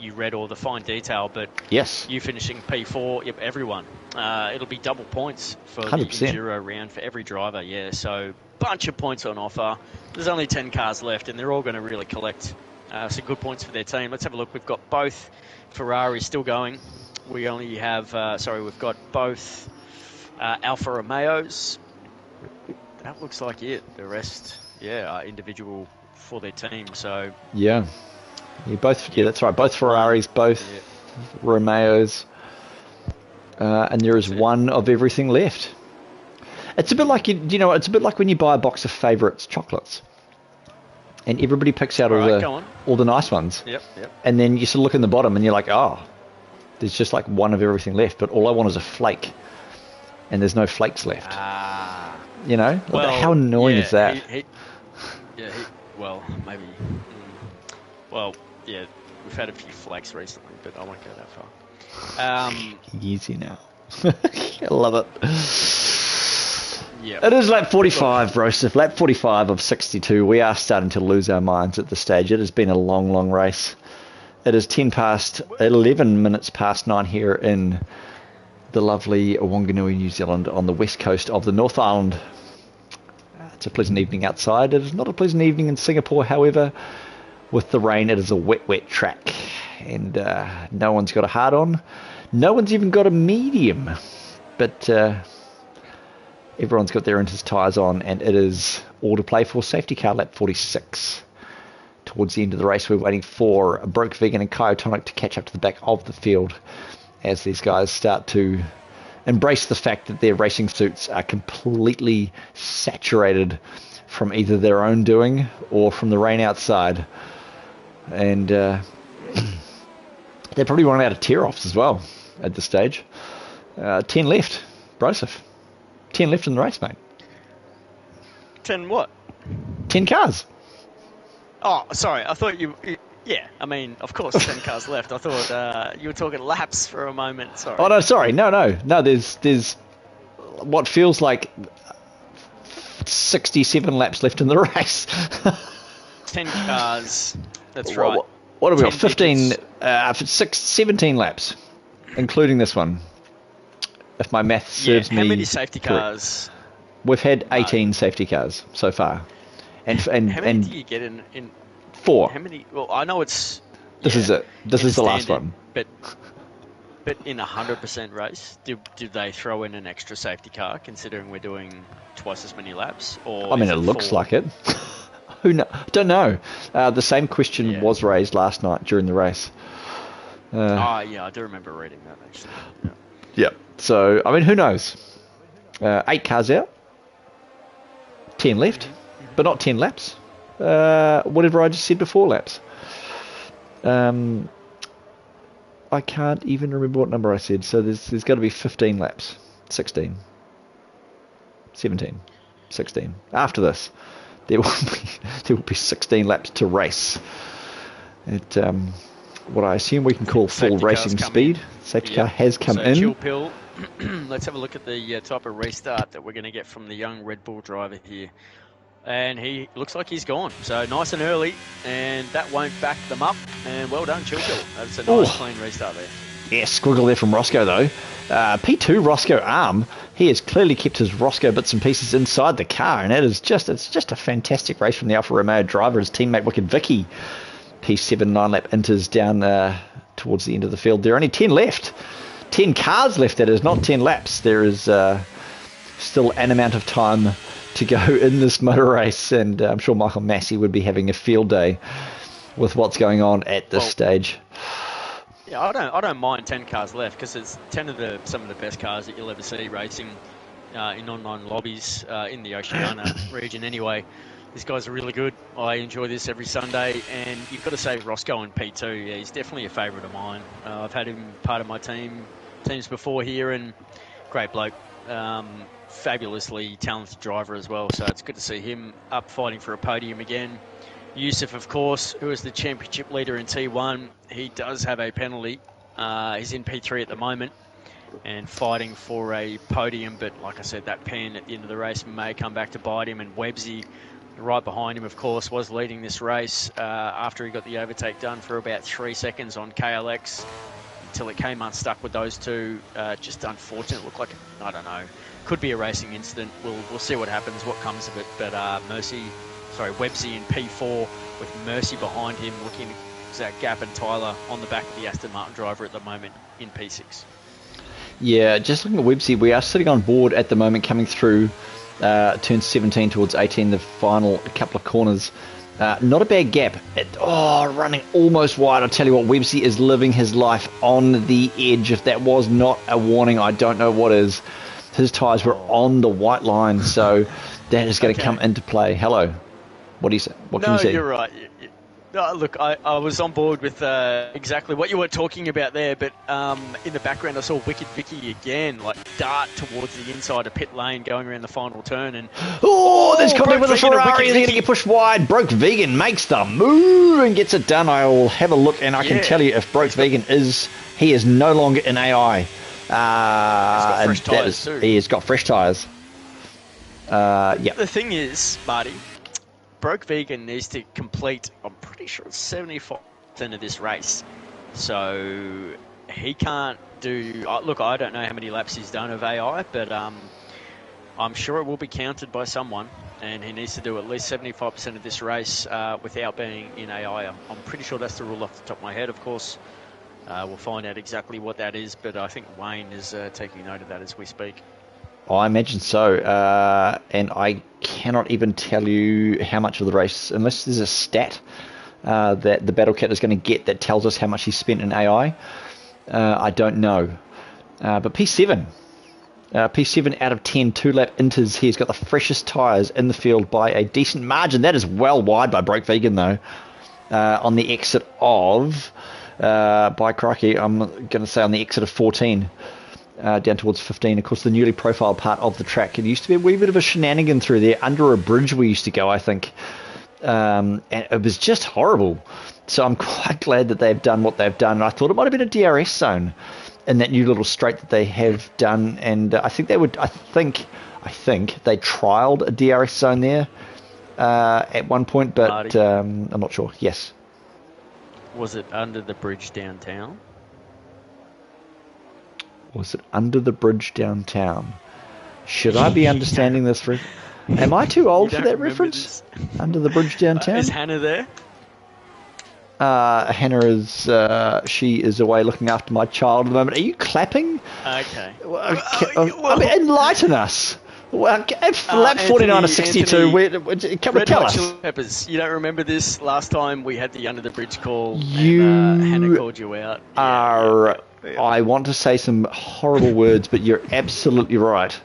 you read all the fine detail, but yes, you finishing P4, yep, everyone. It'll be double points for 100%. the Enduro round for every driver. Yeah, so bunch of points on offer. There's only 10 cars left, and they're all going to really collect some good points for their team. Let's have a look. We've got both Ferraris still going. We only have, we've got both Alfa Romeos. That looks like it. The rest, are individual for their team. So yeah, that's right. Both Ferraris, both Romeos, and there is one of everything left. It's a bit like it's a bit like when you buy a box of favourites chocolates, and everybody picks out all the nice ones. Yep. And then you sort of look in the bottom, and you're like, oh, there's just like one of everything left, but all I want is a flake, and there's no flakes left. How annoying is that? Maybe. We've had a few flakes recently, but I won't go that far. Easy now. I love it. Yeah. It is lap 45, Broseph. Lap 45 of 62. We are starting to lose our minds at this stage. It has been a long, long race. It is 11 minutes past 9 here in the lovely Wanganui, New Zealand, on the west coast of the North Island. It's a pleasant evening outside. It is not a pleasant evening in Singapore, however. With the rain, it is a wet, wet track. And no one's got a hard on. No one's even got a medium. But everyone's got their Inters tyres on, and it is all to play for. Safety car lap 46. Towards the end of the race, we're waiting for Broke Vegan and Kyotonic to catch up to the back of the field as these guys start to embrace the fact that their racing suits are completely saturated from either their own doing or from the rain outside. And they're probably running out of tear-offs as well at this stage. 10 left, Broseph. 10 left in the race, mate. 10 what? 10 cars. Oh, sorry. I thought you... Yeah, I mean, of course, 10 cars left. I thought you were talking laps for a moment. Sorry. Oh, no, sorry. No. There's what feels like 67 laps left in the race. 10 cars. That's right. What have we got? 17 laps, including this one. If my math serves me. How many safety correct. Cars? We've had 18 safety cars so far. And how many do you get in 4. How many? Well, I know it's... This is it. This is the last one. But in a 100% race, do they throw in an extra safety car, considering we're doing twice as many laps? Or I mean, it looks like it. Who know? Don't know. The same question was raised last night during the race. I do remember reading that, actually. Yeah. So, I mean, who knows? 8 cars out. 10 left. But not 10 laps. Whatever I just said before laps. I can't even remember what number I said. So there's got to be 15 laps. 16. 17. 16. After this, there will be 16 laps to race. At what I assume we can call full racing speed. Safety car has come in. Chill pill. Let's have a look at the type of restart that we're going to get from the young Red Bull driver here. and he looks like he's gone. So nice and early, and that won't back them up. And well done, Chilkill. That's a nice, clean restart there. Yeah, squiggle there from Roscoe, though. P2 Roscoe Arm. He has clearly kept his Roscoe bits and pieces inside the car, and it's just a fantastic race from the Alfa Romeo driver, his teammate Wicked Vicky. P7 9-lap inters down towards the end of the field. There are only 10 left. 10 cars left, that is, not 10 laps. There is still an amount of time to go in this motor race, and I'm sure Michael Massey would be having a field day with what's going on at this stage. Yeah, I don't mind 10 cars left, because it's 10 of some of the best cars that you'll ever see racing in online lobbies in the Oceania region anyway. These guys are really good. I enjoy this every Sunday, and you've got to say Roscoe in P2. Yeah, he's definitely a favourite of mine. I've had him part of my teams before here, and great bloke. Fabulously talented driver as well, so it's good to see him up fighting for a podium again. Yusuf, of course, who is the championship leader in T1, he does have a penalty. He's in P3 at the moment and fighting for a podium, but like I said, that pen at the end of the race may come back to bite him. And Webbsy, right behind him, of course, was leading this race after he got the overtake done for about 3 seconds on KLX until it came unstuck with those two. Just unfortunate. Looked like, I don't know, could be a racing incident. We'll see what happens, what comes of it. But Webbsy in P4 with Mercy behind him, looking at Zach Gap and Tyler on the back of the Aston Martin driver at the moment in P6. Yeah, just looking at Webbsy, we are sitting on board at the moment, coming through turn 17 towards 18, the final couple of corners. Not a bad gap. Running almost wide. I'll tell you what, Webbsy is living his life on the edge. If that was not a warning, I don't know what is. His tyres were on the white line, so that is going to come into play. Hello. What do you say? What can you say? No, you're right. No, look, I was on board with exactly what you were talking about there, but in the background I saw Wicked Vicky again, like dart towards the inside of pit lane going around the final turn. And there's contact with a Ferrari. They're going to get pushed wide. Broke Vegan makes the move and gets it done. I will have a look, and I can tell you if Broke Vegan he is no longer in AI. He's got fresh tyres too. He has got fresh tyres. The thing is, Marty, Broke Vegan needs to complete, I'm pretty sure it's 75% of this race. So he can't do... Look, I don't know how many laps he's done of AI, but I'm sure it will be counted by someone, and he needs to do at least 75% of this race without being in AI. I'm pretty sure that's the rule off the top of my head, of course. We'll find out exactly what that is, but I think Wayne is taking note of that as we speak. I imagine so, and I cannot even tell you how much of the race, unless there's a stat that the Battle Cat is going to get that tells us how much he spent in AI. I don't know. But P7 out of 10, 2-lap inters. He's got the freshest tyres in the field by a decent margin. That is well wide by Broke Vegan, though, on the exit of, by crikey, I'm going to say on the exit of 14. Down towards 15, of course, the newly profiled part of the track. It used to be a wee bit of a shenanigan through there. Under a bridge we used to go, I think. And it was just horrible. So I'm quite glad that they've done what they've done. And I thought it might have been a DRS zone in that new little straight that they have done. And I think they trialled a DRS zone there at one point, but I'm not sure. Yes. Was it under the bridge downtown? Was it under the bridge downtown? Should I be understanding this? Am I too old for that reference? Under the bridge downtown? Is Hannah there? Hannah is, she is away looking after my child at the moment. Are you clapping? Okay. Enlighten us. Well, lap 49 to 62. Tell us. Peppers, you don't remember this? Last time we had the under the bridge call, and Hannah called you out. I want to say some horrible words, but you're absolutely right.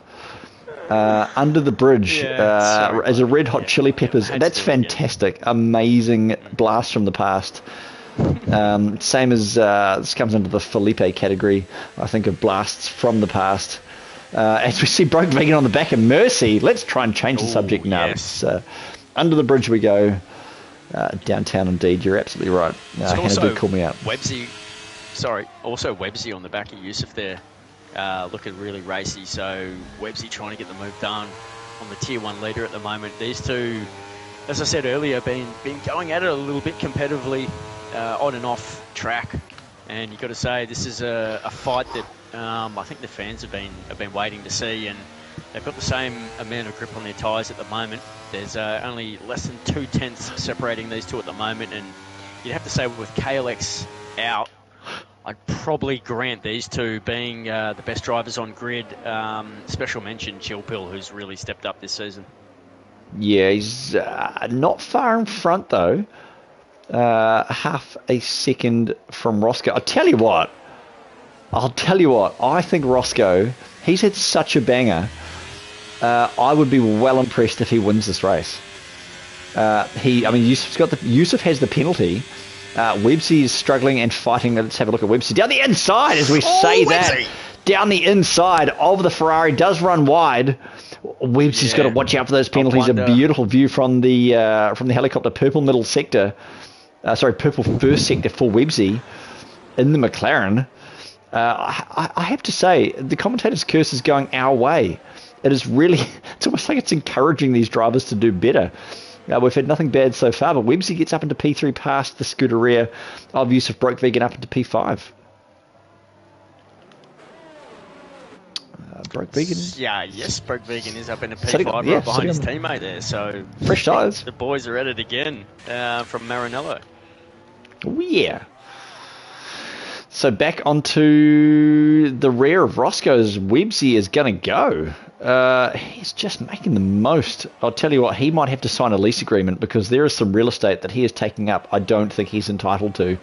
Under the bridge, as a Red Hot Chili Peppers. That's fantastic. Amazing blast from the past. Same as this comes under the Felipe category, I think, of blasts from the past. As we see Broke Vegan on the back of Mercy. Let's try and change the subject now. Yes. Under the bridge we go. Downtown indeed. You're absolutely right. Hannah did call me out. Also Webbsy on the back of Yusuf there, looking really racy. So Webbsy trying to get the move done. on the Tier 1 leader at the moment. These two, as I said earlier, been going at it a little bit competitively on and off track. And you've got to say, this is a fight that I think the fans have been waiting to see, and they've got the same amount of grip on their tyres at the moment. There's only less than 2/10 separating these two at the moment, and you'd have to say with KLX out, I'd probably grant these two being the best drivers on grid. Special mention Chilpill, who's really stepped up this season. Yeah, he's not far in front though. Half a second from Roscoe. I'll tell you what. I think Roscoe, he's had such a banger. I would be well impressed if he wins this race. Yusuf has the penalty. Websy is struggling and fighting. Let's have a look at Websy down the inside as we say that. Down the inside of the Ferrari, does run wide. Websy's got to watch out for those penalties. A beautiful view from the helicopter, purple middle sector. Purple first sector for Websy in the McLaren. I have to say, the commentator's curse is going our way. It is really, it's almost like it's encouraging these drivers to do better. We've had nothing bad so far, but Websy gets up into P3 past the Scuderia of Yusuf Brokevegan up into P5. Brokevegan? Yes, Brokevegan is up into P5 right behind his teammate there. So fresh tyres. The boys are at it again from Maranello. Oh, yeah. So back onto the rear of Roscoe's. Websy is going to go. He's just making the most. I'll tell you what, he might have to sign a lease agreement because there is some real estate that he is taking up I don't think he's entitled to.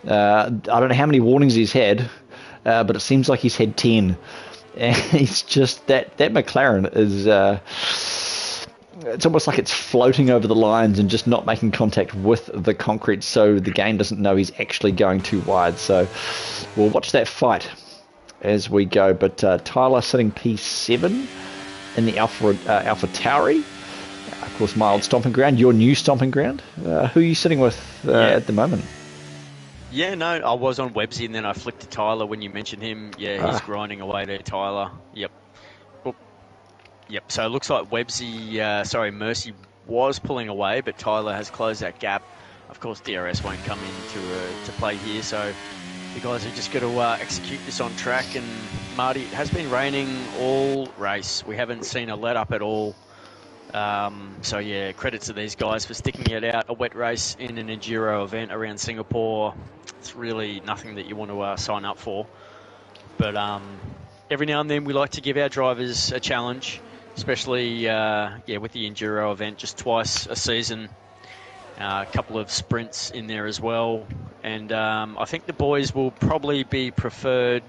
I don't know how many warnings he's had, but it seems like he's had 10. And he's just, that McLaren is... it's almost like it's floating over the lines and just not making contact with the concrete, so the game doesn't know he's actually going too wide. So we'll watch that fight as we go. But Tyler sitting P7 in the Alpha Tauri. Of course, my old stomping ground, your new stomping ground. Who are you sitting with at the moment? Yeah, no, I was on Websy and then I flicked to Tyler when you mentioned him. Yeah, he's grinding away there, Tyler. Yep. Yep, so it looks like Mercy was pulling away, but Tyler has closed that gap. Of course, DRS won't come into to play here, so the guys have just got to execute this on track. And Marty, it has been raining all race. We haven't seen a let up at all. So yeah, credit to these guys for sticking it out. A wet race in an enduro event around Singapore. It's really nothing that you want to sign up for. But every now and then we like to give our drivers a challenge. Especially, with the enduro event, just twice a season. A couple of sprints in there as well. And I think the boys will probably be preferred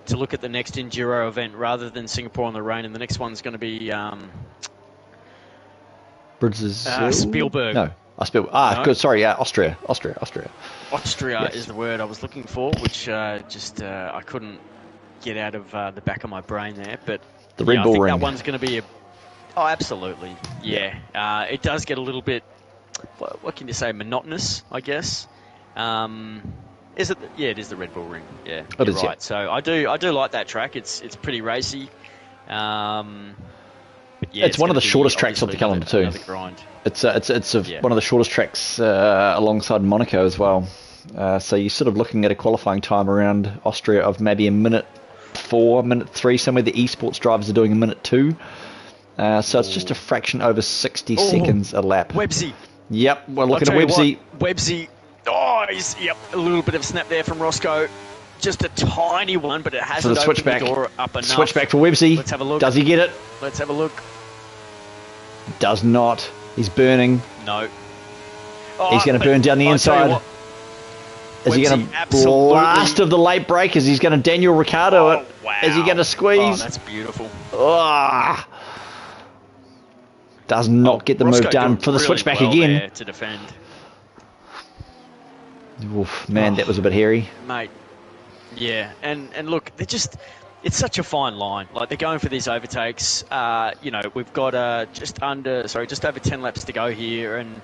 to look at the next enduro event rather than Singapore on the Rain. And the next one's going to be Spielberg. No, Spielberg. No? Good. Sorry, Austria. Austria yes. Is the word I was looking for, which I couldn't get out of the back of my brain there. But the Red Bull Ring. Ring. That one's going to be Oh, absolutely. Yeah. It does get a little bit, what can you say, monotonous, I guess. Is it? Yeah, it is the Red Bull Ring. Yeah, it is, right. Yeah. So I do like that track. It's pretty racy. But yeah, it's one of the shortest tracks of the calendar too. It's one of the shortest tracks alongside Monaco as well. So you're sort of looking at a qualifying time around Austria of maybe a minute 4, minute 3. Somewhere the esports drivers are doing a minute 2. So it's just a fraction over 60 seconds a lap. Websy. Yep, we're looking at Websy. Websy. Oh, a little bit of snap there from Roscoe. Just a tiny one, but it hasn't opened the door up enough. Switchback for Websy. Let's have a look. Does he get it? Let's have a look. Does not. He's burning. No. He's going to burn down the inside. Is he going to blast of the late break? Is he going to Daniel Ricciardo it? Wow. Is he going to squeeze? Oh, that's beautiful. Does not get the move done for the really switchback again. To defend. Oof, man, that was a bit hairy. Mate, yeah. And look, it's such a fine line. Like, they're going for these overtakes. We've got just over 10 laps to go here, and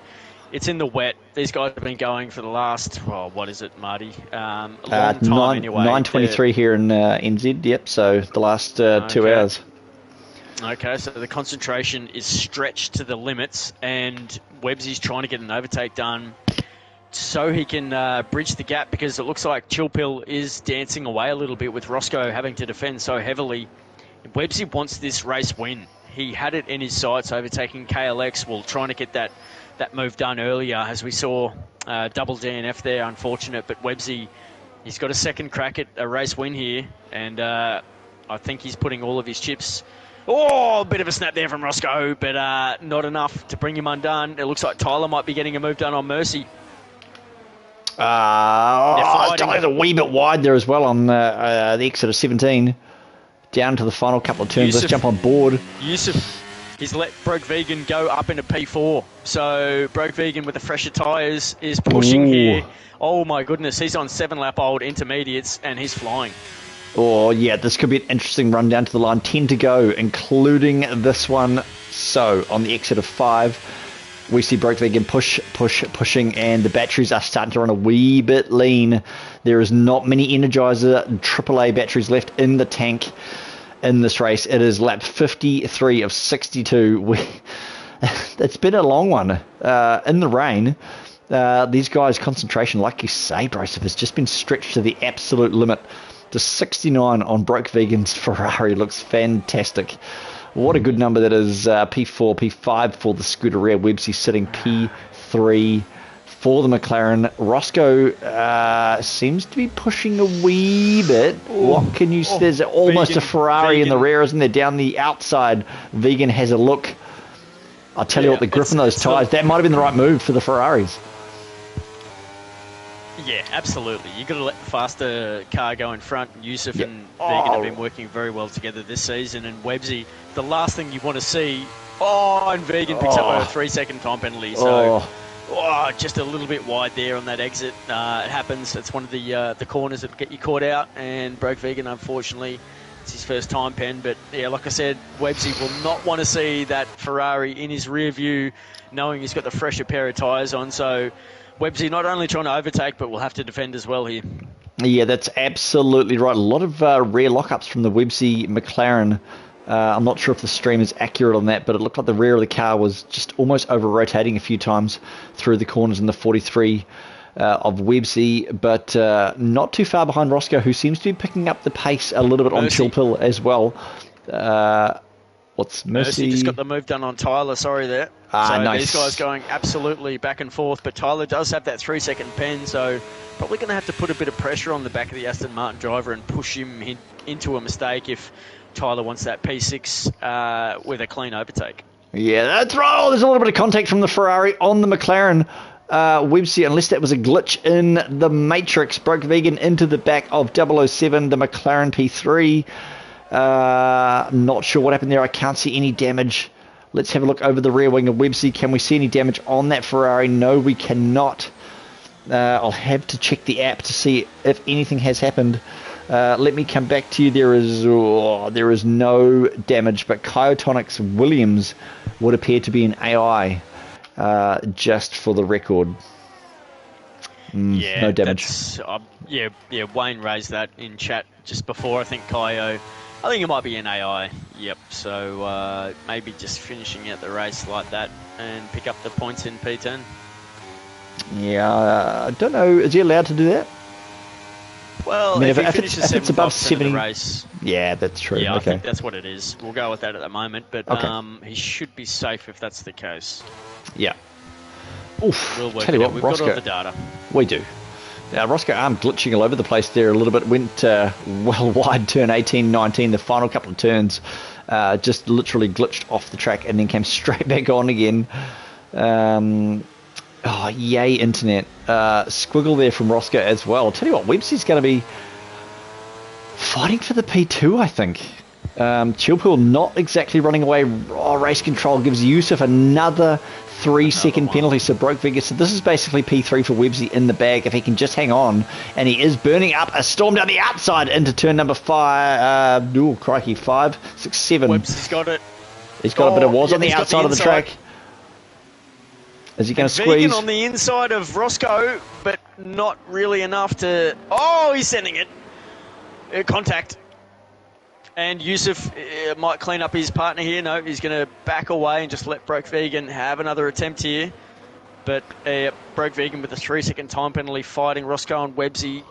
it's in the wet. These guys have been going for the last, what is it, Marty? A long time anyway. 9:23 here in NZ, yep, so the last 2 hours. Okay, so the concentration is stretched to the limits, and Webbsy's trying to get an overtake done so he can bridge the gap, because it looks like Chilpill is dancing away a little bit with Roscoe having to defend so heavily. Webbsy wants this race win. He had it in his sights overtaking KLX, well, trying to get that move done earlier, as we saw double DNF there, unfortunate, but Webbsy, he's got a second crack at a race win here, and I think he's putting all of his chips. Oh, a bit of a snap there from Roscoe, but not enough to bring him undone. It looks like Tyler might be getting a move done on Mercy. Tyler's a wee bit wide there as well on the exit of 17. Down to the final couple of turns. Let's jump on board. Yusuf, he's let Broke Vegan go up into P4. So Broke Vegan with the fresher tyres is pushing here. Oh my goodness, he's on 7-lap old intermediates and he's flying. Oh yeah, this could be an interesting run down to the line. 10 to go, including this one. So on the exit of 5, we see Broke Vegan pushing, and the batteries are starting to run a wee bit lean. There is not many Energizer AAA batteries left in the tank in this race. It is lap 53 of 62. It's been a long one in the rain. These guys' concentration, like you say, Broseph, has just been stretched to the absolute limit. The 69 on Broke Vegan's Ferrari looks fantastic. What a good number that is. P4, P5 for the Scuderia. Webbsy sitting P3 for the McLaren. Roscoe seems to be pushing a wee bit. What can you say? There's almost a Ferrari in the rear, isn't there? Down the outside, Vegan has a look. I'll tell you what, the grip on those tyres, that might have been the right move for the Ferraris. Yeah, absolutely. You've got to let the faster car go in front. Yusuf and Vegan have been working very well together this season. And Webbsy, the last thing you want to see, and Vegan picks up a 3-second time penalty. So, just a little bit wide there on that exit. It happens. It's one of the corners that get you caught out. And Broke Vegan, unfortunately, it's his first time pen. But, yeah, like I said, Webbsy will not want to see that Ferrari in his rear view, knowing he's got the fresher pair of tyres on. So Webbsy not only trying to overtake, but will have to defend as well here. Yeah, that's absolutely right. A lot of rear lockups from the Webbsy McLaren. I'm not sure if the stream is accurate on that, but it looked like the rear of the car was just almost over-rotating a few times through the corners in the 43 of Webbsy, but not too far behind Roscoe, who seems to be picking up the pace a little bit on Chilpill as well. What's Mercy just got the move done on Tyler, sorry there. So nice. These guys going absolutely back and forth, but Tyler does have that 3-second pen, so probably going to have to put a bit of pressure on the back of the Aston Martin driver and push him into a mistake if Tyler wants that P6 with a clean overtake. Yeah, that's right. There's a little bit of contact from the Ferrari on the McLaren. Webbsy, unless that was a glitch in the matrix, Broke Vegan into the back of 007, the McLaren P3. Not sure what happened there. I can't see any damage. Let's have a look over the rear wing of Webbsy. Can we see any damage on that Ferrari? No, we cannot. I'll have to check the app to see if anything has happened. Let me come back to you. There is no damage, but Kyotonics Williams would appear to be an AI, just for the record. No damage. Wayne raised that in chat just before. I think it might be an AI. Yep. So maybe just finishing out the race like that and pick up the points in P10. Yeah, I don't know. Is he allowed to do that? Well, I mean, if it's above 70 the race, yeah, that's true. Yeah, okay. I think that's what it is. We'll go with that at the moment, but he should be safe if that's the case. Yeah. Oof. We'll work Tell you what, We've Roscoe, got all the data. We do. Roscoe arm glitching all over the place there a little bit. Went well wide turn 18, 19. The final couple of turns just literally glitched off the track and then came straight back on again. Yay, internet. Squiggle there from Roscoe as well. I'll tell you what, Webbsy's going to be fighting for the P2, I think. Chilpill not exactly running away. Race control gives Yusuf another 3-second penalty, so Broke Vegas. So this is basically P3 for Webbsy in the bag if he can just hang on. And he is burning up a storm down the outside into turn number 5. 5, 6, 7. Webbsy's got it. He's got a bit of wars on the outside of the track. Is he going to squeeze? Vegan on the inside of Roscoe, but not really enough to... Oh, he's sending it. Contact. And Yusuf might clean up his partner here. No, he's going to back away and just let Broke Vegan have another attempt here. But Broke Vegan with a 3-second time penalty fighting Roscoe and Websy.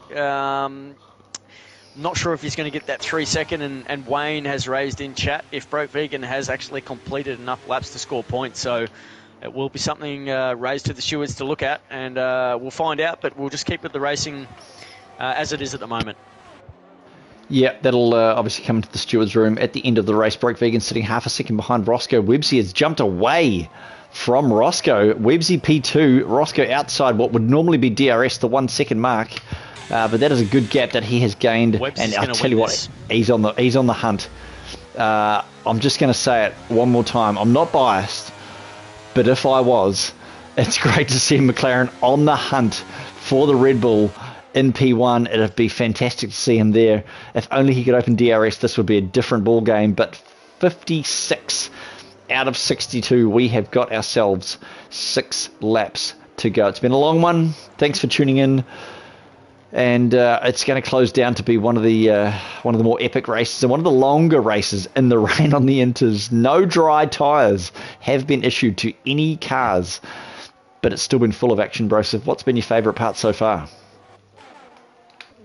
Not sure if he's going to get that 3-second, and Wayne has raised in chat if Broke Vegan has actually completed enough laps to score points. So it will be something raised to the stewards to look at, and we'll find out, but we'll just keep with the racing as it is at the moment. Yeah, that'll obviously come into the stewards' room at the end of the race. Broke Vegan sitting half a second behind Roscoe. Websy has jumped away from Roscoe. Websy P2, Roscoe outside what would normally be DRS, the 1 second mark. But that is a good gap that he has gained. Webb's and I'll tell you what, he's on the hunt. I'm just going to say it one more time. I'm not biased, but if I was, it's great to see McLaren on the hunt for the Red Bull in P1. It'd be fantastic to see him there. If only he could open DRS, this would be a different ball game. But 56 out of 62, we have got ourselves 6 laps to go. It's been a long one. Thanks for tuning in. And it's going to close down to be one of the more epic races and one of the longer races in the rain on the Inters. No dry tyres have been issued to any cars, but it's still been full of action, Broseph. What's been your favourite part so far?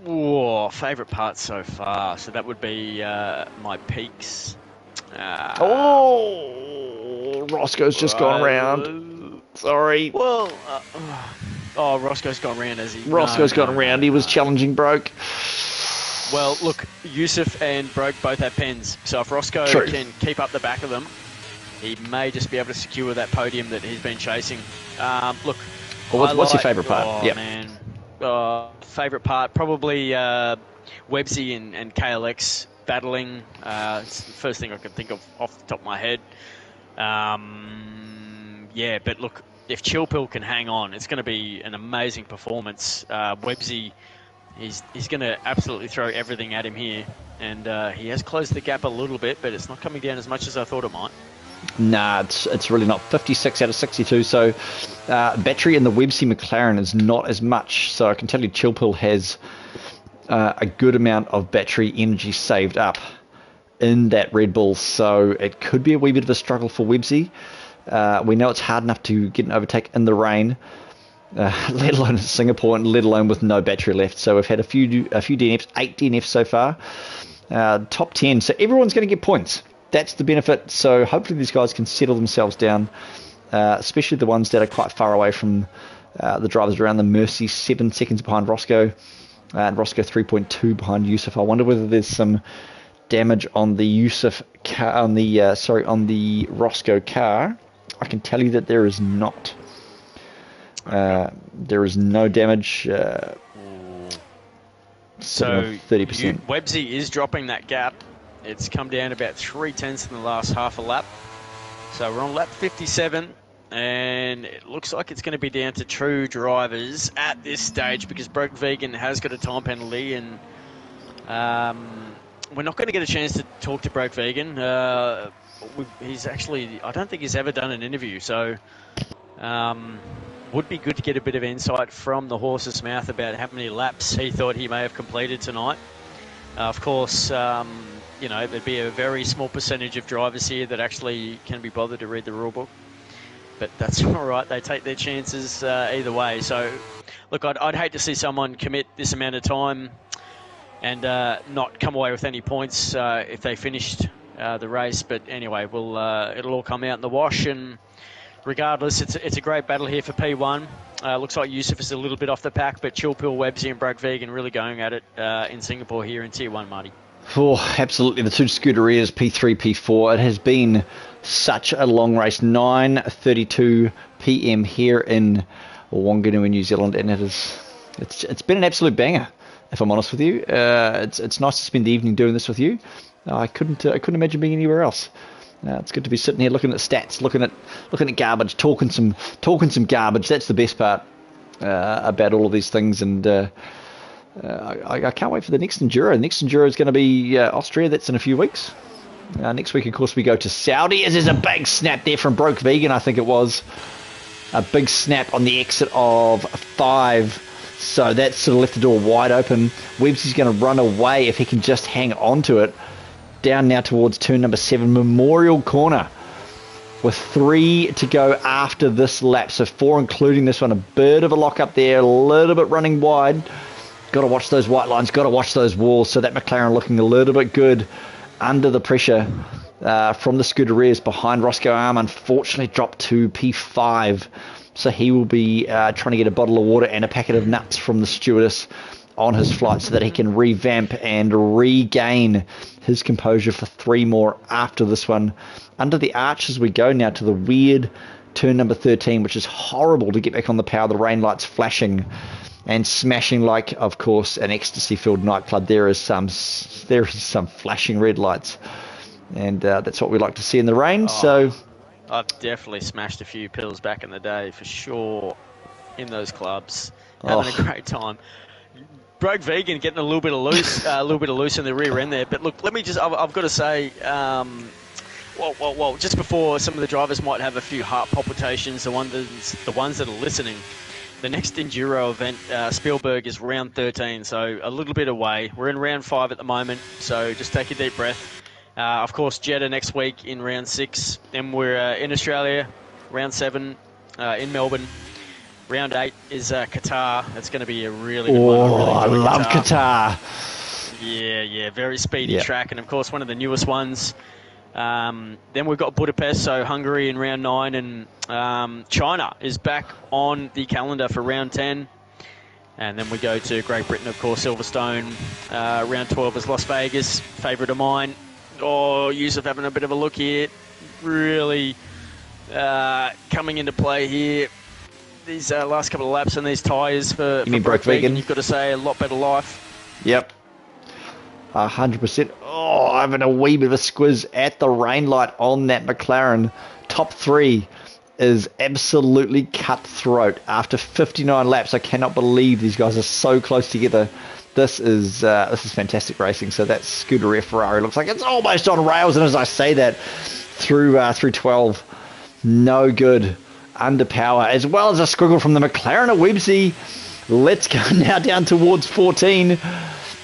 Oh, favourite part so far. So that would be my peaks. Roscoe's just gone round. Sorry. Well, Roscoe's gone round, has he? Roscoe's gone round. He was challenging Broke. Well, look, Yusuf and Broke both have pens. So if Roscoe can keep up the back of them, he may just be able to secure that podium that he's been chasing. Look. Well, what's your favourite part? Oh, man. Favourite part, probably Websy and KLX battling. It's the first thing I can think of off the top of my head. Yeah, but look, if Chillpill can hang on, it's going to be an amazing performance. Websy, he's going to absolutely throw everything at him here. And he has closed the gap a little bit, but it's not coming down as much as I thought it might. Nah, it's really not. 56 out of 62. So battery in the Websy McLaren is not as much. So I can tell you Chillpill has a good amount of battery energy saved up in that Red Bull. So it could be a wee bit of a struggle for Websy. We know it's hard enough to get an overtake in the rain, let alone in Singapore, and let alone with no battery left. So we've had a few DNFs, 8 DNFs so far, top 10. So everyone's going to get points. That's the benefit. So hopefully these guys can settle themselves down, especially the ones that are quite far away from the drivers around the Mercy, 7 seconds behind Roscoe, and Roscoe 3.2 behind Yusuf. I wonder whether there's some damage on the Yusuf car, on the Roscoe car. I can tell you that there is not. There is no damage. So 30%. Websy is dropping that gap. It's come down about 0.3 in the last half a lap. So we're on lap 57, and it looks like it's going to be down to true drivers at this stage because Broke Vegan has got a time penalty, and we're not going to get a chance to talk to Broke Vegan. He's actually, I don't think he's ever done an interview, so would be good to get a bit of insight from the horse's mouth about how many laps he thought he may have completed tonight. Of course, there'd be a very small percentage of drivers here that actually can be bothered to read the rule book, but that's all right. They take their chances either way. So, look, I'd hate to see someone commit this amount of time and not come away with any points if they finished the race. But anyway, it'll all come out in the wash, and regardless, it's a great battle here for P1. Looks like Yusuf is a little bit off the pack, but Chillpill, Websy and Broke Vegan really going at it in Singapore here in Tier 1, Marty. Oh, absolutely. The two Scuderias, P3, P4. It has been such a long race. 9:32 p.m. here in Wanganui, New Zealand, and it's been an absolute banger, if I'm honest with you. It's nice to spend the evening doing this with you. I couldn't imagine being anywhere else. It's good to be sitting here looking at stats, looking at garbage, talking some garbage. That's the best part about all of these things, and I can't wait for the next Enduro. The next Enduro is going to be Austria. That's in a few weeks. Next week, of course, we go to Saudi. As there's a big snap there from Broke Vegan, I think it was. A big snap on the exit of 5. So that sort of left the door wide open. Webbsy's going to run away if he can just hang on to it. down now towards turn number 7, Memorial Corner, with 3 to go after this lap. So 4 including this one. A bit of a lock up there, a little bit running wide. Got to watch those white lines, got to watch those walls. So that McLaren looking a little bit good under the pressure from the Scuderias behind Roscoe Arm. Unfortunately dropped to P5. So he will be trying to get a bottle of water and a packet of nuts from the stewardess on his flight so that he can revamp and regain his composure for 3 more after this one. Under the arch as we go now to the weird turn number 13, which is horrible to get back on the power. The rain lights flashing and smashing like, of course, an ecstasy-filled nightclub. There is some flashing red lights, and that's what we like to see in the rain. So I've definitely smashed a few pills back in the day, for sure, in those clubs, having a great time. Broke Vegan getting a little bit of loose in the rear end there. But look, I've got to say, well, just before some of the drivers might have a few heart palpitations, the ones that are listening, the next enduro event, Spielberg, is round 13, so a little bit away. We're in round 5 at the moment, so just take a deep breath. Of course, Jeddah next week in round 6. Then we're in Australia, round 7 in Melbourne. Round 8 is Qatar. That's going to be a really good one. I love Qatar. Yeah, very speedy track, and of course one of the newest ones. Then we've got Budapest, so Hungary in round 9, and China is back on the calendar for round 10. And then we go to Great Britain, of course, Silverstone. Round 12 is Las Vegas, favourite of mine. Yusuf having a bit of a look here. Really coming into play here. These last couple of laps and these tyres for Broke Vegan. You've got to say a lot better life. Yep. 100%. Having a wee bit of a squiz at the rain light on that McLaren. Top 3 is absolutely cutthroat after 59 laps. I cannot believe these guys are so close together. This is fantastic racing. So that Scuderia Ferrari looks like it's almost on rails, and as I say that, through 12, no good. Under power, as well as a squiggle from the McLaren at Websey. Let's go now down towards 14.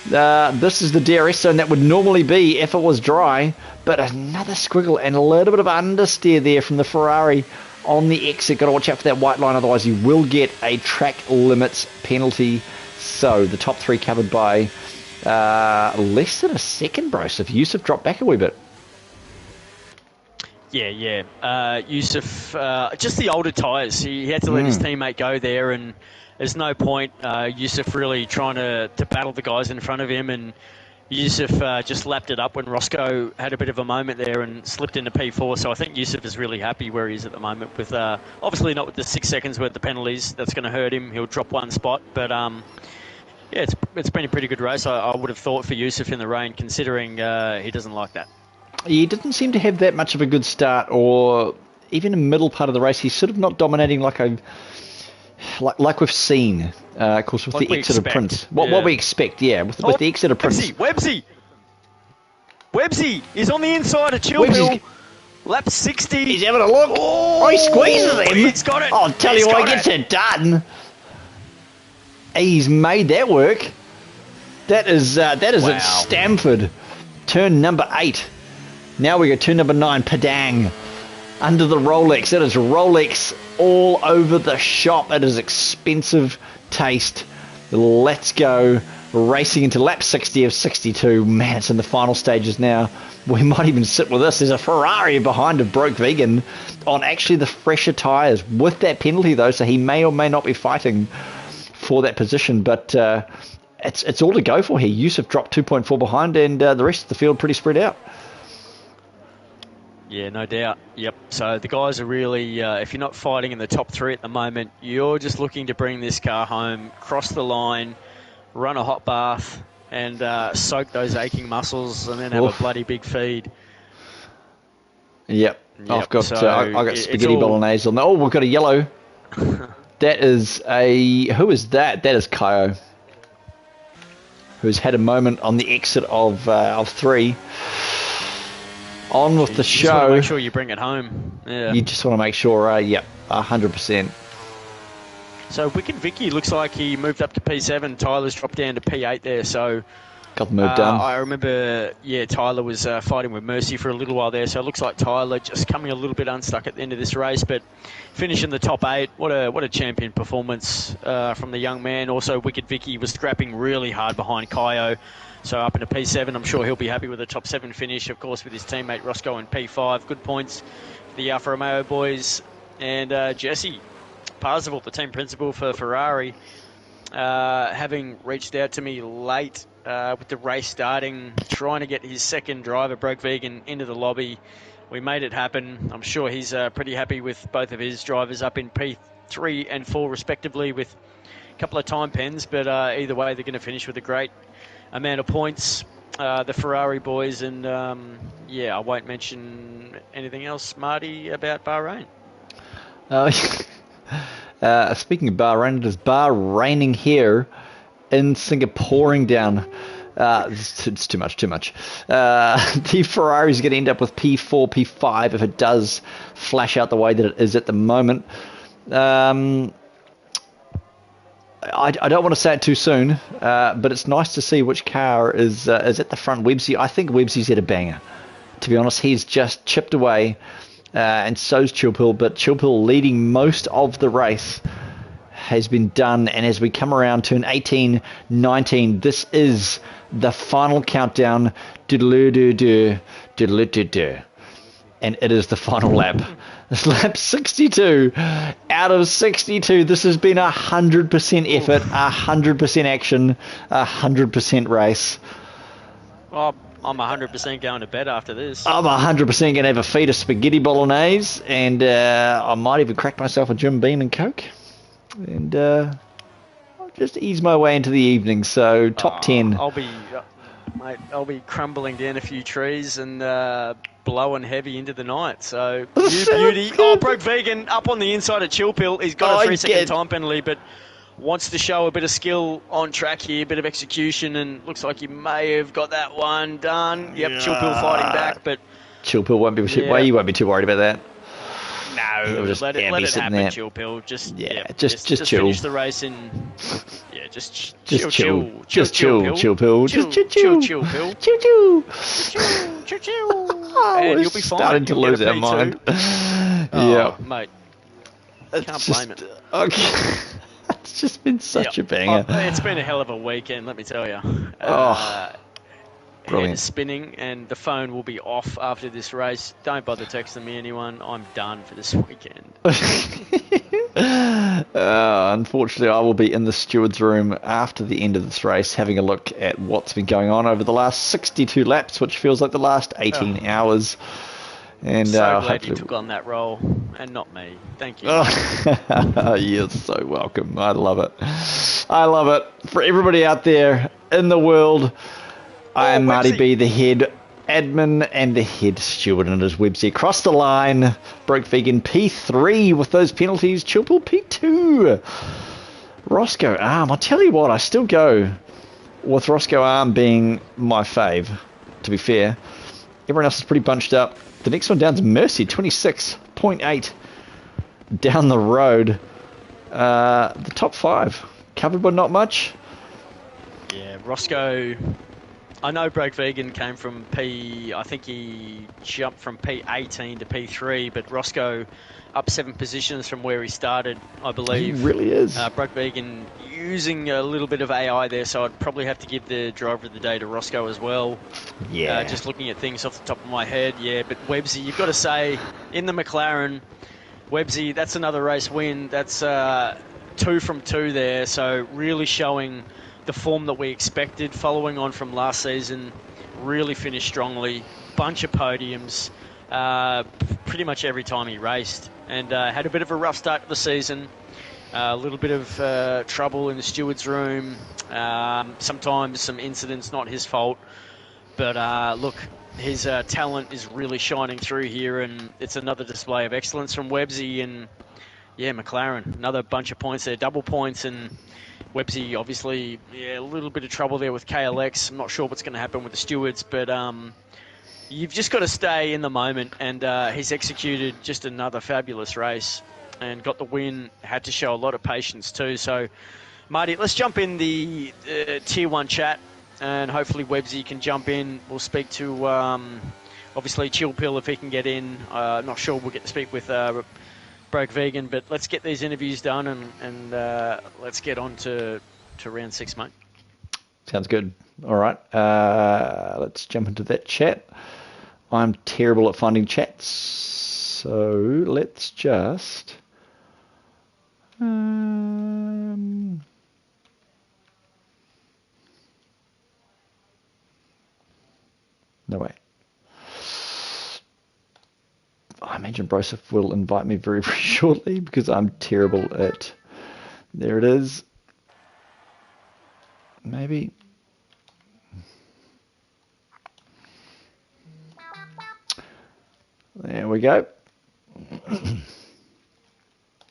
This is the DRS zone that would normally be if it was dry, but another squiggle and a little bit of understeer there from the Ferrari on the exit. Got to watch out for that white line, otherwise you will get a track limits penalty. So the top 3 covered by less than a second, bro. So if Yusuf dropped back a wee bit. Yeah. Yusuf, just the older tyres. He had to let his teammate go there, and there's no point Yusuf really trying to battle the guys in front of him, and Yusuf just lapped it up when Roscoe had a bit of a moment there and slipped into P4. So I think Yusuf is really happy where he is at the moment, with obviously not with the 6 seconds worth of penalties. That's going to hurt him. He'll drop 1 spot, but it's been a pretty good race. I would have thought for Yusuf in the rain, considering he doesn't like that. He didn't seem to have that much of a good start, or even a middle part of the race. He's sort of not dominating like we've seen, of course, with the exit of Prince. What we expect, with the exit of Prince. Websey is on the inside of Chill Hill. Lap 60. He's having a look. He squeezes him. He's got it. I'll tell you what, he gets it done. He's made that work. That is at Stamford. Turn number 8. Now we go turn number 9, Padang. Under the Rolex. It is Rolex all over the shop. It is expensive taste. Let's go. Racing into lap 60 of 62. Man, it's in the final stages now. We might even sit with this. There's a Ferrari behind of Broke Vegan on actually the fresher tyres with that penalty, though, so he may or may not be fighting for that position. But it's all to go for here. Yusuf dropped 2.4 behind, and the rest of the field pretty spread out. Yeah, no doubt. Yep. So the guys are really, if you're not fighting in the top 3 at the moment, you're just looking to bring this car home, cross the line, run a hot bath, and soak those aching muscles, and then have a bloody big feed. Yep. I've got spaghetti bolognese on there. Oh, we've got a yellow. That is who is that? That is Kaio, who's had a moment on the exit of 3. On with the show. You just want to make sure you bring it home. Yeah. You just want to make sure, 100%. So Wicked Vicky looks like he moved up to P7. Tyler's dropped down to P8 there. So Got the move done. I remember, Tyler was fighting with Mercy for a little while there, so it looks like Tyler just coming a little bit unstuck at the end of this race, but finishing the top 8. What a champion performance from the young man. Also, Wicked Vicky was scrapping really hard behind Kaio, so up into P7. I'm sure he'll be happy with a top 7 finish, of course, with his teammate Roscoe in P5. Good points for the Alfa Romeo boys. And Jesse Parzival, the team principal for Ferrari, having reached out to me late with the race starting, trying to get his second driver, Broke Vegan, into the lobby. We made it happen. I'm sure he's pretty happy with both of his drivers up in P3 and 4 respectively, with a couple of time pens, but either way they're going to finish with a great amount of points, the Ferrari boys. And I won't mention anything else, Marty, about Bahrain. Speaking of Bahrain, it is Bahraining here in Singaporeing down. It's too much. The Ferrari's going to end up with P4, P5 if it does flash out the way that it is at the moment. I don't want to say it too soon, but it's nice to see which car is at the front. Websy, I think Websy's had a banger. To be honest, he's just chipped away. And so's Chilpill, but Chilpill leading most of the race has been done. And as we come around turn 18, 19, this is the final countdown. Doodle-doo-doo, doodle-doo-doo. And it is the final lap. This lap 62 out of 62. This has been 100% effort, 100% action, 100% race. Oh, I'm 100% going to bed after this. I'm 100% going to have a feed of spaghetti bolognese, and I might even crack myself a Jim Beam and Coke, and I'll just ease my way into the evening. So top 10. I'll be crumbling down a few trees and blowing heavy into the night. So beauty. Oh, Broke Vegan up on the inside of Chilpill. He's got a 3-second time penalty, but wants to show a bit of skill on track here, a bit of execution, and looks like he may have got that one done. Yep, Chilpill fighting back, but Chilpill won't be too. Well, you won't be too worried about that. No, just, let it happen, there. Chilpill. Just chill. Finish the race in. Yeah, just chill. Just chill, Chilpill. Just chill. And you'll be fine. Starting to lose our mind. Yeah, mate. Can't blame it. Okay. It's just been such a banger. It's been a hell of a weekend, let me tell you. Head is spinning, and the phone will be off after this race. Don't bother texting me, anyone. I'm done for this weekend. Unfortunately, I will be in the steward's room after the end of this race, having a look at what's been going on over the last 62 laps, which feels like the last 18 hours. And so glad you took on that role and not me. Thank you. You're so welcome. I love it. For everybody out there in the world, I am Marty B, the head admin and the head steward, and it is Websy across the line. Broke Vegan P3 with those penalties. Chilpill P2. Roscoe Arm. I'll tell you what, I still go with Roscoe Arm being my fave, to be fair. Everyone else is pretty bunched up. The next one down is Mercy, 26.8 down the road. The top 5 covered by not much. Yeah, Roscoe. I know Broke Vegan came from I think he jumped from P18 to P3, but Roscoe up 7 positions from where he started, I believe. He really is. Broke Vegan using a little bit of AI there, so I'd probably have to give the driver of the day to Roscoe as well. Yeah. Just looking at things off the top of my head, yeah. But Websy, you've got to say, in the McLaren, Websy, that's another race win. That's 2 from 2 there, so really showing the form that we expected, following on from last season. Really finished strongly, bunch of podiums, pretty much every time he raced, and had a bit of a rough start to the season. A little bit of trouble in the steward's room, sometimes some incidents, not his fault, but look, his talent is really shining through here, and it's another display of excellence from Websy. And yeah, McLaren, another bunch of points there, double points. And Websy, obviously, yeah, a little bit of trouble there with KLX. I'm not sure what's going to happen with the stewards, but you've just got to stay in the moment, and he's executed just another fabulous race and got the win. Had to show a lot of patience too. So, Marty, let's jump in the Tier 1 chat and hopefully Webbsy can jump in. We'll speak to obviously Chill Pill if he can get in. Not sure we'll get to speak with Broke Vegan, but let's get these interviews done and let's get on to round 6, mate. Sounds good. All right, let's jump into that chat. I'm terrible at finding chats, so let's just... no way. I imagine Broseph will invite me very, very shortly because I'm terrible at... There it is. Maybe... There we go.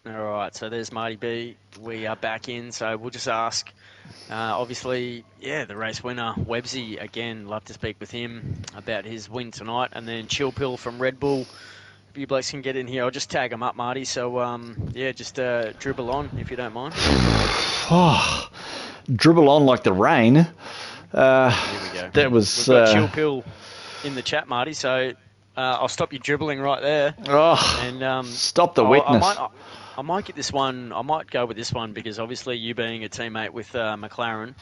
All right, so there's Marty B. We are back in, so we'll just ask, obviously, the race winner, Webbsy, again, love to speak with him about his win tonight, and then Chill Pill from Red Bull. If you blokes can get in here, I'll just tag him up, Marty, so, just dribble on, if you don't mind. Oh, dribble on like the rain. Here we go. That was... We've got Chill Pill in the chat, Marty, so... I'll stop you dribbling right there. Oh, and stop the wetness. I might get this one. I might go with this one because obviously you being a teammate with McLaren.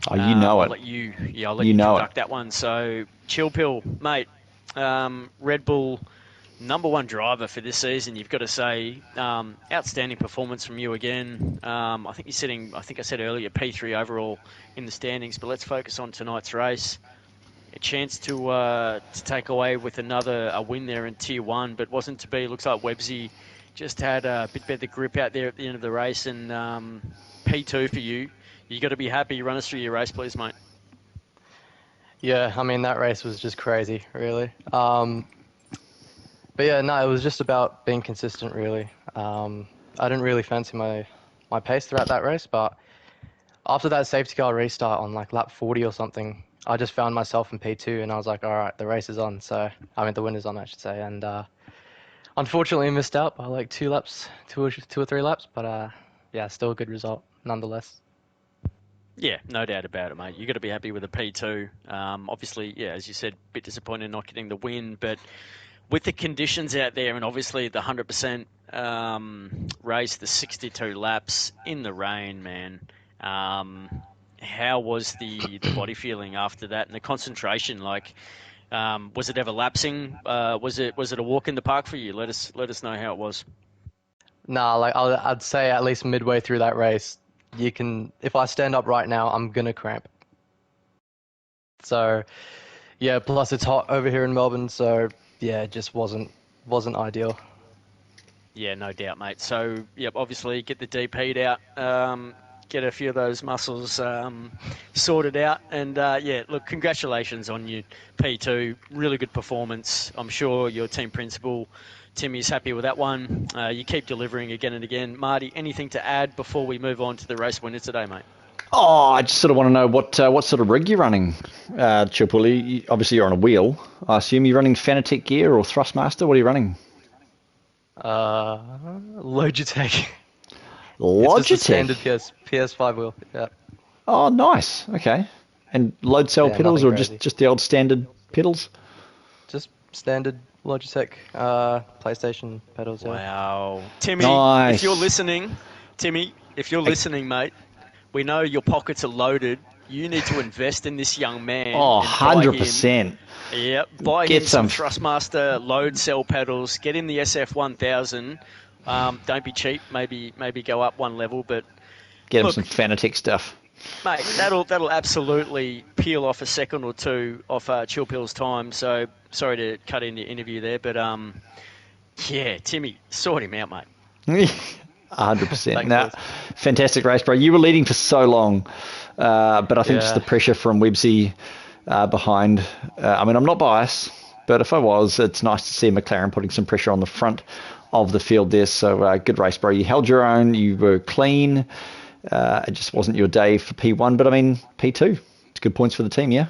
Oh, you know I'll it. let you conduct that one. So, Chill Pill, mate. Red Bull #1 driver for this season. You've got to say, outstanding performance from you again. I think I said earlier, P3 overall in the standings. But let's focus on tonight's race. A chance to take away with a win there in Tier 1, but wasn't to be. Looks like Webbsy just had a bit better grip out there at the end of the race, and P2 for you. You got to be happy. Run us through your race, please, mate. Yeah, I mean, that race was just crazy, really. But yeah, no, it was just about being consistent, really. I didn't really fancy my pace throughout that race, but after that safety car restart on like lap 40 or something, I just found myself in P2 and I was like, all right, the race is on. So, the win is on, I should say. And unfortunately missed out by like two or three laps. But still a good result nonetheless. Yeah, no doubt about it, mate. You got to be happy with a P2. Obviously, as you said, a bit disappointed not getting the win. But with the conditions out there and obviously the 100% race, the 62 laps in the rain, man. How was the body feeling after that and the concentration? Like, was it ever lapsing? Was it a walk in the park for you? Let us know how it was. Nah, like I'd say at least midway through that race, if I stand up right now, I'm gonna cramp. So, yeah. Plus it's hot over here in Melbourne, so yeah, it just wasn't ideal. Yeah, no doubt, mate. So, obviously get the deep heat out. Get a few of those muscles sorted out. And, look, congratulations on your P2. Really good performance. I'm sure your team principal, Timmy's happy with that one. You keep delivering again and again. Marty, anything to add before we move on to the race winner today, mate? Oh, I just sort of want to know what sort of rig you're running, Chipuli. Obviously, you're on a wheel. I assume you're running Fanatec gear or Thrustmaster. What are you running? Logitech. Logitech? It's just a standard PS5 wheel, yeah. Oh, nice. Okay. And load cell pedals or just the old standard pedals? Just standard Logitech PlayStation pedals, yeah. Wow. Timmy, nice. if you're listening, mate, we know your pockets are loaded. You need to invest in this young man. Oh, 100%. Buy him some Thrustmaster load cell pedals. Get him the SF1000. Don't be cheap. Maybe go up one level, but get him some Fanatec stuff, mate. That'll absolutely peel off a second or two off Chill Pill's time. So sorry to cut in the interview there, but Timmy, sort him out, mate. 100%. Nah, fantastic race, bro. You were leading for so long, but I think just the pressure from Webbsy behind. I'm not biased, but if I was, it's nice to see McLaren putting some pressure on the front of the field there. So good race, bro. You held your own. You were clean. It just wasn't your day for P1, but P2. It's good points for the team, yeah?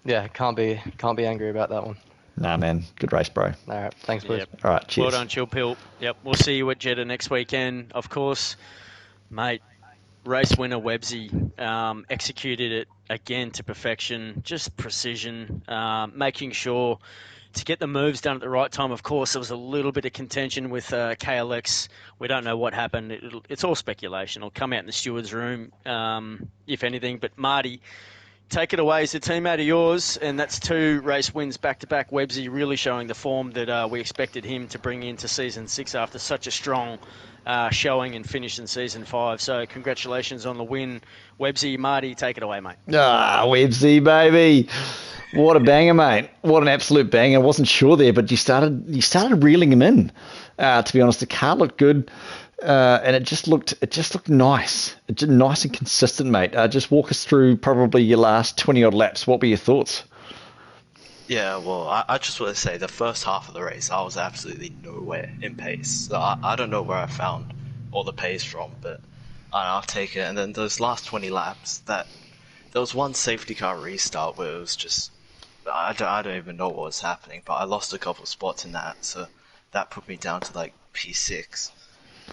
Yeah, can't be angry about that one. Nah, man. Good race, bro. All right. Thanks, boys. Yep. All right, cheers. Well done, Chill Pill. Yep, we'll see you at Jeddah next weekend, of course. Mate, race winner Websy executed it again to perfection, just precision, making sure to get the moves done at the right time. Of course, there was a little bit of contention with KLX. We don't know what happened. It's all speculation. It'll come out in the steward's room, if anything. But Marty, take it away. Is the team out of yours? And that's 2 race wins back-to-back. Websy really showing the form that we expected him to bring into Season 6 after such a strong showing and finish in Season 5. So congratulations on the win. Websy, Marty, take it away, mate. Ah, Websy, baby. What a banger, mate. What an absolute banger. I wasn't sure there, but you started reeling him in. To be honest, the car looked good. And it just looked nice. It just nice and consistent, mate. Just walk us through probably your last 20 odd laps. What were your thoughts? Yeah, well, I just want to say the first half of the race, I was absolutely nowhere in pace. So I don't know where I found all the pace from, but I'll take it. And then those last 20 laps, there was one safety car restart where it was just, I don't even know what was happening, but I lost a couple of spots in that, so that put me down to like P6.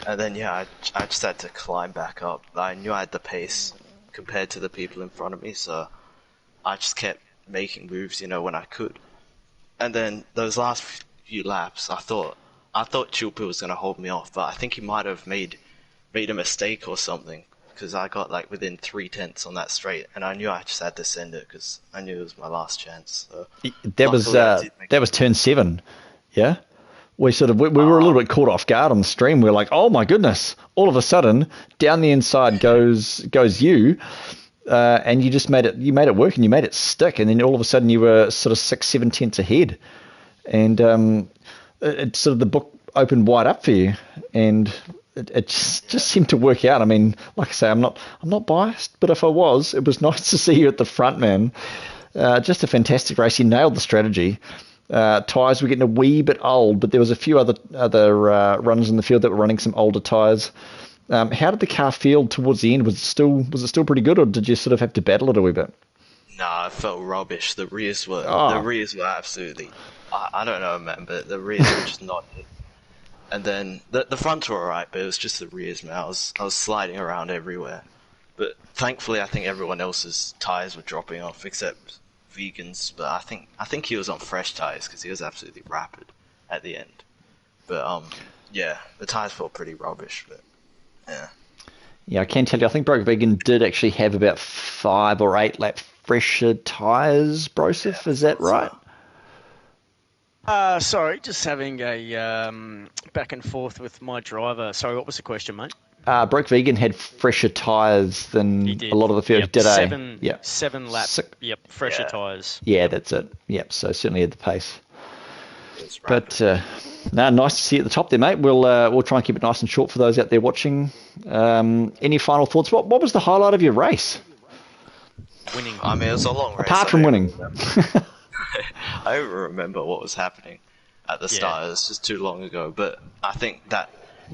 And then, yeah, I just had to climb back up. I knew I had the pace compared to the people in front of me, so I just kept making moves, when I could. And then those last few laps, I thought Chilpa was going to hold me off, but I think he might have made a mistake or something, because I got like within 3/10 on that straight, and I knew I just had to send it because I knew it was my last chance. So that was turn 7, yeah. We were a little bit caught off guard on the stream. We were like, oh my goodness! All of a sudden, down the inside goes you, and you just made it work and you made it stick. And then all of a sudden, you were sort of 6-7 tenths ahead, and it sort of the book opened wide up for you, and it just seemed to work out. I mean, like I say, I'm not biased, but if I was, it was nice to see you at the front, man. Just a fantastic race. You nailed the strategy. Tyres were getting a wee bit old, but there was a few other runners in the field that were running some older tyres. How did the car feel towards the end? Was it still pretty good, or did you sort of have to battle it a wee bit? Nah, it felt rubbish. The rears were absolutely. I don't know, man, but the rears were just not it. And then the fronts were alright, but it was just the rears, man. I was sliding around everywhere. But thankfully, I think everyone else's tyres were dropping off except Vegan's. But I think he was on fresh tyres because he was absolutely rapid at the end. But yeah, the tyres felt pretty rubbish. But yeah. Yeah, I can tell you, I think Broke Vegan did actually have about 5 or 8 lap fresher tyres, Broseph, is that right? Sorry, just having a back and forth with my driver. Sorry, what was the question, mate? Broke Vegan had fresher tyres than a lot of the field. Yep, did seven lap. Fresher tyres. Yeah, that's it. Yep, so certainly had the pace. But nice to see you at the top there, mate. We'll try and keep it nice and short for those out there watching. Any final thoughts? What was the highlight of your race? Winning. I mean, it was a long race. Apart from winning. I don't remember what was happening at the start. It was just too long ago. But I think that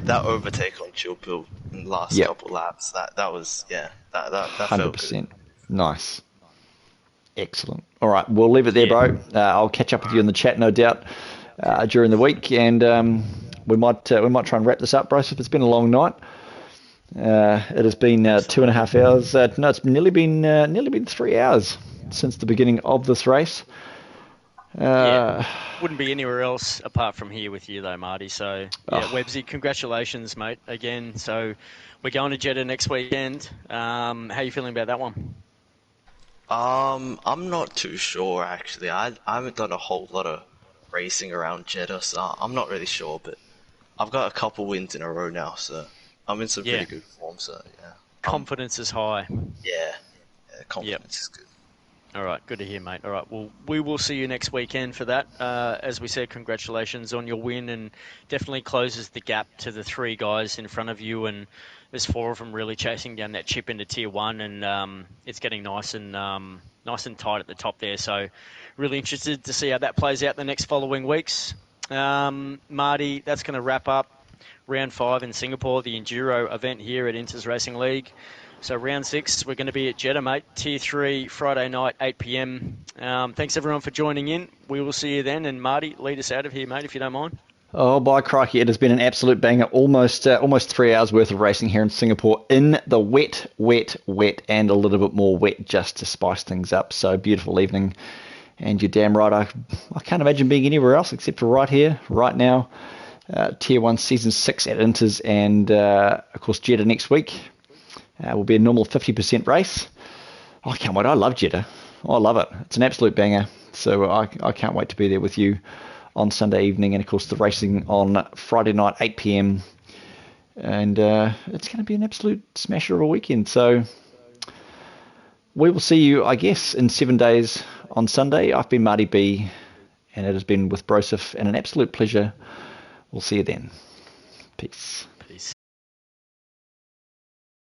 overtake on Chilpil in the last couple laps, that was that 100%. felt good. Nice. Excellent. All right, we'll leave it there, bro. I'll catch up with you in the chat, no doubt, during the week, and we might try and wrap this up, bro. So it's been a long night. It has been 2.5 hours. No, it's nearly been 3 hours since the beginning of this race. Wouldn't be anywhere else apart from here with you, though, Marty. So, Websy, congratulations, mate, again. So, we're going to Jeddah next weekend. How are you feeling about that one? I'm not too sure, actually. I haven't done a whole lot of racing around Jeddah, so I'm not really sure, but I've got a couple wins in a row now, so I'm in some pretty good form, so yeah. Confidence is high. Yeah, confidence is good. All right, good to hear, mate. All right, well, we will see you next weekend for that. As we said, congratulations on your win, and definitely closes the gap to the 3 guys in front of you, and there's 4 of them really chasing down that chip into Tier 1, and it's getting nice and tight at the top there. So really interested to see how that plays out the next following weeks. Marty, that's going to wrap up Round 5 in Singapore, the Enduro event here at Inters Racing League. So round 6, we're going to be at Jeddah, mate. Tier 3, Friday night, 8 p.m. Thanks, everyone, for joining in. We will see you then. And Marty, lead us out of here, mate, if you don't mind. Oh, by crikey, it has been an absolute banger. Almost 3 hours worth of racing here in Singapore in the wet, and a little bit more wet just to spice things up. So, beautiful evening. And you're damn right, I can't imagine being anywhere else except for right here, right now. Tier 1 Season 6 at Inters, and of course Jeddah next week. Will be a normal 50% race. Oh, I can't wait. I love Jeddah. Oh, I love it. It's an absolute banger. So I can't wait to be there with you on Sunday evening, and of course the racing on Friday night, 8 p.m. And it's going to be an absolute smasher of a weekend. So we will see you, I guess, in 7 days on Sunday. I've been Marty B, and it has been with Broseph, and an absolute pleasure. We'll see you then. Peace. Peace.